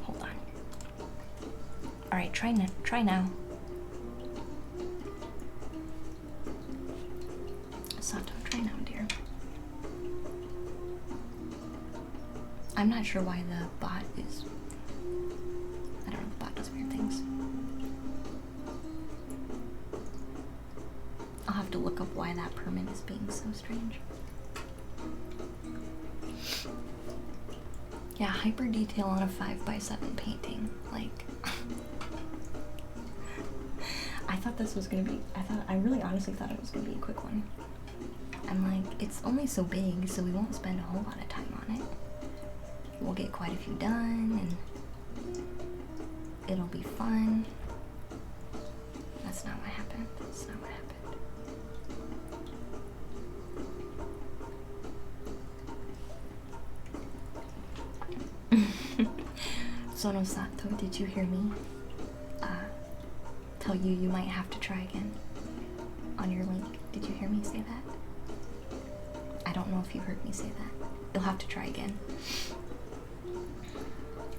Hold on. Alright, try now. Sato, try now, dear. I'm not sure why the bot is. I don't know, the bot does weird things. I'll have to look up why that permit is being so strange. Yeah, hyper detail on a 5x7 painting. Like, I thought this was gonna be, I really honestly thought it was gonna be a quick one. I'm like, it's only so big, so we won't spend a whole lot of time on it. We'll get quite a few done, and it'll be fun. That's not what happened. That's not what happened. Sono Sato, did you hear me tell you you might have to try again on your link? Did you hear me say that? I don't know if you heard me say that. You'll have to try again.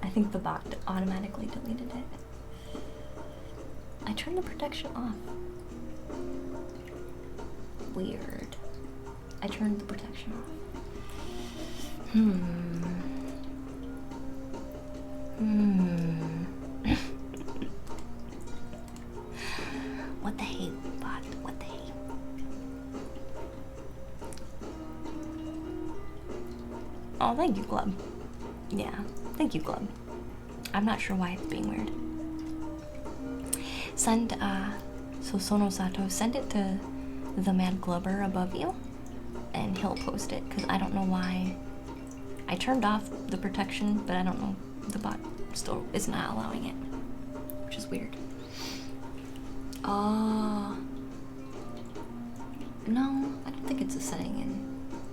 I think the bot automatically deleted it. I turned the protection off. Weird. I turned the protection off. What the hey, bot? What the hey? Oh, thank you, Glub. Yeah, thank you, Glub. I'm not sure why it's being weird. Send, so Sono Sato, send it to the Mad Glubber above you, and he'll post it, because I don't know why. I turned off the protection, but I don't know, the bot still is not allowing it, which is weird. Oh. No, I don't think it's a setting in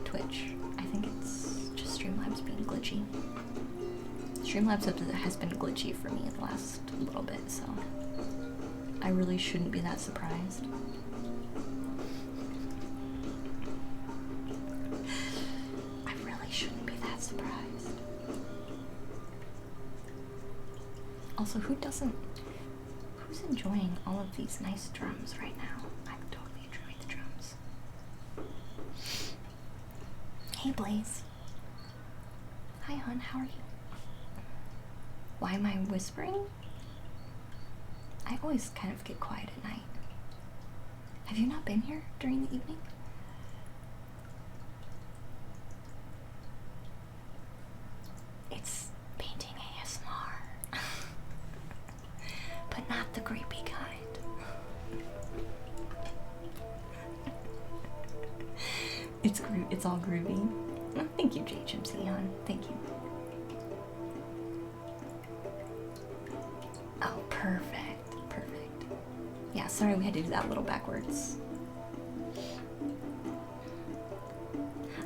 Twitch. I think it's just Streamlabs being glitchy. Streamlabs has been glitchy for me the last little bit, so I really shouldn't be that surprised. I really shouldn't be that surprised. Also, who's enjoying all of these nice drums right now? I'm totally enjoying the drums. Hey Blaze. Hi hon, how are you? Why am I whispering? I always kind of get quiet at night. Have you not been here during the evening? It's painting ASMR. But not the creepy kind. It's all groovy. Oh, thank you, JHMC, hon. Thank you. Oh, perfect. Perfect. Yeah, sorry we had to do that a little backwards.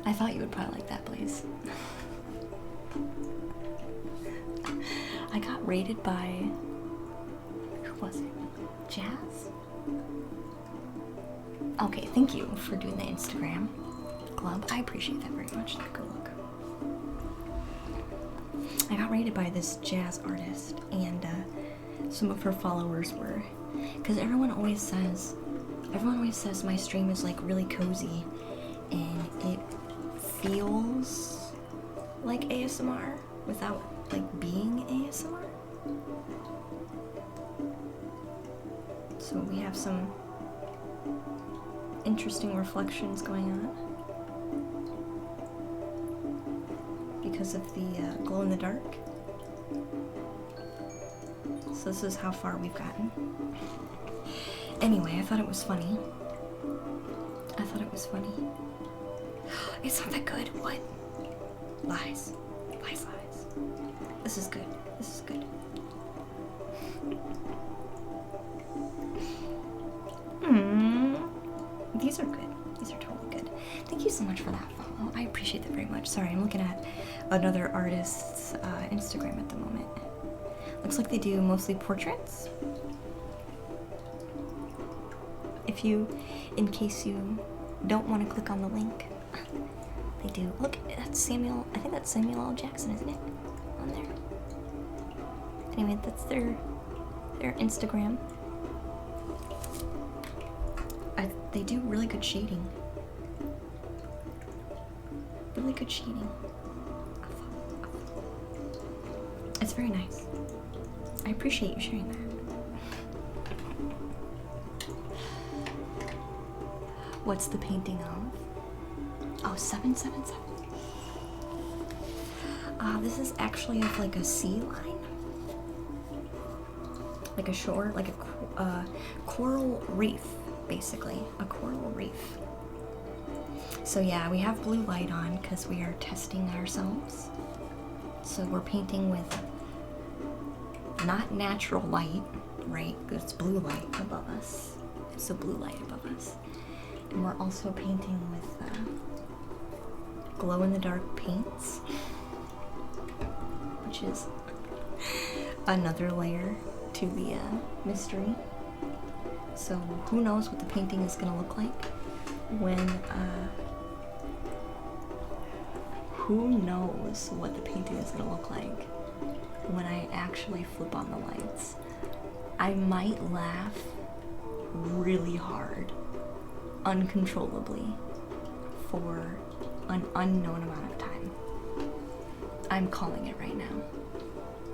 I thought you would probably like that, Blaze. I got rated by... who was it? Jazz? Okay, thank you for doing the Instagram club. I appreciate that very much. Go look. I got rated by this jazz artist, and some of her followers were, because everyone always says my stream is like really cozy, and it feels like ASMR without like being ASMR. So we have some interesting reflections going on because of the glow in the dark. So this is how far we've gotten. Anyway, I thought it was funny. It's not that good. What? Lies. Lies. This is good. These are good. These are totally good. Thank you so much for that follow. I appreciate that very much. Sorry, I'm looking at another artist's Instagram at the moment. Looks like they do mostly portraits. In case you don't want to click on the link, they do. Look, that's Samuel. I think that's Samuel L. Jackson, isn't it? On there. Anyway, that's their Instagram. They do really good shading. It's very nice. I appreciate you sharing that. What's the painting of? Oh, 777. This is actually of like a sea line. Like a shore, like a coral reef, basically. A coral reef. So yeah, we have blue light on because we are testing ourselves. So we're painting with not natural light, right? It's blue light above us. So blue light above us. And we're also painting with glow-in-the-dark paints, which is another layer to the mystery. So who knows what the painting is going to look like when who knows what the painting is going to look like when I actually flip on the lights. I might laugh really hard, uncontrollably, for an unknown amount of time. I'm calling it right now.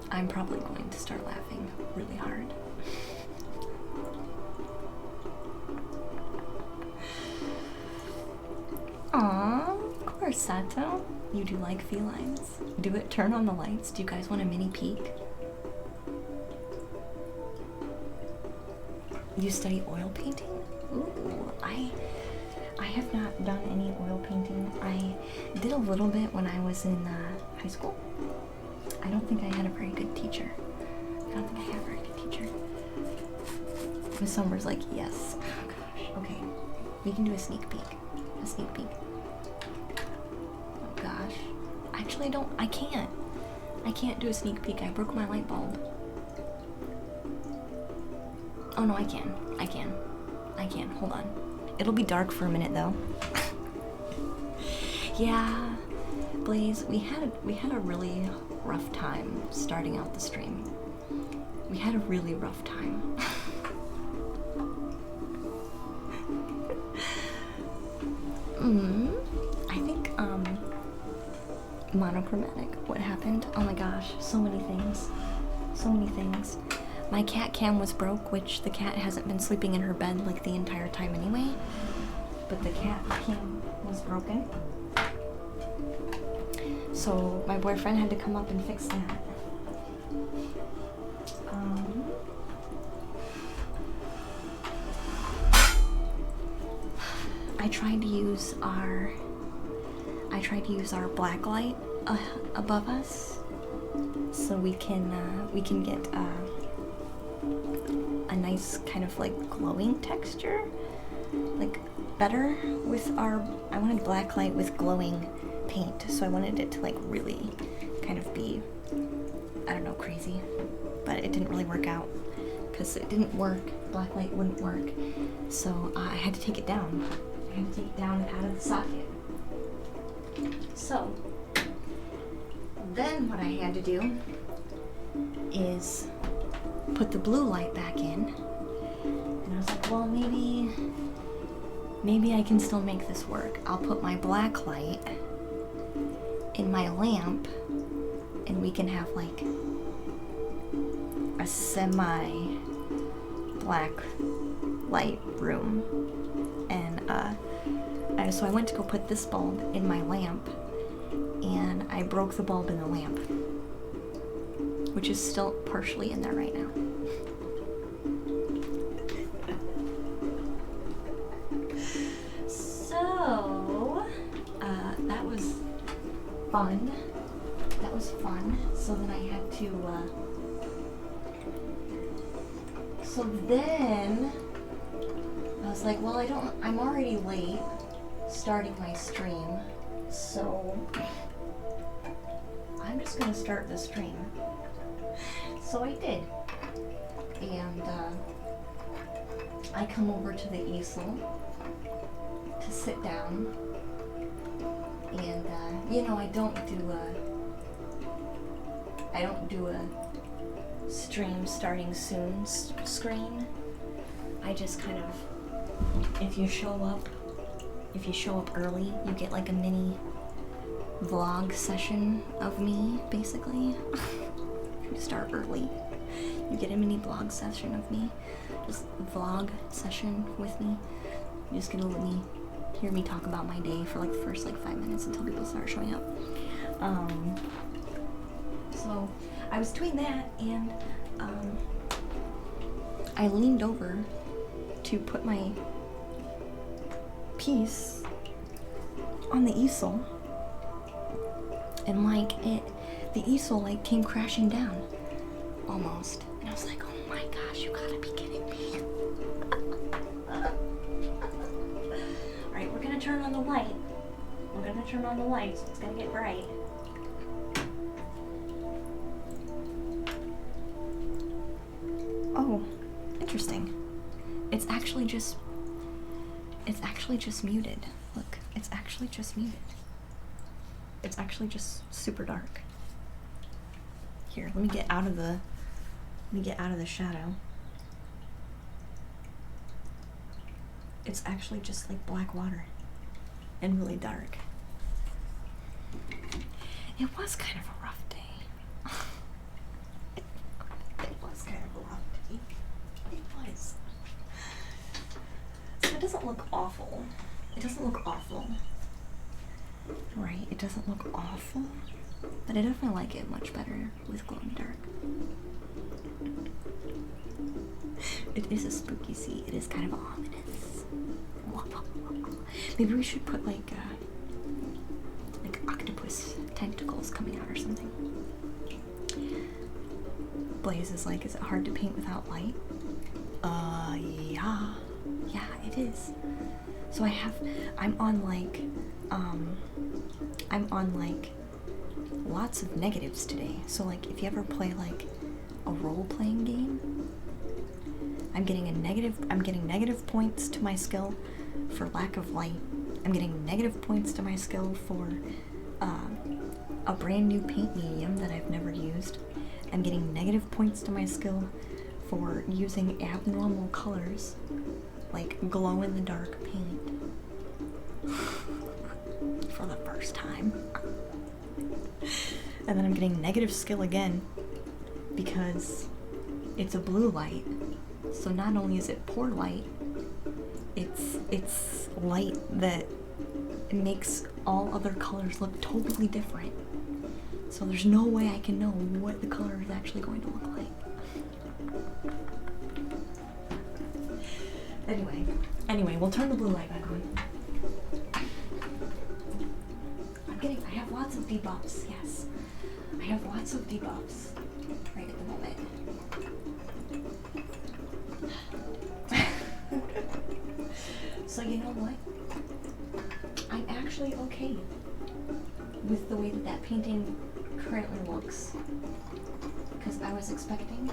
I'm probably going to start laughing really hard. Aww, of course, Sato. You do like felines. Do it, turn on the lights. Do you guys want a mini peek? You study oil painting? Ooh, I have not done any oil painting. I did a little bit when I was in high school. I don't think I had a very good teacher. Miss Summers like, yes. Oh gosh. Okay. We can do a sneak peek. Oh gosh. Actually, I can't do a sneak peek. I broke my light bulb. Oh no, I can. Hold on. It'll be dark for a minute though. Yeah, Blaze, we had a really rough time starting out the stream. We had a really rough time. I think monochromatic. What happened? Oh my gosh, so many things. My cat cam was broke, which the cat hasn't been sleeping in her bed like the entire time anyway. But the cat cam was broken. So my boyfriend had to come up and fix that. I tried to use our black light above us, so we can get a nice kind of like glowing texture, like better with our. I wanted black light with glowing paint, so I wanted it to like really kind of be, I don't know, crazy, but it didn't really work out because it didn't work. Black light wouldn't work, so I had to take it down. I had to take it down out of the socket. So then what I had to do is put the blue light back in, and I was like, well, maybe I can still make this work. I'll put my black light in my lamp, and we can have like a semi-black light room. And so I went to go put this bulb in my lamp, and I broke the bulb in the lamp, which is still partially in there right now. So, that was fun. So then I had to, so then I was like, well, I'm already late starting my stream, so I'm just gonna start the stream. So I did. And I come over to the easel to sit down, and I don't do a stream starting soon screen. I just kind of, if you show up early, you get like a mini vlog session of me, basically. start early. You get a mini vlog session of me. Just vlog session with me. You're just gonna let me hear me talk about my day for like the first like 5 minutes until people start showing up. So I was doing that, and I leaned over to put my piece on the easel, and like the easel like came crashing down almost, and I was like, oh my gosh, you gotta be kidding me. Alright, we're gonna turn on the light. We're gonna turn on the light, so it's gonna get bright. Oh, interesting. It's actually just muted. Look, it's actually just muted. It's actually just super dark. Here, let me get out of the shadow. It's actually just like black water and really dark. It was kind of a rough day. It was kind of a rough day. It was. So it doesn't look awful. It doesn't look awful. Right, it doesn't look awful. But I definitely like it much better with glow in the dark. It is a spooky sea. It is kind of ominous. Maybe we should put like octopus tentacles coming out or something. Blaze is like, is it hard to paint without light? Yeah. Yeah, it is. So I'm on like lots of negatives today. So like if you ever play like a role-playing game, I'm getting negative points to my skill for lack of light. I'm getting negative points to my skill for a brand new paint medium that I've never used. I'm getting negative points to my skill for using abnormal colors, like glow-in-the-dark paint, for the first time. And then I'm getting negative skill again because it's a blue light. So not only is it poor light, it's light that makes all other colors look totally different. So there's no way I can know what the color is actually going to look like. Anyway, we'll turn the blue light back on. I have lots of debuffs, yes. I have lots of debuffs right at the moment. So you know what? I'm actually okay with the way that painting currently looks. Because I was expecting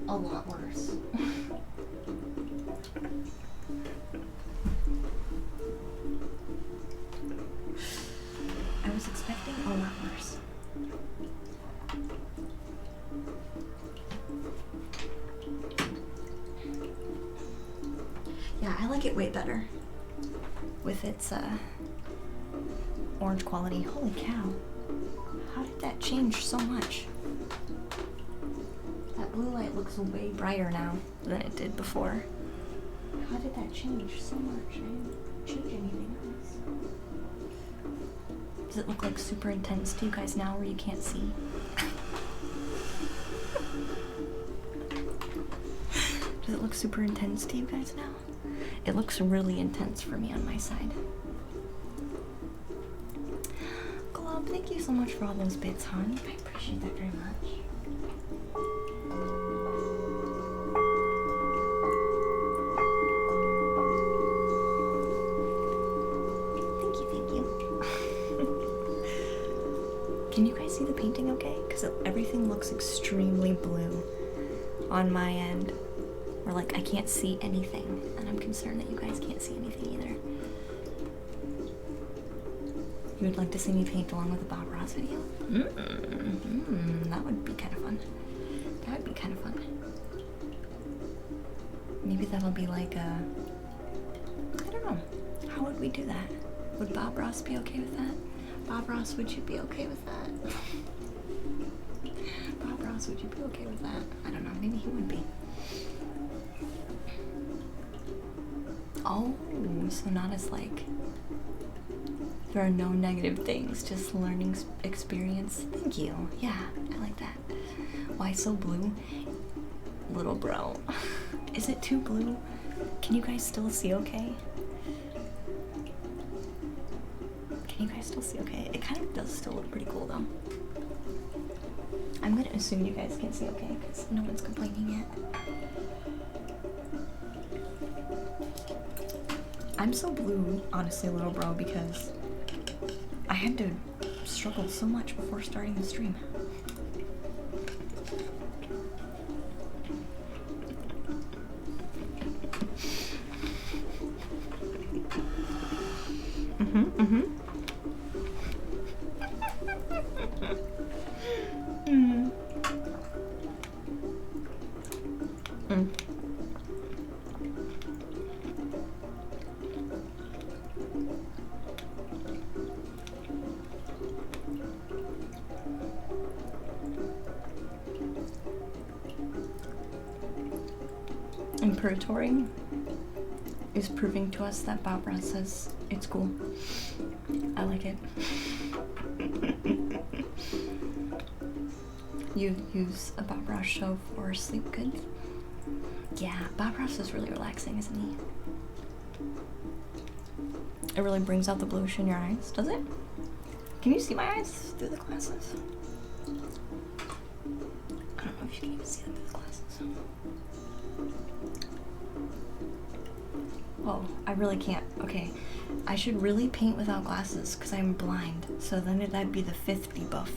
a lot worse. I was expecting a lot worse. Yeah, I like it way better with its orange quality. Holy cow. How did that change so much? That blue light looks way brighter now than it did before. How did that change so much? I didn't change anything else. Does it look like super intense to you guys now where you can't see? Does it look super intense to you guys now? It looks really intense for me on my side. Glob, thank you so much for all those bits, hon. I appreciate that very much. Thank you. Can you guys see the painting okay? Because everything looks extremely blue on my end. Or like I can't see anything, and I'm concerned that you guys can't see anything either. You would like to see me paint along with a Bob Ross video? That would be kind of fun. That would be kind of fun. Maybe that'll be like a... I don't know. How would we do that? Would Bob Ross be okay with that? Bob Ross, would you be okay with that? Bob Ross, would you be okay with that? I don't know, maybe he would be. Oh, so not as like, there are no negative things, just learning experience. Thank you. Yeah, I like that. Why so blue? Little bro. Is it too blue? Can you guys still see okay? Can you guys still see okay? It kind of does still look pretty cool though. I'm gonna assume you guys can see okay because no one's complaining yet. I'm so blue, honestly, little bro, because I had to struggle so much before starting the stream. Imperatori is proving to us that Bob Ross says it's cool. I like it. You use a Bob Ross show for sleep good? Yeah, Bob Ross is really relaxing, isn't he? It really brings out the bluish in your eyes, does it? Can you see my eyes through the glasses? I don't know if you can even see them through the glasses. Oh, I really can't. Okay, I should really paint without glasses because I'm blind. So then that'd be the 5th debuff.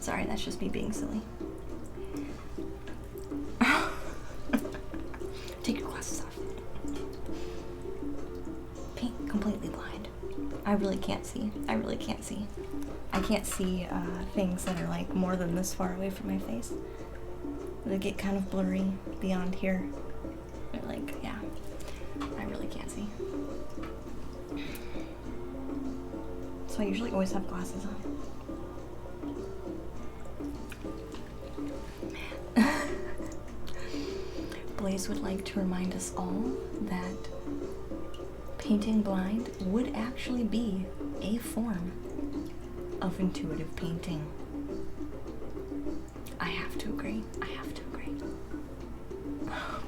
Sorry, that's just me being silly. Take your glasses off. Paint completely blind. I really can't see. I really can't see. I can't see things that are like more than this far away from my face. They get kind of blurry beyond here. They're like, yeah, I really can't see. So I usually always have glasses on. Blaze would like to remind us all that painting blind would actually be a form of intuitive painting. I have to agree. I have to agree.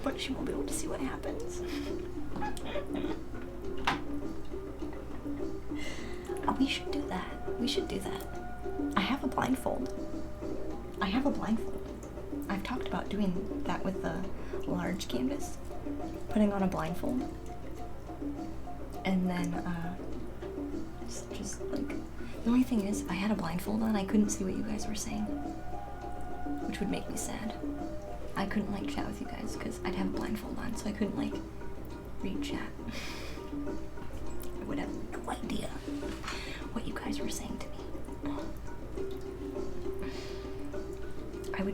But she won't be able to see what happens. We should do that. We should do that. I have a blindfold. I have a blindfold. I've talked about doing that with the large canvas. Putting on a blindfold. And then, just like, the only thing is, if I had a blindfold on, I couldn't see what you guys were saying. Which would make me sad. I couldn't like chat with you guys because I'd have a blindfold on, so I couldn't like read chat. I would have no idea what you guys were saying to me.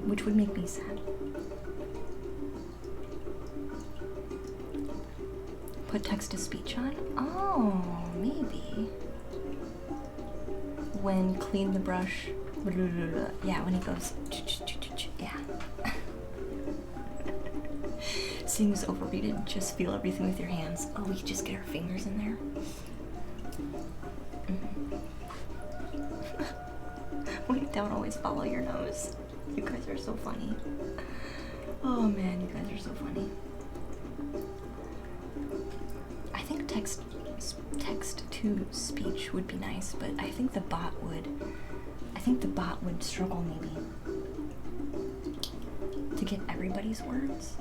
Which would make me sad. Put text to speech on? Oh, maybe. When clean the brush. Yeah, when he goes, yeah. Seeing is overrated. Just feel everything with your hands. Oh, we could just get our fingers in there. Wait, don't always follow your nose. You guys are so funny. Oh man, you guys are so funny. I think text to speech would be nice, but I think the bot would struggle maybe to get everybody's words.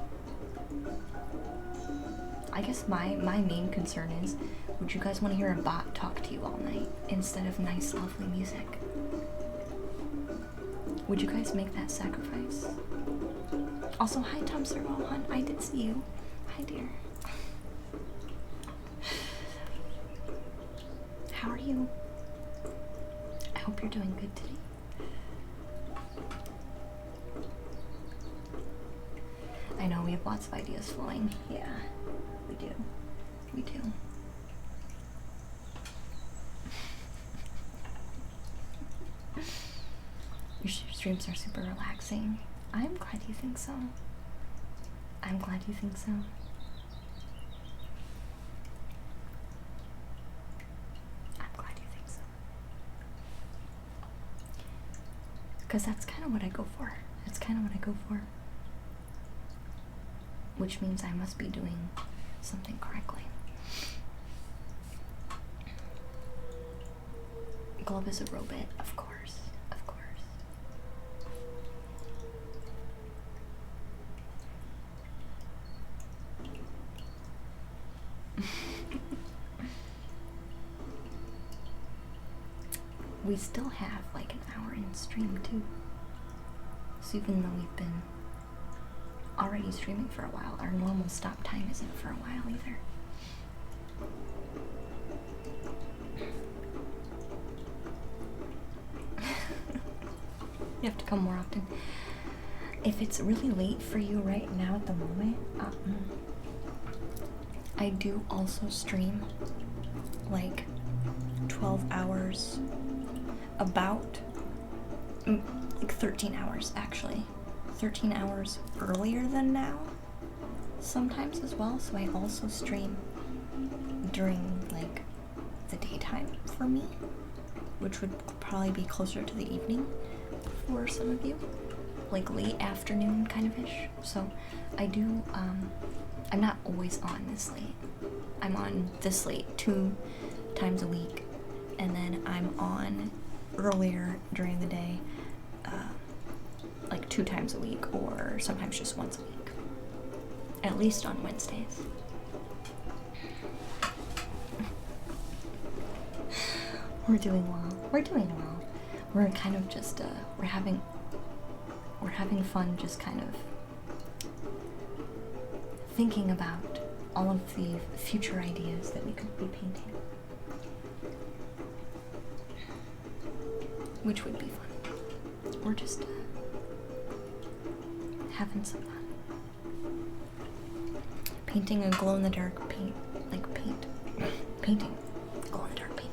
I guess my main concern is, would you guys want to hear a bot talk to you all night instead of nice, lovely music? Would you guys make that sacrifice? Also, hi Tom Servo, hon. I did see you. Hi, dear. How are you? I hope you're doing good today. I know we have lots of ideas flowing. Yeah, we do. We do. streams are super relaxing. I'm glad you think so. I'm glad you think so. I'm glad you think so. Because that's kind of what I go for. That's kind of what I go for. Which means I must be doing something correctly. Glove is a robot, of course. Of course. We still have like an hour in stream too. So even though we've been already streaming for a while, our normal stop time isn't for a while either. You have to come more often. If it's really late for you right now at the moment, I do also stream like 12 hours, about like 13 hours actually. 13 hours earlier than now, sometimes as well, so I also stream during like the daytime for me, which would probably be closer to the evening for some of you, like late afternoon kind of ish. So I do, I'm not always on this late. I'm on this late 2 times a week, and then I'm on earlier during the day, like 2 times a week, or sometimes just once a week. At least on Wednesdays. We're doing well. We're doing well. We're kind of just we're having fun, just kind of thinking about all of the future ideas that we could be painting, which would be fun. We're just having some fun. Painting a glow-in-the-dark painting. Glow-in-the-dark painting.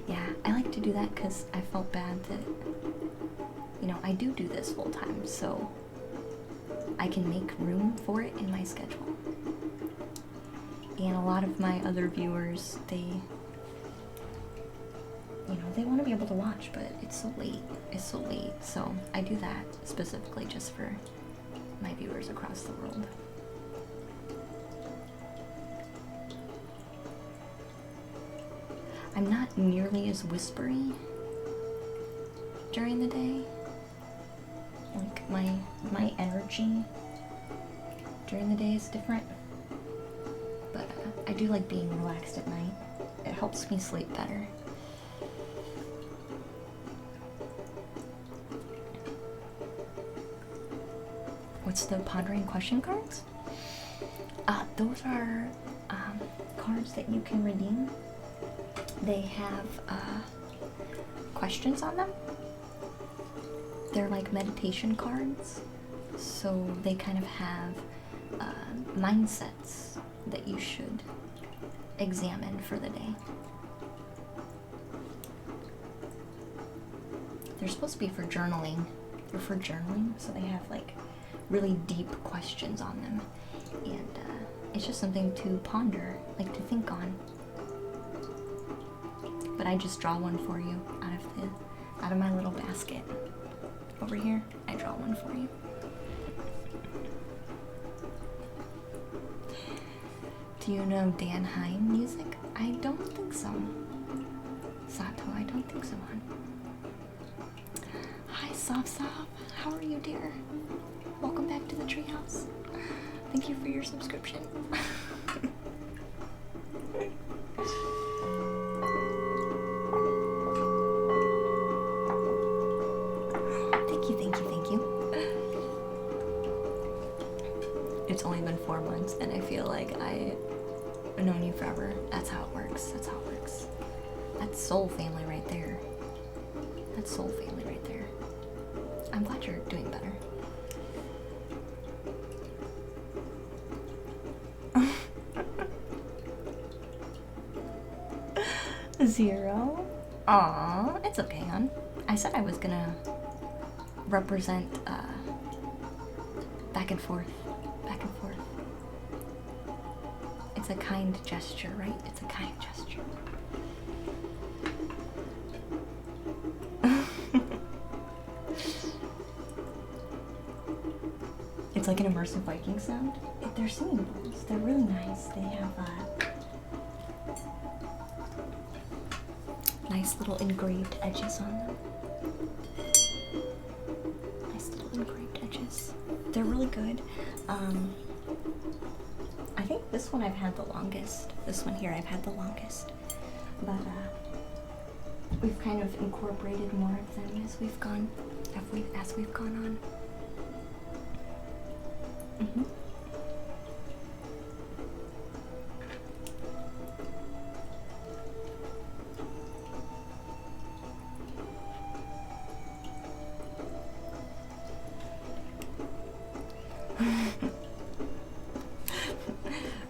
Yeah, I like to do that because I felt bad that, you know, I do this full time, so I can make room for it in my schedule. And a lot of my other viewers, they want to be able to watch, but it's so late. So I do that specifically just for my viewers across the world. I'm not nearly as whispery during the day. Like my energy during the day is different, but I do like being relaxed at night. It helps me sleep better. What's the pondering question cards? Those are cards that you can redeem. They have questions on them. They're like meditation cards, so they kind of have mindsets that you should examine for the day. They're supposed to be for journaling. They're for journaling, so they have like really deep questions on them, and it's just something to ponder, like to think on. But I just draw one for you out of my little basket over here. I draw one for you. Do you know Dan Hine music? I don't think so. Sato, I don't think so, hon. Hi, Soft. How are you, dear? Welcome back to the treehouse. Thank you for your subscription. Thank you. It's only been 4 months, and I feel like I've known you forever. That's how it works. That's soul family right there. That's soul family right there. I'm glad you're doing better. Zero? Aw, it's okay, hon. I said I was gonna represent, back and forth. Back and forth. It's a kind gesture, right? It's a kind gesture. It's like an immersive Viking sound. They're singing bowls. They're really nice. They have nice little engraved edges on them. Nice little engraved edges. They're really good. I think this one I've had the longest. This one here I've had the longest. But we've kind of incorporated more of them as we've gone on. Mm-hmm.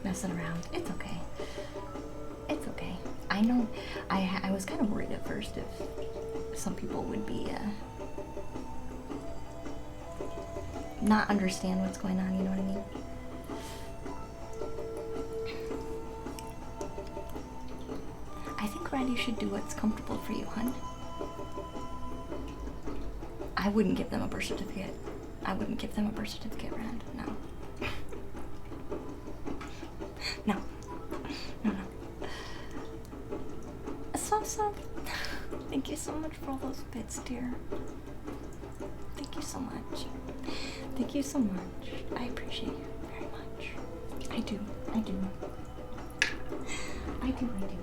Messing around. It's okay. It's okay. I know. I was kind of worried at first if some people would be not understand what's going on, you know what I mean? I think, Rad, you should do what's comfortable for you, hun. I wouldn't give them a birth certificate. I wouldn't give them a birth certificate, Rad. No. No. No, no. So. Thank you so much for all those bits, dear. Thank you so much. Thank you so much. I appreciate you very much. I do. I do. I do. I do.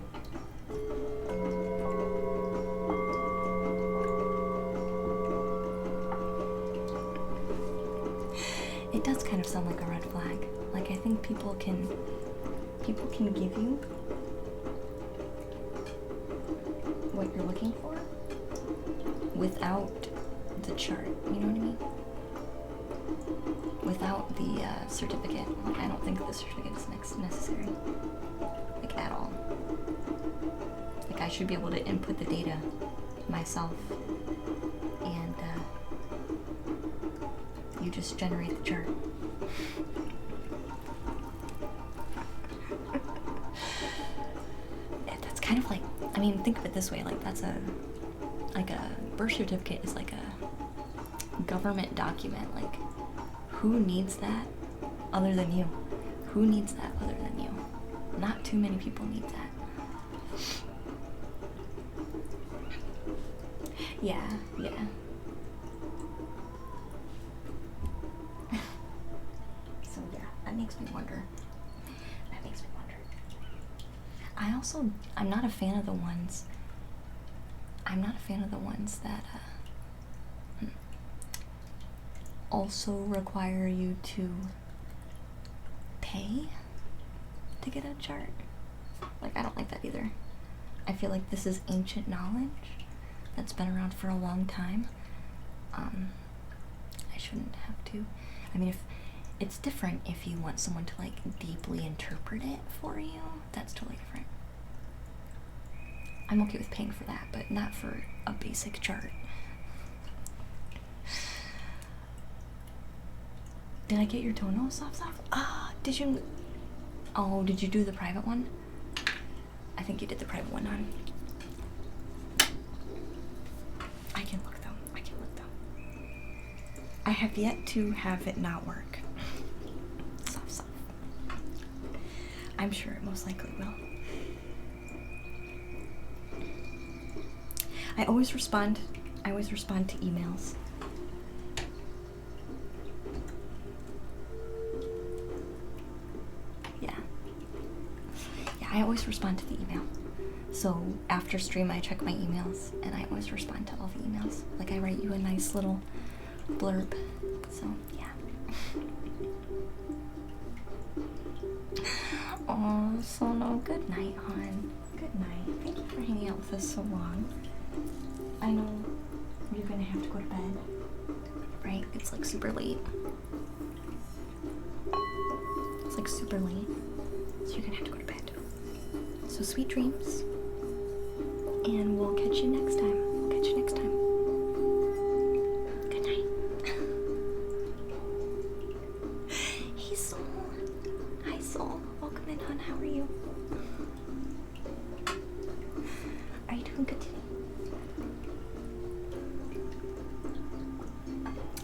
It does kind of sound like a red flag. Like, I think people can give you what you're looking for without the chart, you know what I mean? Without the certificate. Like, I don't think the certificate is necessary. Like, at all. Like, I should be able to input the data myself, and you just generate the chart. That's kind of like, I mean, think of it this way, like, that's a birth certificate is like a government document. Like, who needs that other than you? Who needs that other than you? Not too many people need that. Yeah. So yeah, that makes me wonder. I'm not a fan of the ones. That also require you to pay to get a chart. Like, I don't like that either. I feel like this is ancient knowledge that's been around for a long time. I shouldn't have to. I mean, if it's different if you want someone to, like, deeply interpret it for you, that's totally different. I'm okay with paying for that, but not for a basic chart. Did I get your toenails off? Did you? Oh, did you do the private one? I think you did the private one, hon. I can look though. I have yet to have it not work. Soft. I'm sure it most likely will. I always respond to emails. Yeah, I always respond to the email. So after stream I check my emails and I always respond to all the emails. Like, I write you a nice little blurb. So yeah. Oh, Sono, good night, hon. Good night. Thank you for hanging out with us so long. I know You're gonna have to go to bed. Right? It's like super late. It's like super late. So you're gonna have to go to bed. So sweet dreams. And we'll catch you next time. We'll catch you next time. Good night. Hey, Soul. Hi, Soul. Welcome in, hon. How are you? Are you doing good today?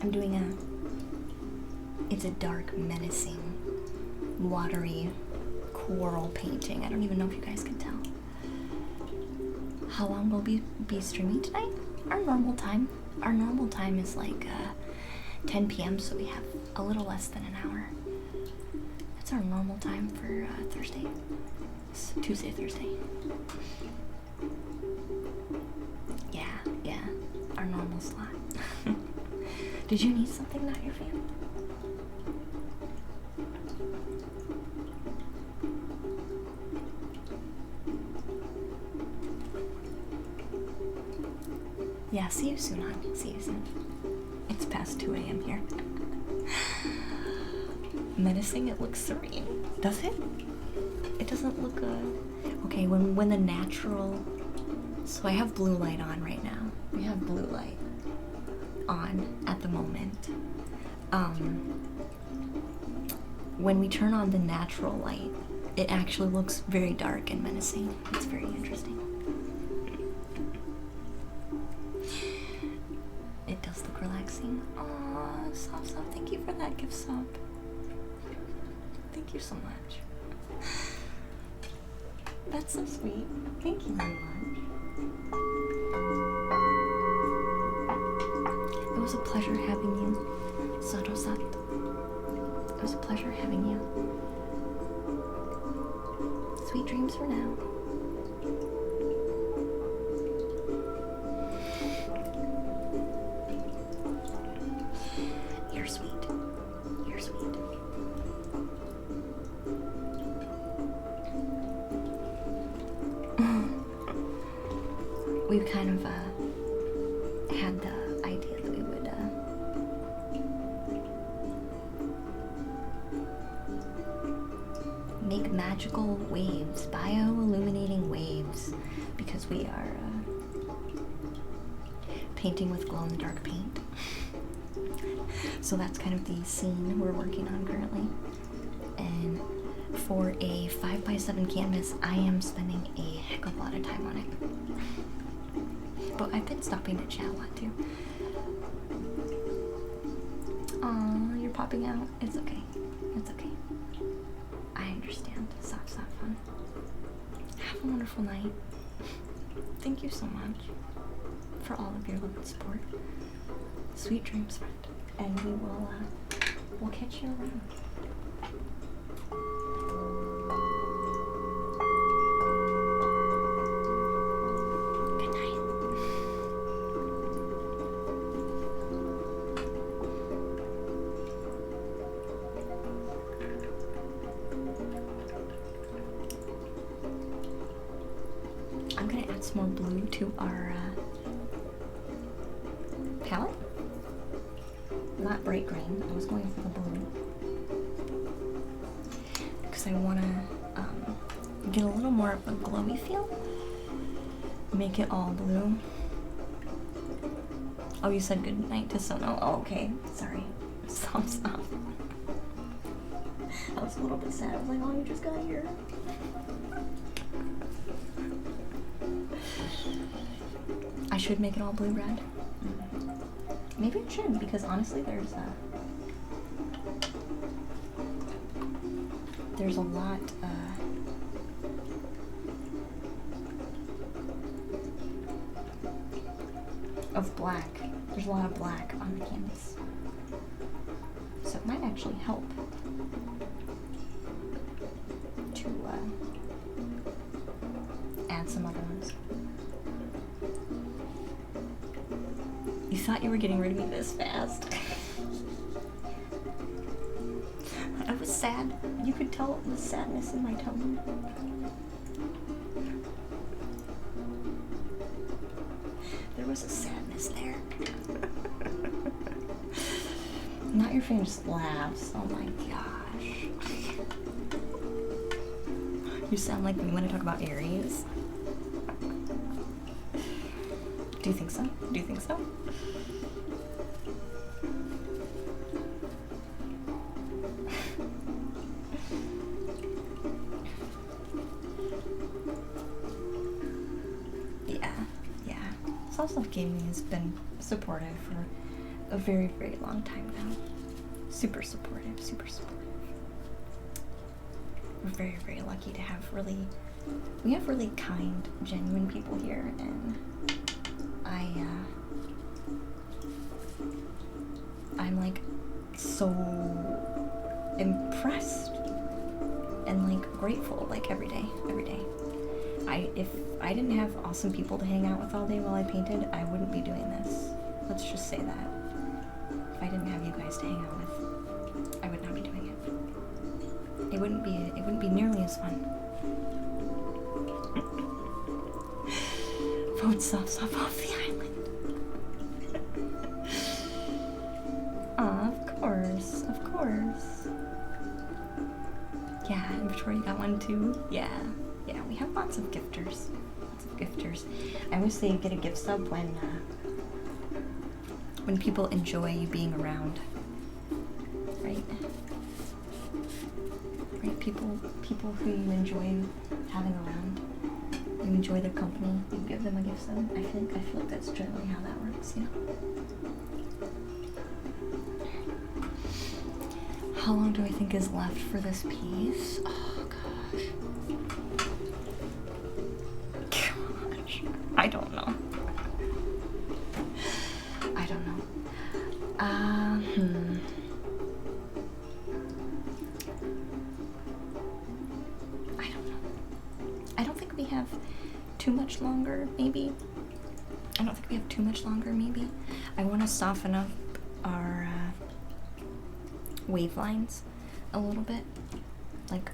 I'm doing it's a dark, menacing, watery coral painting. I don't even know if you guys can tell. How long will we be streaming tonight? Our normal time is like 10 p.m. so we have a little less than an hour. That's our normal time for Thursday. It's Tuesday, Thursday. Yeah, our normal slot. Did you need something, not your fan? Yeah, see you soon, hon. See you soon. It's past 2 a.m. here. Menacing, it looks serene. Does it? It doesn't look, okay, when the natural... So I have blue light on right now. We have blue light on at the moment. When we turn on the natural light, it actually looks very dark and menacing. It's very interesting. It does look relaxing. Aw, Sop, thank you for that gift, Sop. Thank you so much. That's so sweet. Thank you very much. It was a pleasure having you, Sato-sat. It was a pleasure having you. Sweet dreams for now. You're sweet. You're sweet. We've kind of had the idea that we would make magical waves, bioluminating waves, because we are painting with glow-in-the-dark paint. So that's kind of the scene we're working on currently. And for a 5x7 canvas, I am spending a heck of a lot of time on it. But I've been stopping to chat a lot too. Aw, you're popping out. It's okay. It's okay. I understand. Stop, fun. Have a wonderful night. Thank you so much for all of your love and support. Sweet dreams, friend. And we'll catch you around. Good night. I'm gonna add some more blue to our palette. Not bright green. I was going for the blue because I want to get a little more of a glowy feel. Make it all blue. Oh, you said good night to Sono. Oh, okay. Sorry. Stop. I was a little bit sad. I was like, oh, you just got here. I should make it all blue-red. Maybe it should, because honestly, there's a lot of black. There's a lot of black on the canvas, so it might actually help to add some other ones. You thought you were getting rid of me this fast. I was sad. You could tell the sadness in my tone. There was a sadness there. Not your fan just laughs. Oh my gosh. You sound like me when I talk about Aries. Do you think so? Do you think so? Yeah. Soft Gaming has been supportive for a very, very long time now. Super supportive, super supportive. We're very, very lucky to have we have really kind, genuine people here, and I'm like so impressed and like grateful, like every day. If I didn't have awesome people to hang out with all day while I painted, I wouldn't be doing this. Let's just say that. If I didn't have you guys to hang out with, I would not be doing it. It wouldn't be nearly as fun. Vote Soft off the island. Of course. Yeah, I'm sure you got one too. Yeah, we have lots of gifters. I always say get a gift sub when people enjoy you being around. Right? People who you enjoy having around. You enjoy their company, you give them a gift sub. I feel like that's generally how that works, you know? How long do I think is left for this piece? Oh gosh. I don't know. I don't think we have too much longer, maybe. I want to soften up our wave lines a little bit. Like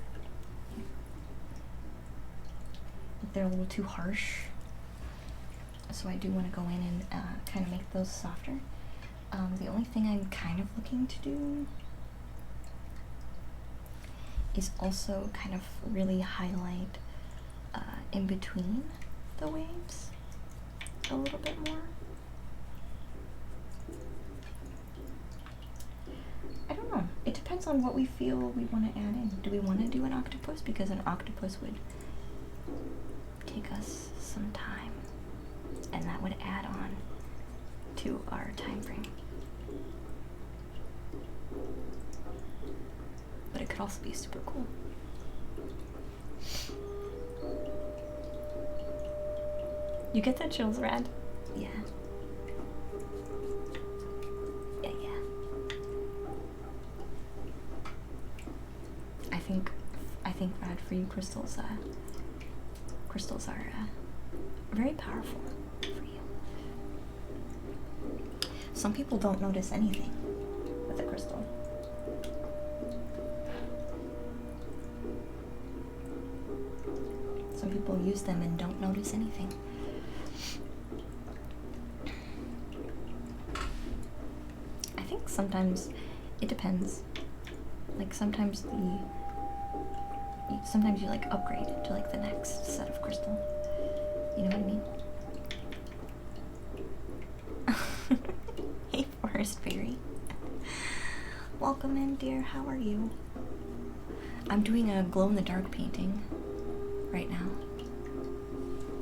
they're a little too harsh. So I do want to go in and kind of make those softer. The only thing I'm kind of looking to do is also kind of really highlight in between the waves a little bit more. I don't know. It depends on what we feel we want to add in. Do we want to do an octopus? Because an octopus would take us some time, and that would add on to our time frame. But it could also be super cool. You get the chills, Rad? Yeah. Yeah. I think Rad, for you, crystals are very powerful for you. Some people don't notice anything with a crystal. Some people use them and don't notice anything. I think sometimes it depends. Like sometimes you like upgrade to like the next set of crystal. You know what I mean? Hey, Forest Fairy. Welcome in, dear. How are you? I'm doing a glow-in-the-dark painting right now.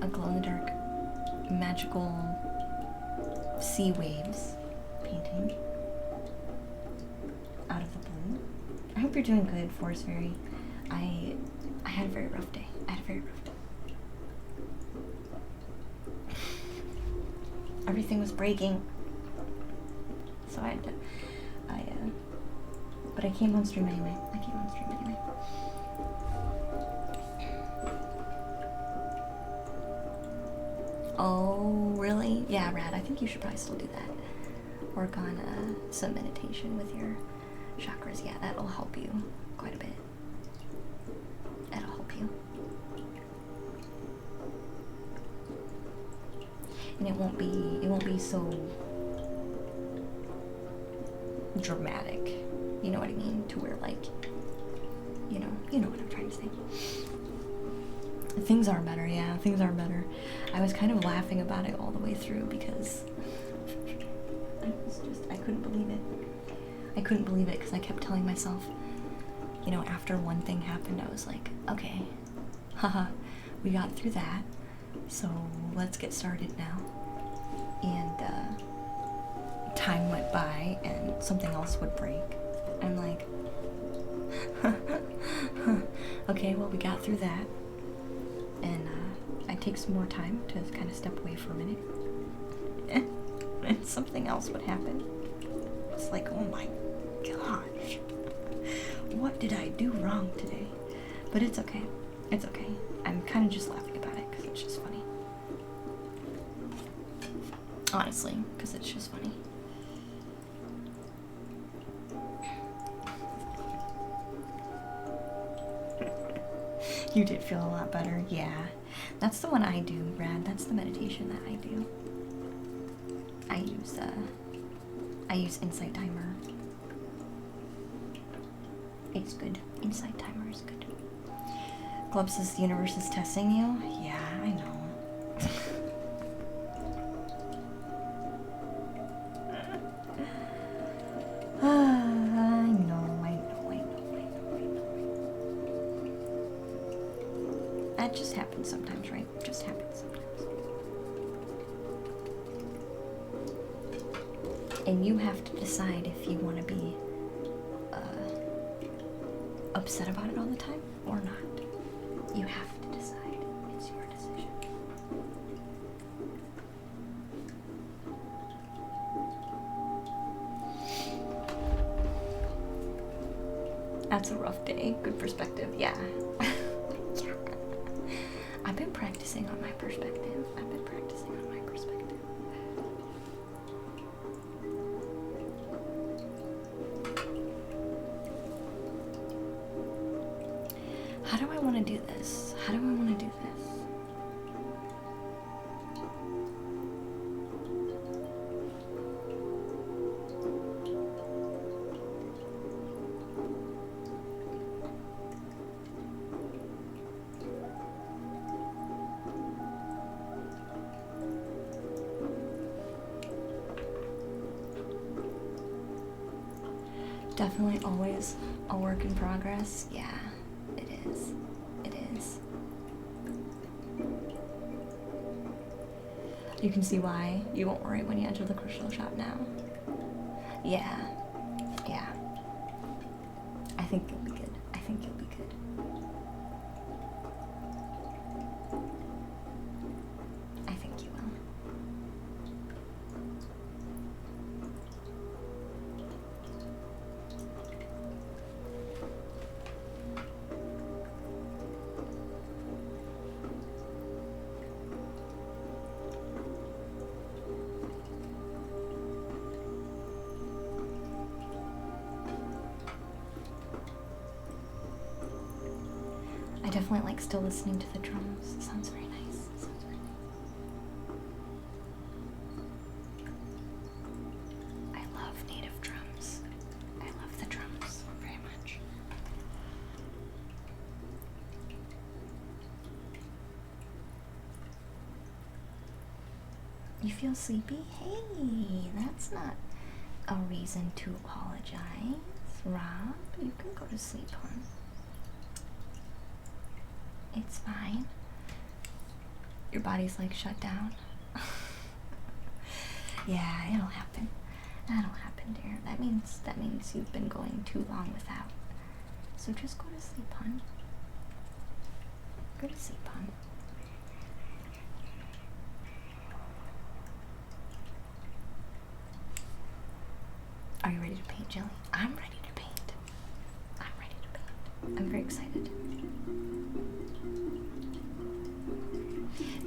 A glow-in-the-dark magical sea waves painting out of the blue. I hope you're doing good, Forest Fairy. I had a very rough day. Everything was breaking. So I had to, but I came on stream anyway. Oh, really? Yeah, Rad, I think you should probably still do that. Work on some meditation with your chakras. Yeah, that'll help you quite a bit. and it won't be so dramatic. You know what I mean? To where like, you know what I'm trying to say. Things are better, yeah, things are better. I was kind of laughing about it all the way through because I couldn't believe it. I couldn't believe it because I kept telling myself, you know, after one thing happened, I was like, okay, haha, we got through that, so let's get started now. And time went by and something else would break. I'm like, okay, well, we got through that. And I take some more time to kind of step away for a minute. And something else would happen. It's like, oh my gosh, what did I do wrong today? But it's okay. It's okay. I'm kind of just laughing about it because it's just funny. Honestly, because it's just funny. You did feel a lot better, yeah. That's the one I do, Brad. That's the meditation that I do. I use Insight Timer. It's good. Insight Timer is good. Glub says the universe is testing you. Yeah, I know. I know. That just happens sometimes, right? Just happens sometimes. And you have to decide if you want to be upset about it all the time or not. You have to decide. It's your decision. That's a rough day. Good perspective. Yeah. Yeah. I've been practicing on my perspective. How do I want to do this? Definitely always a work in progress. Yeah, it is. It is. You can see why you won't worry when you enter the crystal shop now. Yeah. Yeah. I think you'll be good. I think you will. I definitely like still listening to the drums. It sounds very nice. I love native drums. I love the drums very much. You feel sleepy? Hey, that's not a reason to apologize. Rob, you can go to sleep, hon. It's fine. Your body's like shut down. Yeah, it'll happen. That'll happen, dear. That means you've been going too long without. So just go to sleep, hon. Go to sleep, hon. Are you ready to paint, Jelly? I'm ready to paint. I'm very excited.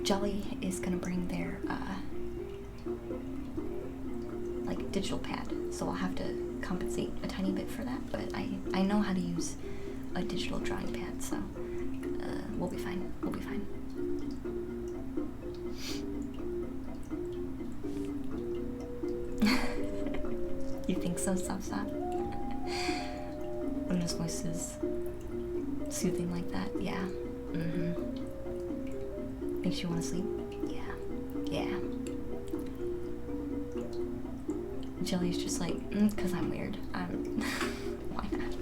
Jelly is gonna bring their like digital pad, so I'll have to compensate a tiny bit for that, but I know how to use a digital drawing pad, so we'll be fine. think so, Stop? When his voice is soothing like that, yeah. Makes you want to sleep? Yeah. Jelly's just like, because I'm weird. Why not?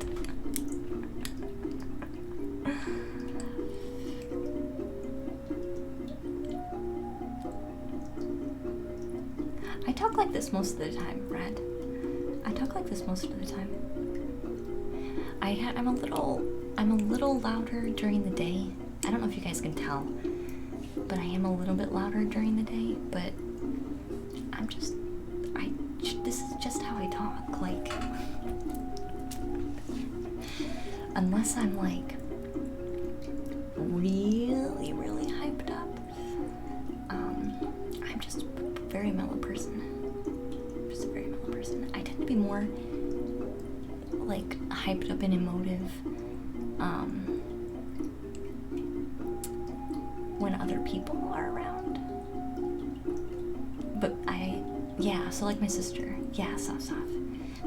I talk like this most of the time, Red. I talk like this most of the time. I'm a little louder during the day. I don't know if you guys can tell, but I am a little bit louder during the day, but this is just how I talk, like, unless I'm like really, really hyped up, I'm just a very mellow person. I tend to be more like hyped up and emotive when other people are around. But so like my sister, Soft.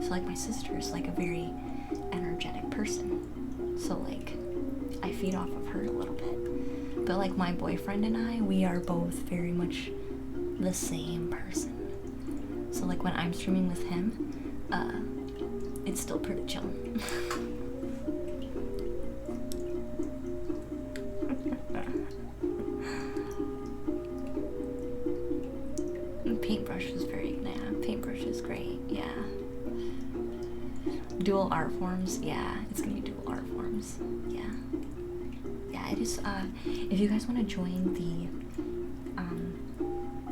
So like my sister is like a very energetic person. So like I feed off of her a little bit. But like my boyfriend and I, we are both very much the same person. So like when I'm streaming with him, it's still pretty chill. Paintbrush is great, yeah. Dual art forms, yeah, it's gonna be dual art forms, yeah. Yeah, it is, if you guys want to join the,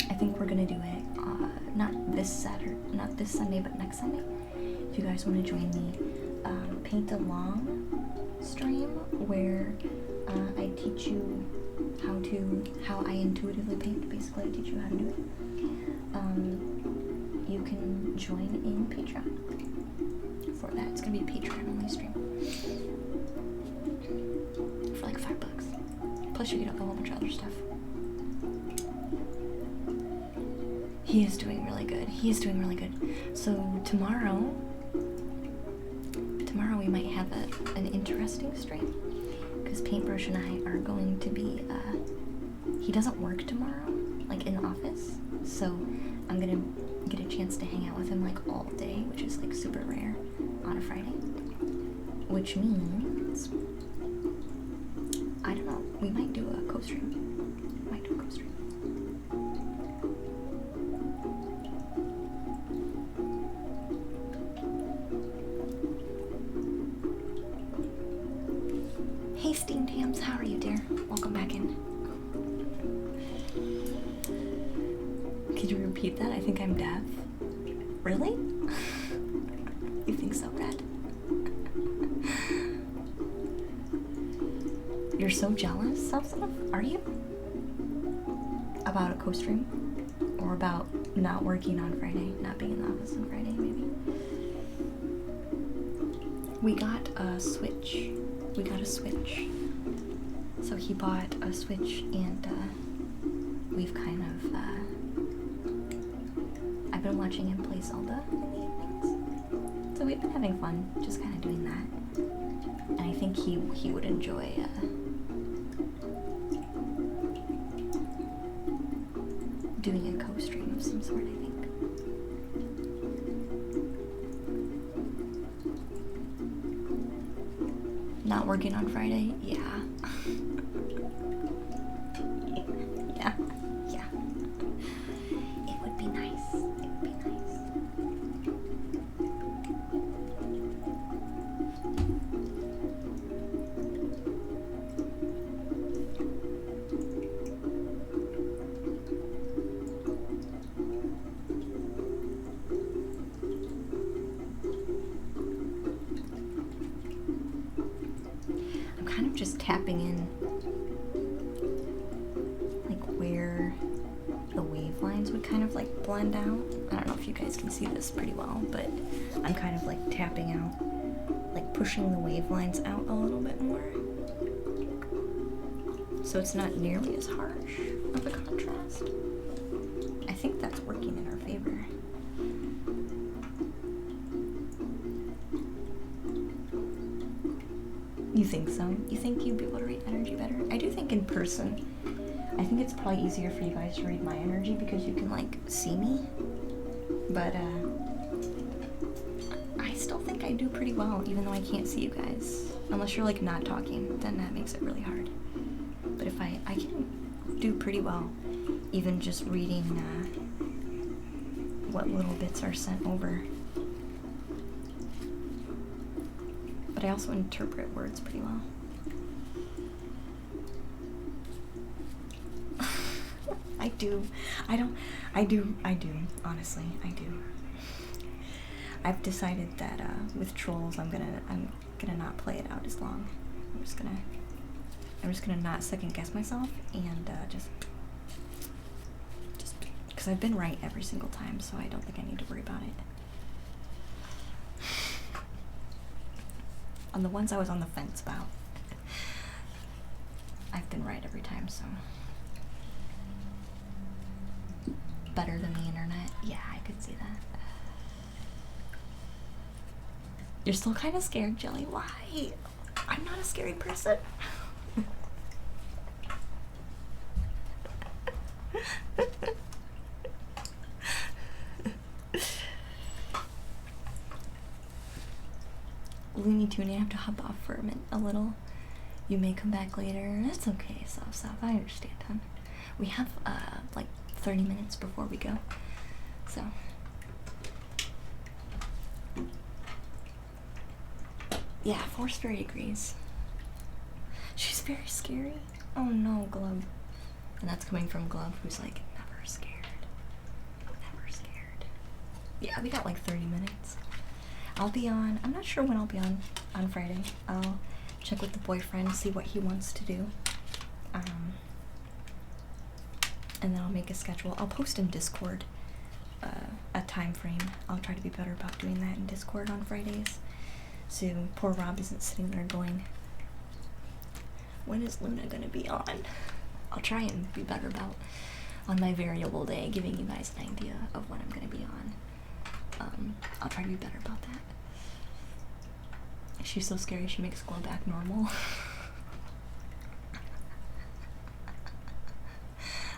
I think we're gonna do it, not this Sunday, but next Sunday. If you guys want to join the, Paint Along stream, where, I teach you how I intuitively paint. Basically, I teach you how to do it. You can join in Patreon for that. It's gonna be a Patreon only stream for like $5. Plus, you get a whole bunch of other stuff. He is doing really good. So tomorrow we might have an interesting stream, because Paintbrush and I are going to be, he doesn't work tomorrow, like in the office, so I'm gonna get a chance to hang out with him like all day, which is like super rare on a Friday, which means, I don't know, we might do a co-stream. Hey Steamed Hams, how are you, dear? Welcome back in. Could you repeat that? I think I'm deaf. Really? You think so, Red? You're so jealous, Self-Stuff? Are you? About a co-stream? Or about not working on Friday? Not being in the office on Friday, maybe? We got a Switch. So he bought a Switch, and we've kind of, I've been watching him play Zelda in the evenings. So we've been having fun, just kind of doing that. And I think he would enjoy, doing a co-stream of some sort, I think. Not working on Friday? Yeah. yeah. It would be nice. I'm kind of just tapping in, like, where the wave lines would kind of like blend out. I don't know if you guys can see this pretty well, but I'm kind of like tapping out, like pushing the wave lines out a little bit more, so it's not nearly as harsh of a contrast. I think that's working in our favor. You think so? You think you'd be able to read energy better? I do think in person. I think it's probably easier for you guys to read my energy because you can like see me. But I still think I do pretty well, even though I can't see you guys. Unless you're like not talking, then that makes it really hard. But if I can do pretty well, even just reading what little bits are sent over. But I also interpret words pretty well. I do. Honestly, I do. I've decided that with trolls, I'm gonna not play it out as long. I'm just gonna not second guess myself and just because I've been right every single time, so I don't think I need to worry about it. On the ones I was on the fence about, I've been right every time, so. Better than the internet? Yeah, I could see that. You're still kind of scared, Jelly. Why? I'm not a scary person. Looney Tune, I have to hop off for a little. You may come back later. That's okay, Soft. I understand, hon. We have like 30 minutes before we go, so. Yeah, Force very agrees. She's very scary. Oh no, Glove. And that's coming from Glove, who's like, never scared. Never scared. Yeah, we got like 30 minutes. I'll be on, I'm not sure when I'll be on Friday. I'll check with the boyfriend, see what he wants to do. And then I'll make a schedule. I'll post in Discord a time frame. I'll try to be better about doing that in Discord on Fridays. So poor Rob isn't sitting there going, when is Luna gonna be on? I'll try and be better about on my variable day, giving you guys an idea of when I'm gonna be on. I'll try to be better about that. She's so scary she makes Glow back normal.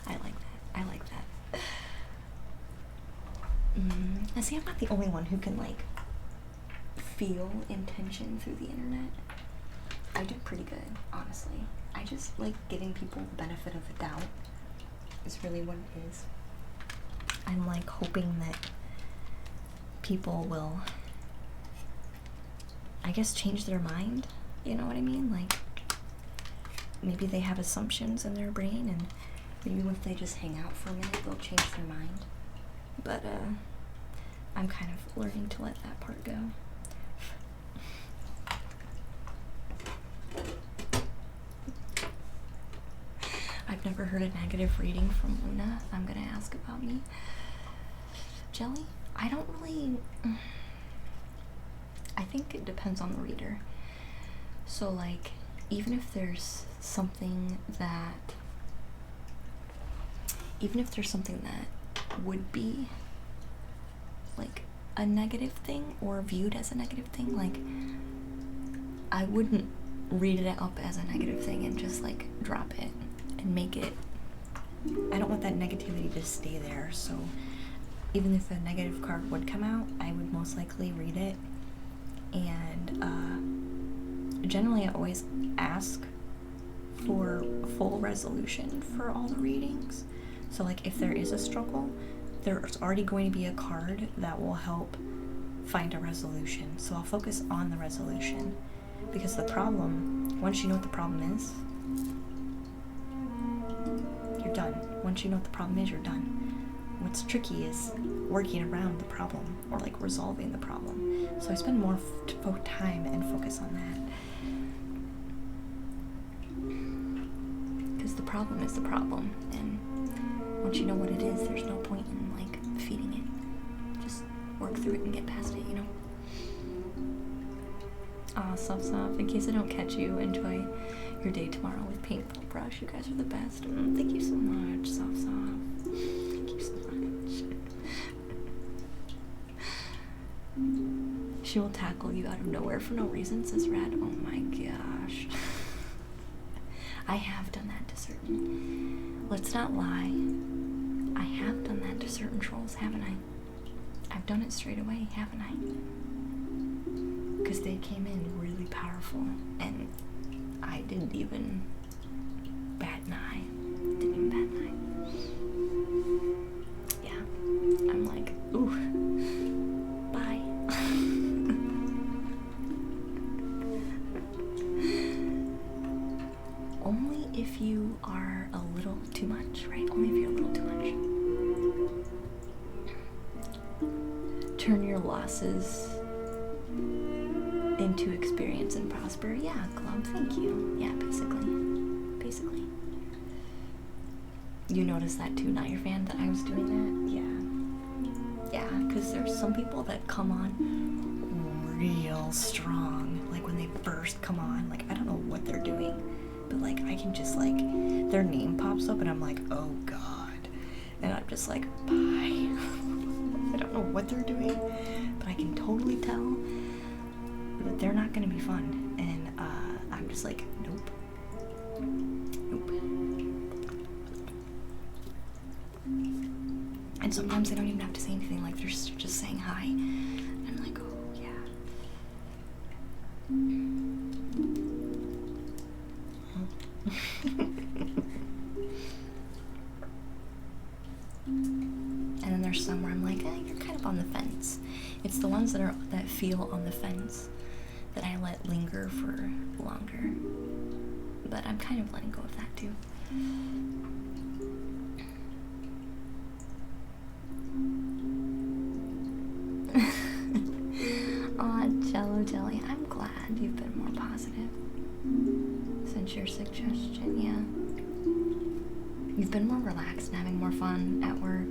I like that. I see I'm not the only one who can like feel intention through the internet. I do pretty good, honestly. I just like giving people the benefit of the doubt is really what it is. I'm like hoping that people will, I guess, change their mind. You know what I mean? Like, maybe they have assumptions in their brain, and maybe if they just hang out for a minute, they'll change their mind. But, I'm kind of learning to let that part go. I've never heard a negative reading from Luna. I'm gonna ask about me. Jelly? I don't really... I think it depends on the reader. So, like, even if there's something that would be, like, a negative thing or viewed as a negative thing, like, I wouldn't read it up as a negative thing and just, like, drop it and make it... I don't want that negativity to stay there, so even if a negative card would come out, I would most likely read it. And generally I always ask for full resolution for all the readings. So like if there is a struggle, there's already going to be a card that will help find a resolution. So I'll focus on the resolution, because the problem, once you know what the problem is, you're done. Once you know what the problem is, you're done. What's tricky is working around the problem or like resolving the problem. So I spend more time and focus on that. Because the problem is the problem, and once you know what it is, there's no point in like feeding it. Just work through it and get past it, you know? Aw, Soft. In case I don't catch you, enjoy your day tomorrow with Paintball Brush. You guys are the best. Thank you so much, Soft. Thank you so much. She will tackle you out of nowhere for no reason, says Rad. Oh my gosh. I have done that to certain... Let's not lie. I have done that to certain trolls, haven't I? I've done it straight away, haven't I? Because they came in really powerful, and I didn't even bat an eye. Didn't even bat an eye. Yeah. I'm like, ooh. Bye. Only if you are a little too much, right? Only if you're a little too much. Turn your losses into experience and prosper. Yeah, Club, thank you. Yeah, basically. Basically. You noticed that too, not your fan, that I was doing that? Yeah. Yeah, because there's some people that come on real strong. Like when they first come on, like I don't know what they're doing, but like I can just like, their name pops up and I'm like, oh God. And I'm just like, bye. I don't know what they're doing, but I can totally tell that they're not gonna be fun. And I'm just like, nope. Nope. And sometimes they don't even have to say anything, like they're just saying hi. And I'm like, oh yeah. And then there's some where I'm like, you're kind of on the fence. It's the ones that feel on the fence that I let linger for longer. But I'm kind of letting go of that too. Aw, Jello Jelly, I'm glad you've been more positive since your suggestion, yeah. You've been more relaxed and having more fun at work.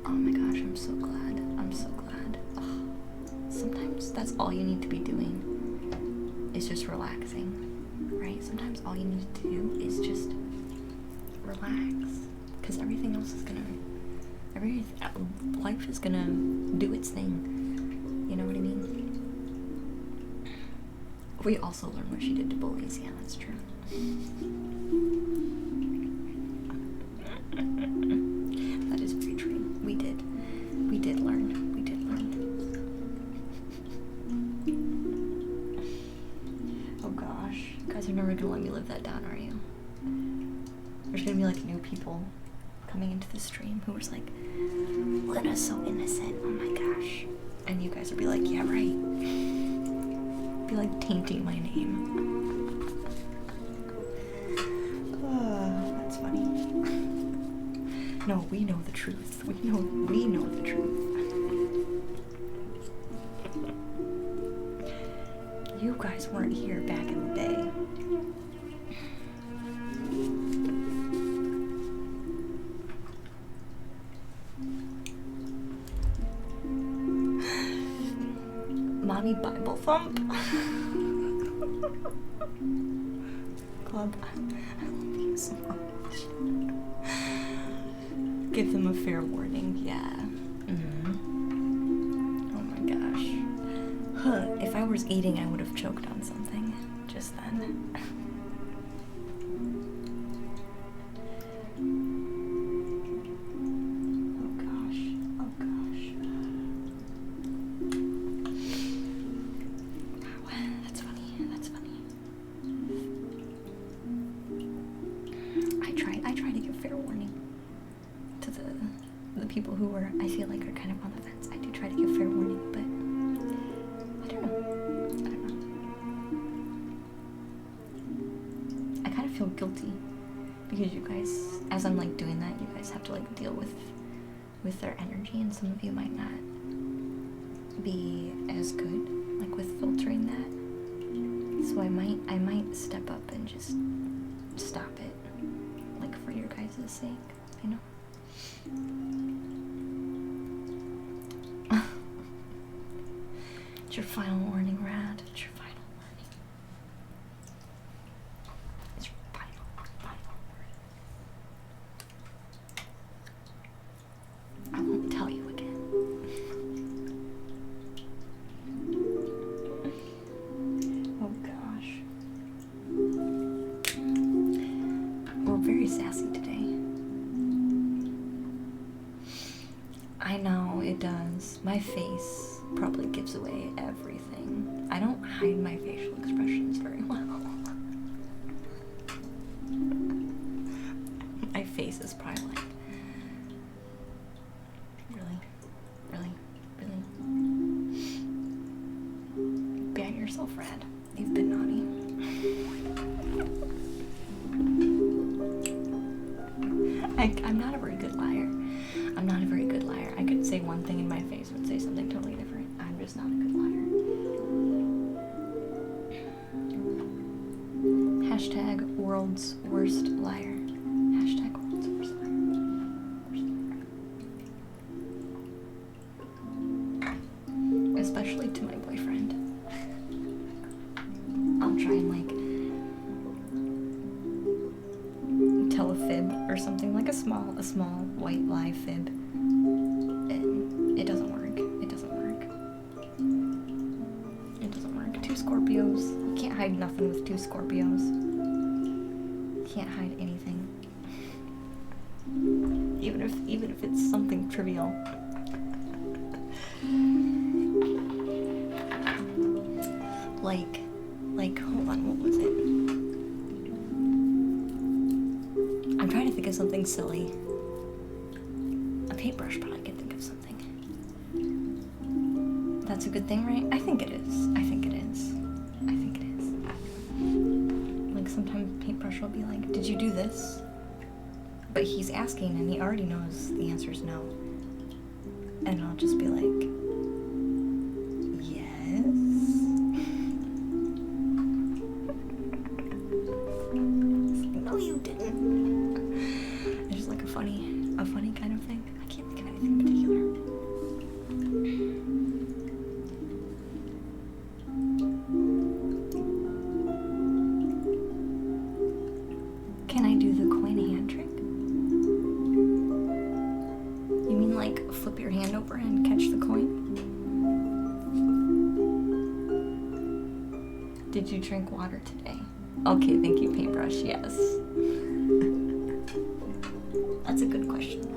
Oh my gosh, I'm so glad. I'm so glad. Oh, sometimes that's all you need to be doing is just relaxing, right? Sometimes all you need to do is just relax, because everything else is gonna, life is gonna do its thing. You know what I mean? We also learned what she did to bullies. Yeah, that's true. That is very true. We did learn. We did learn. Oh gosh. You guys are never gonna let me live that down, are you? There's gonna be like new people coming into the stream who was like, Lena's so innocent, oh my gosh. And you guys would be like, yeah, right. Be like tainting my name. That's funny. No, we know the truth. We know the truth. You guys weren't here back in the day. Mommy Bible Thump. Club, I love you so much. Give them a fair warning, yeah. Oh my gosh. Huh, if I was eating, I would have choked on something just then. Oh gosh. Wow, that's funny. I try to give fair warning to the people who I feel like are kind of on the fence. I do try to give fair warning, but I don't know. I kind of feel guilty because you guys, as I'm like doing that, you guys have to like deal with their energy, and some of you might not be as good like with filtering that. So I might step up and just stop it, like for your guys' sake, you know? It's your final warning, Rad. It's your final warning. It's your final warning. I won't tell you again. My face probably gives away everything. I don't hide my facial expressions very well. My face is probably like, really? Ban yourself, Rad. You've been naughty. I'm not a very good liar. I'm not a very good liar. I could say one thing and my face would say something totally different. I'm just not a good liar. Hashtag world's worst liar. Hashtag world's worst liar. Especially to my boyfriend. I'll try and like tell a fib or something, like a small white lie fib, and it doesn't work. It doesn't work. 2 Scorpios. You can't hide nothing with 2 Scorpios. Can't hide anything. Even if it's something trivial. Like, hold on, what was it? I'm trying to think of something silly. A paintbrush probably could think of something. That's a good thing, right? I think it is. Like, sometimes paintbrush will be like, did you do this? But he's asking and he already knows the answer is no. And I'll just be like, yes. No, you didn't. It's just like a funny kind of thing. I can't think of anything in particular. Can I do the coin hand trick? You mean like flip your hand over and catch the coin? Did you drink water today? Okay, thank you, paintbrush. Yes. That's a good question.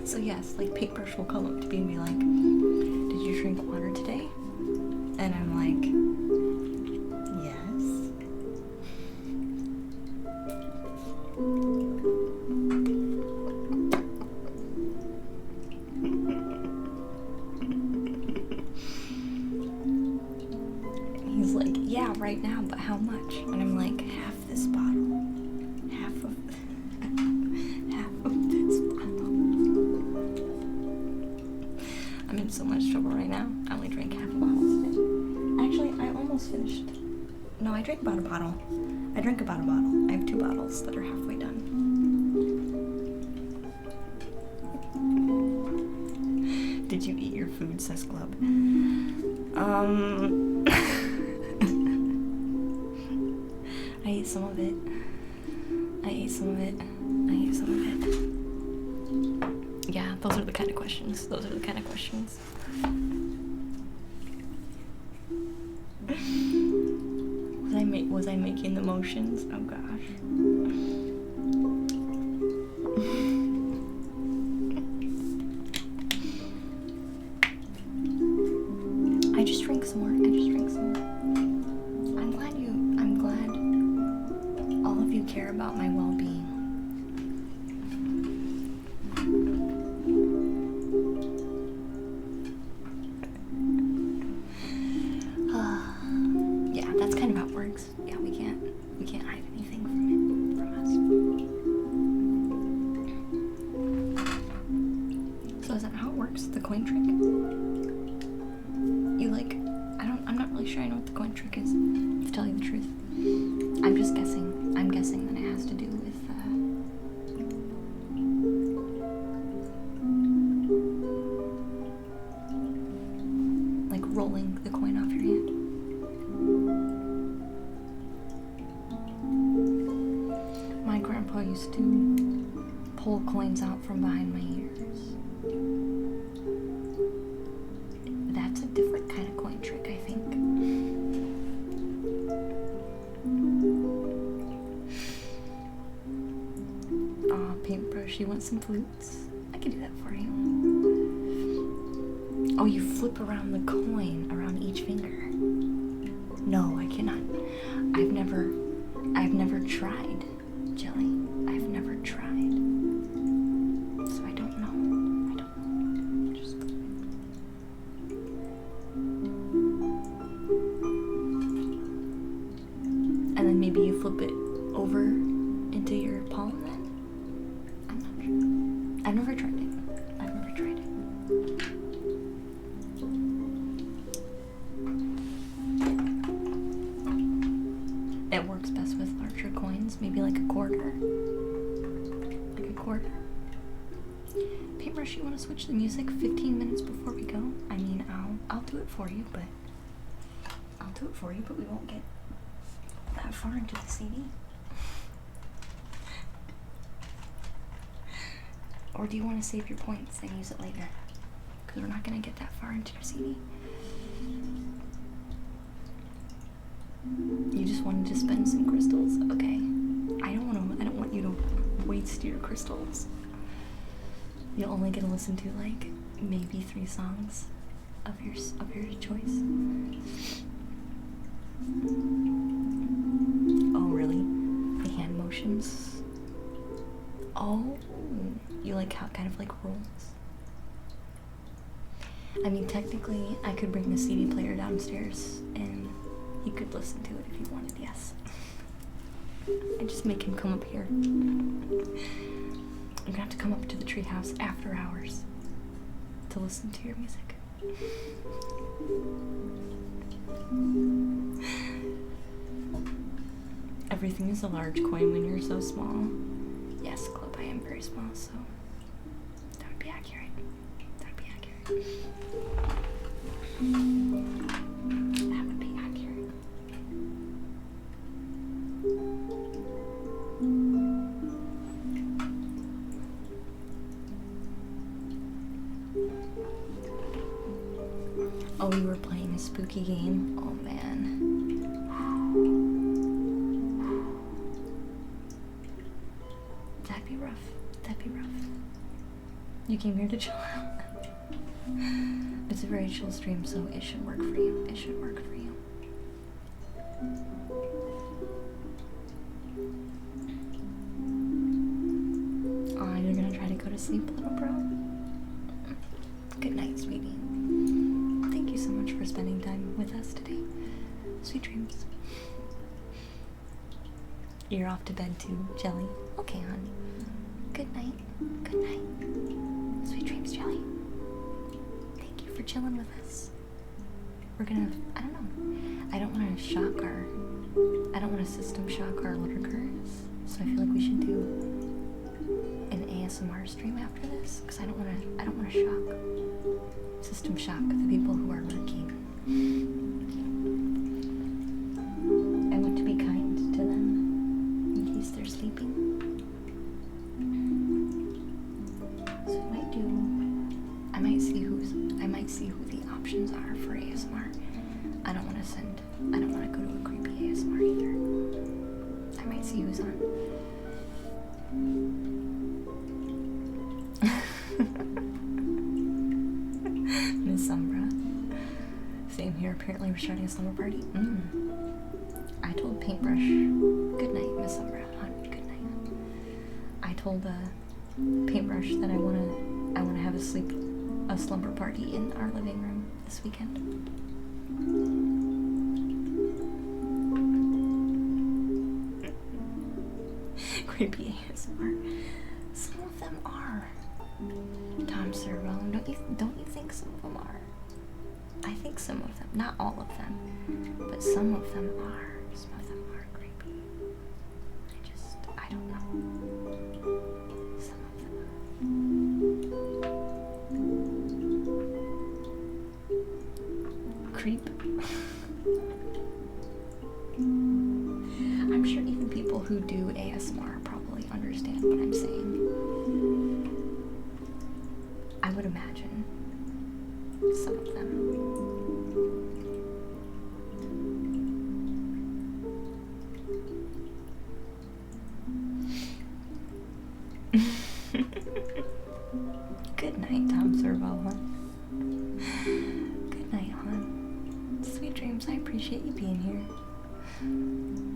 So yes, like paintbrush will come up to me and be like, did you drink water today? And I'm like, yes. He's like, yeah, right now, but how much? And I'm like, half this bottle. Half of this bottle. I'm in so much trouble right now. I only drank half a bottle today. Actually, I almost finished. No, I drank about a bottle. I drank about a bottle. I have 2 bottles that are halfway done. Did you eat your food, says Glub? I ate some of it. Yeah, those are the kind of questions. Was I making the motions? Oh gosh. I just drank some more. I'm glad all of you care about my well-being. Yeah, that's kind of how it works. Yeah, we can't hide anything from us. So is that how it works? The coin trick? I'm not really sure I know what the coin trick is, to tell you the truth. I'm just guessing. I'm guessing that it has to do with, like rolling the coin off your hand. My grandpa used to pull coins out from behind my ears. That's a different kind of coin trick, I think. Paintbrush, you want some flutes? I could do that Oh, you flip around the coin around each finger. No, I cannot. I've never tried, Jelly. I've never tried. So I don't know. Just... And then maybe you flip it over into your palm then? I'm not sure. I've never tried it. It works best with larger coins, maybe like a quarter. Paintbrush, you want to switch the music 15 minutes before we go? I mean, I'll do it for you, but we won't get that far into the CD. Or do you want to save your points and use it later? Because we're not going to get that far into your CD. You just wanted to spend some crystals? Okay. I don't want you to waste your crystals. You're only gonna listen to like maybe 3 songs of your choice. Oh really? The hand motions? Oh, you like how kind of like rolls? I mean, technically, I could bring the CD player downstairs and you could listen to it if you wanted, yes. I just make him come up here. I'm gonna have to come up to the treehouse after hours to listen to your music. Everything is a large coin when you're so small. Yes, Club, I am very small, so that would be accurate. That would be accurate. That would be accurate. Oh, you were playing a spooky game? Oh man. That'd be rough. You came here to chill out. It's a very chill stream, so it should work for you. Oh, you're gonna try to go to sleep, little bro? Good night, sweetie. Thank you so much for spending time with us today. Sweet dreams. You're off to bed too, Jelly. Okay, hon. Good night. Sweet dreams, Jelly. Thank you for chilling with us. We're gonna, I don't know. I don't want to system shock our lurkers. So I feel like we should do an ASMR stream after this, because I don't want to system shock the people who are lurking. I want to be kind to them in case they're sleeping. So I might see who the options are for ASMR. I don't want to go to a creepy ASMR either. I might see who's on. Miss Umbra. Same here. Apparently we're starting a slumber party. I told Paintbrush. Good night, Miss Umbra. Good night. I told Paintbrush that I wanna have a slumber party in our living room this weekend. Creepy ASMR. Some of them are. Tom Servo, don't you think some of them are? I think some of them, not all of them, but some of them are. Some of them are creepy. I don't know. Some of them are. Creep. I'm sure even people who do ASMR probably understand what I'm saying. I would imagine some of them. Good night, Tom Servo. Tom's, I appreciate you being here.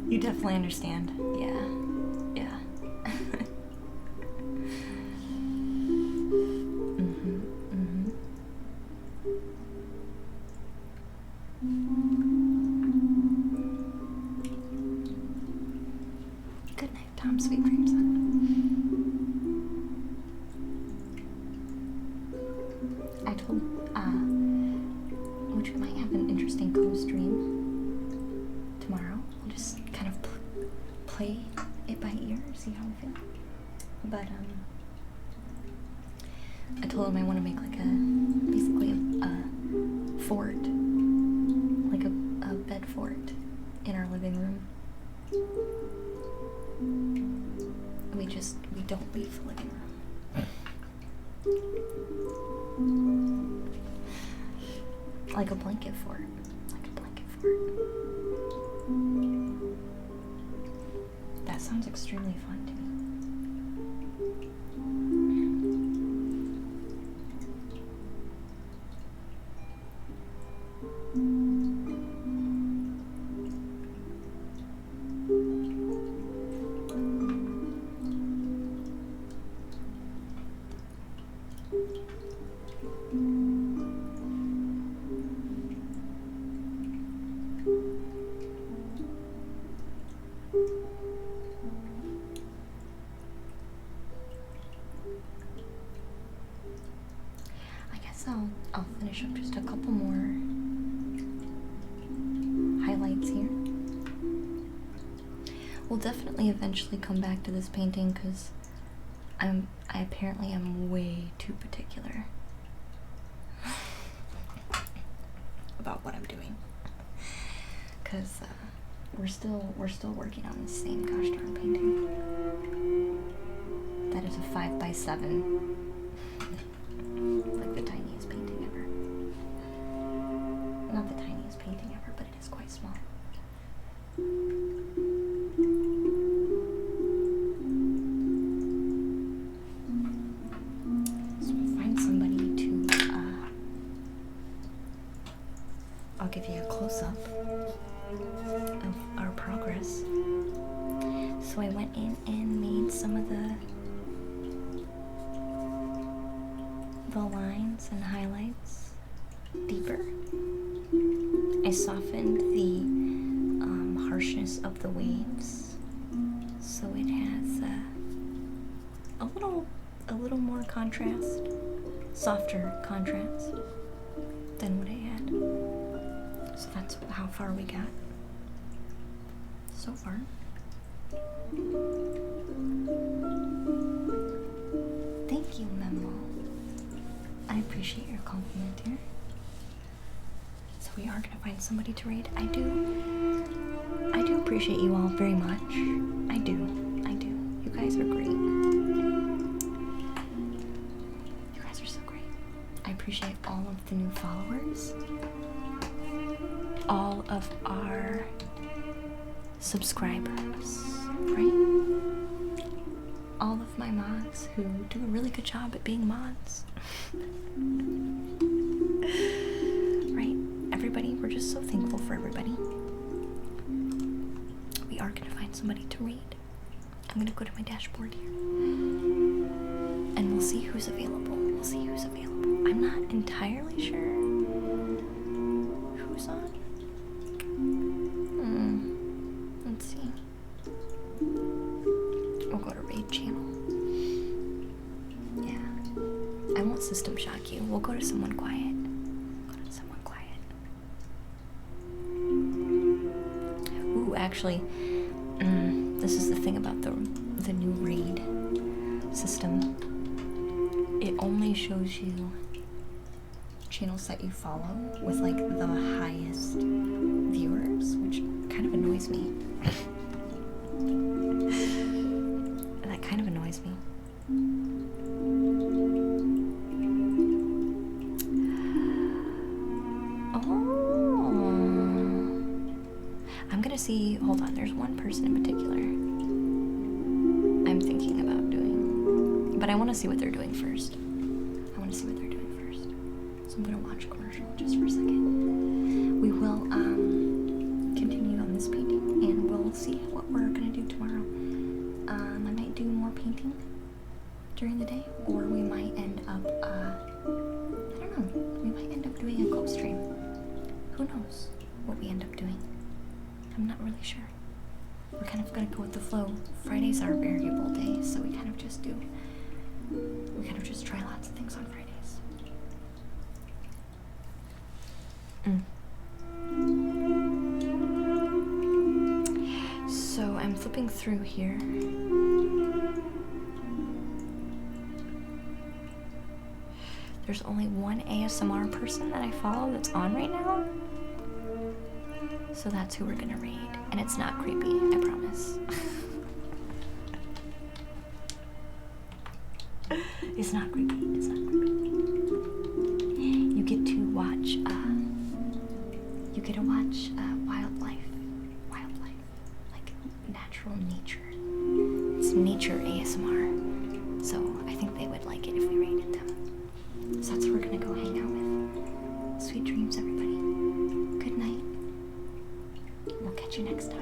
You definitely understand. Yeah. Yeah. Good night, Tom. Sweet dreams, son. I told, which we might have an interesting co-stream tomorrow. We'll just kind of play it by ear, see how we feel. But, I told him I want to make like basically a fort, like a bed fort in our living room. We don't leave the living room. Like a blanket fort. Like a blanket fort. That sounds extremely fun to me. I guess I'll finish up just a couple more highlights here. We'll definitely eventually come back to this painting because I apparently am way too particular about what I'm doing. Because we're still working on the same gosh darn painting. That is a 5x7. Like the tiniest painting ever. Not the tiniest painting ever, but it is quite small. So we'll find somebody to, I'll give you a close-up of our progress. So I went in and made some of the lines and highlights deeper. I softened the harshness of the waves, so it has a little more contrast, softer contrast than what I had. So that's how far we got so far. Thank you, Memo. I appreciate your compliment here. So we are gonna find somebody to raid. I do appreciate you all very much. I do. You guys are great. You guys are so great. I appreciate all of the new followers. All of our subscribers, right? All of my mods who do a really good job at being mods. Right? Everybody, we're just so thankful for everybody. We are gonna find somebody to read. I'm gonna go to my dashboard here. And we'll see who's available. I'm not entirely sure who's on. Let's see. We'll go to raid channel. Yeah. I won't system shock you. We'll go to someone quiet. Ooh, actually, this is the thing about the new raid system. It only shows you channels that you follow with like the highest viewers, which kind of annoys me. That kind of annoys me. Oh, I'm gonna see. Hold on, there's one person in particular I'm thinking about doing, but I want to see what they're doing first. So I'm gonna watch a commercial just for a second. We will see what we're gonna do tomorrow. I might do more painting during the day, or we might end up, I don't know, we might end up doing a ghost stream. Who knows what we end up doing? I'm not really sure. We're kind of gonna go with the flow. Fridays are variable days, so we kind of just try lots of things on Fridays. So I'm flipping through here. There's only one ASMR person that I follow that's on right now. So that's who we're gonna raid. And it's not creepy, I promise. It's not creepy, it's not creepy. You get to watch, wildlife, like natural nature. It's nature ASMR. So I think they would like it if we raided them. So that's what we're gonna go hang out with. Sweet dreams, everybody. Good night. We'll catch you next time.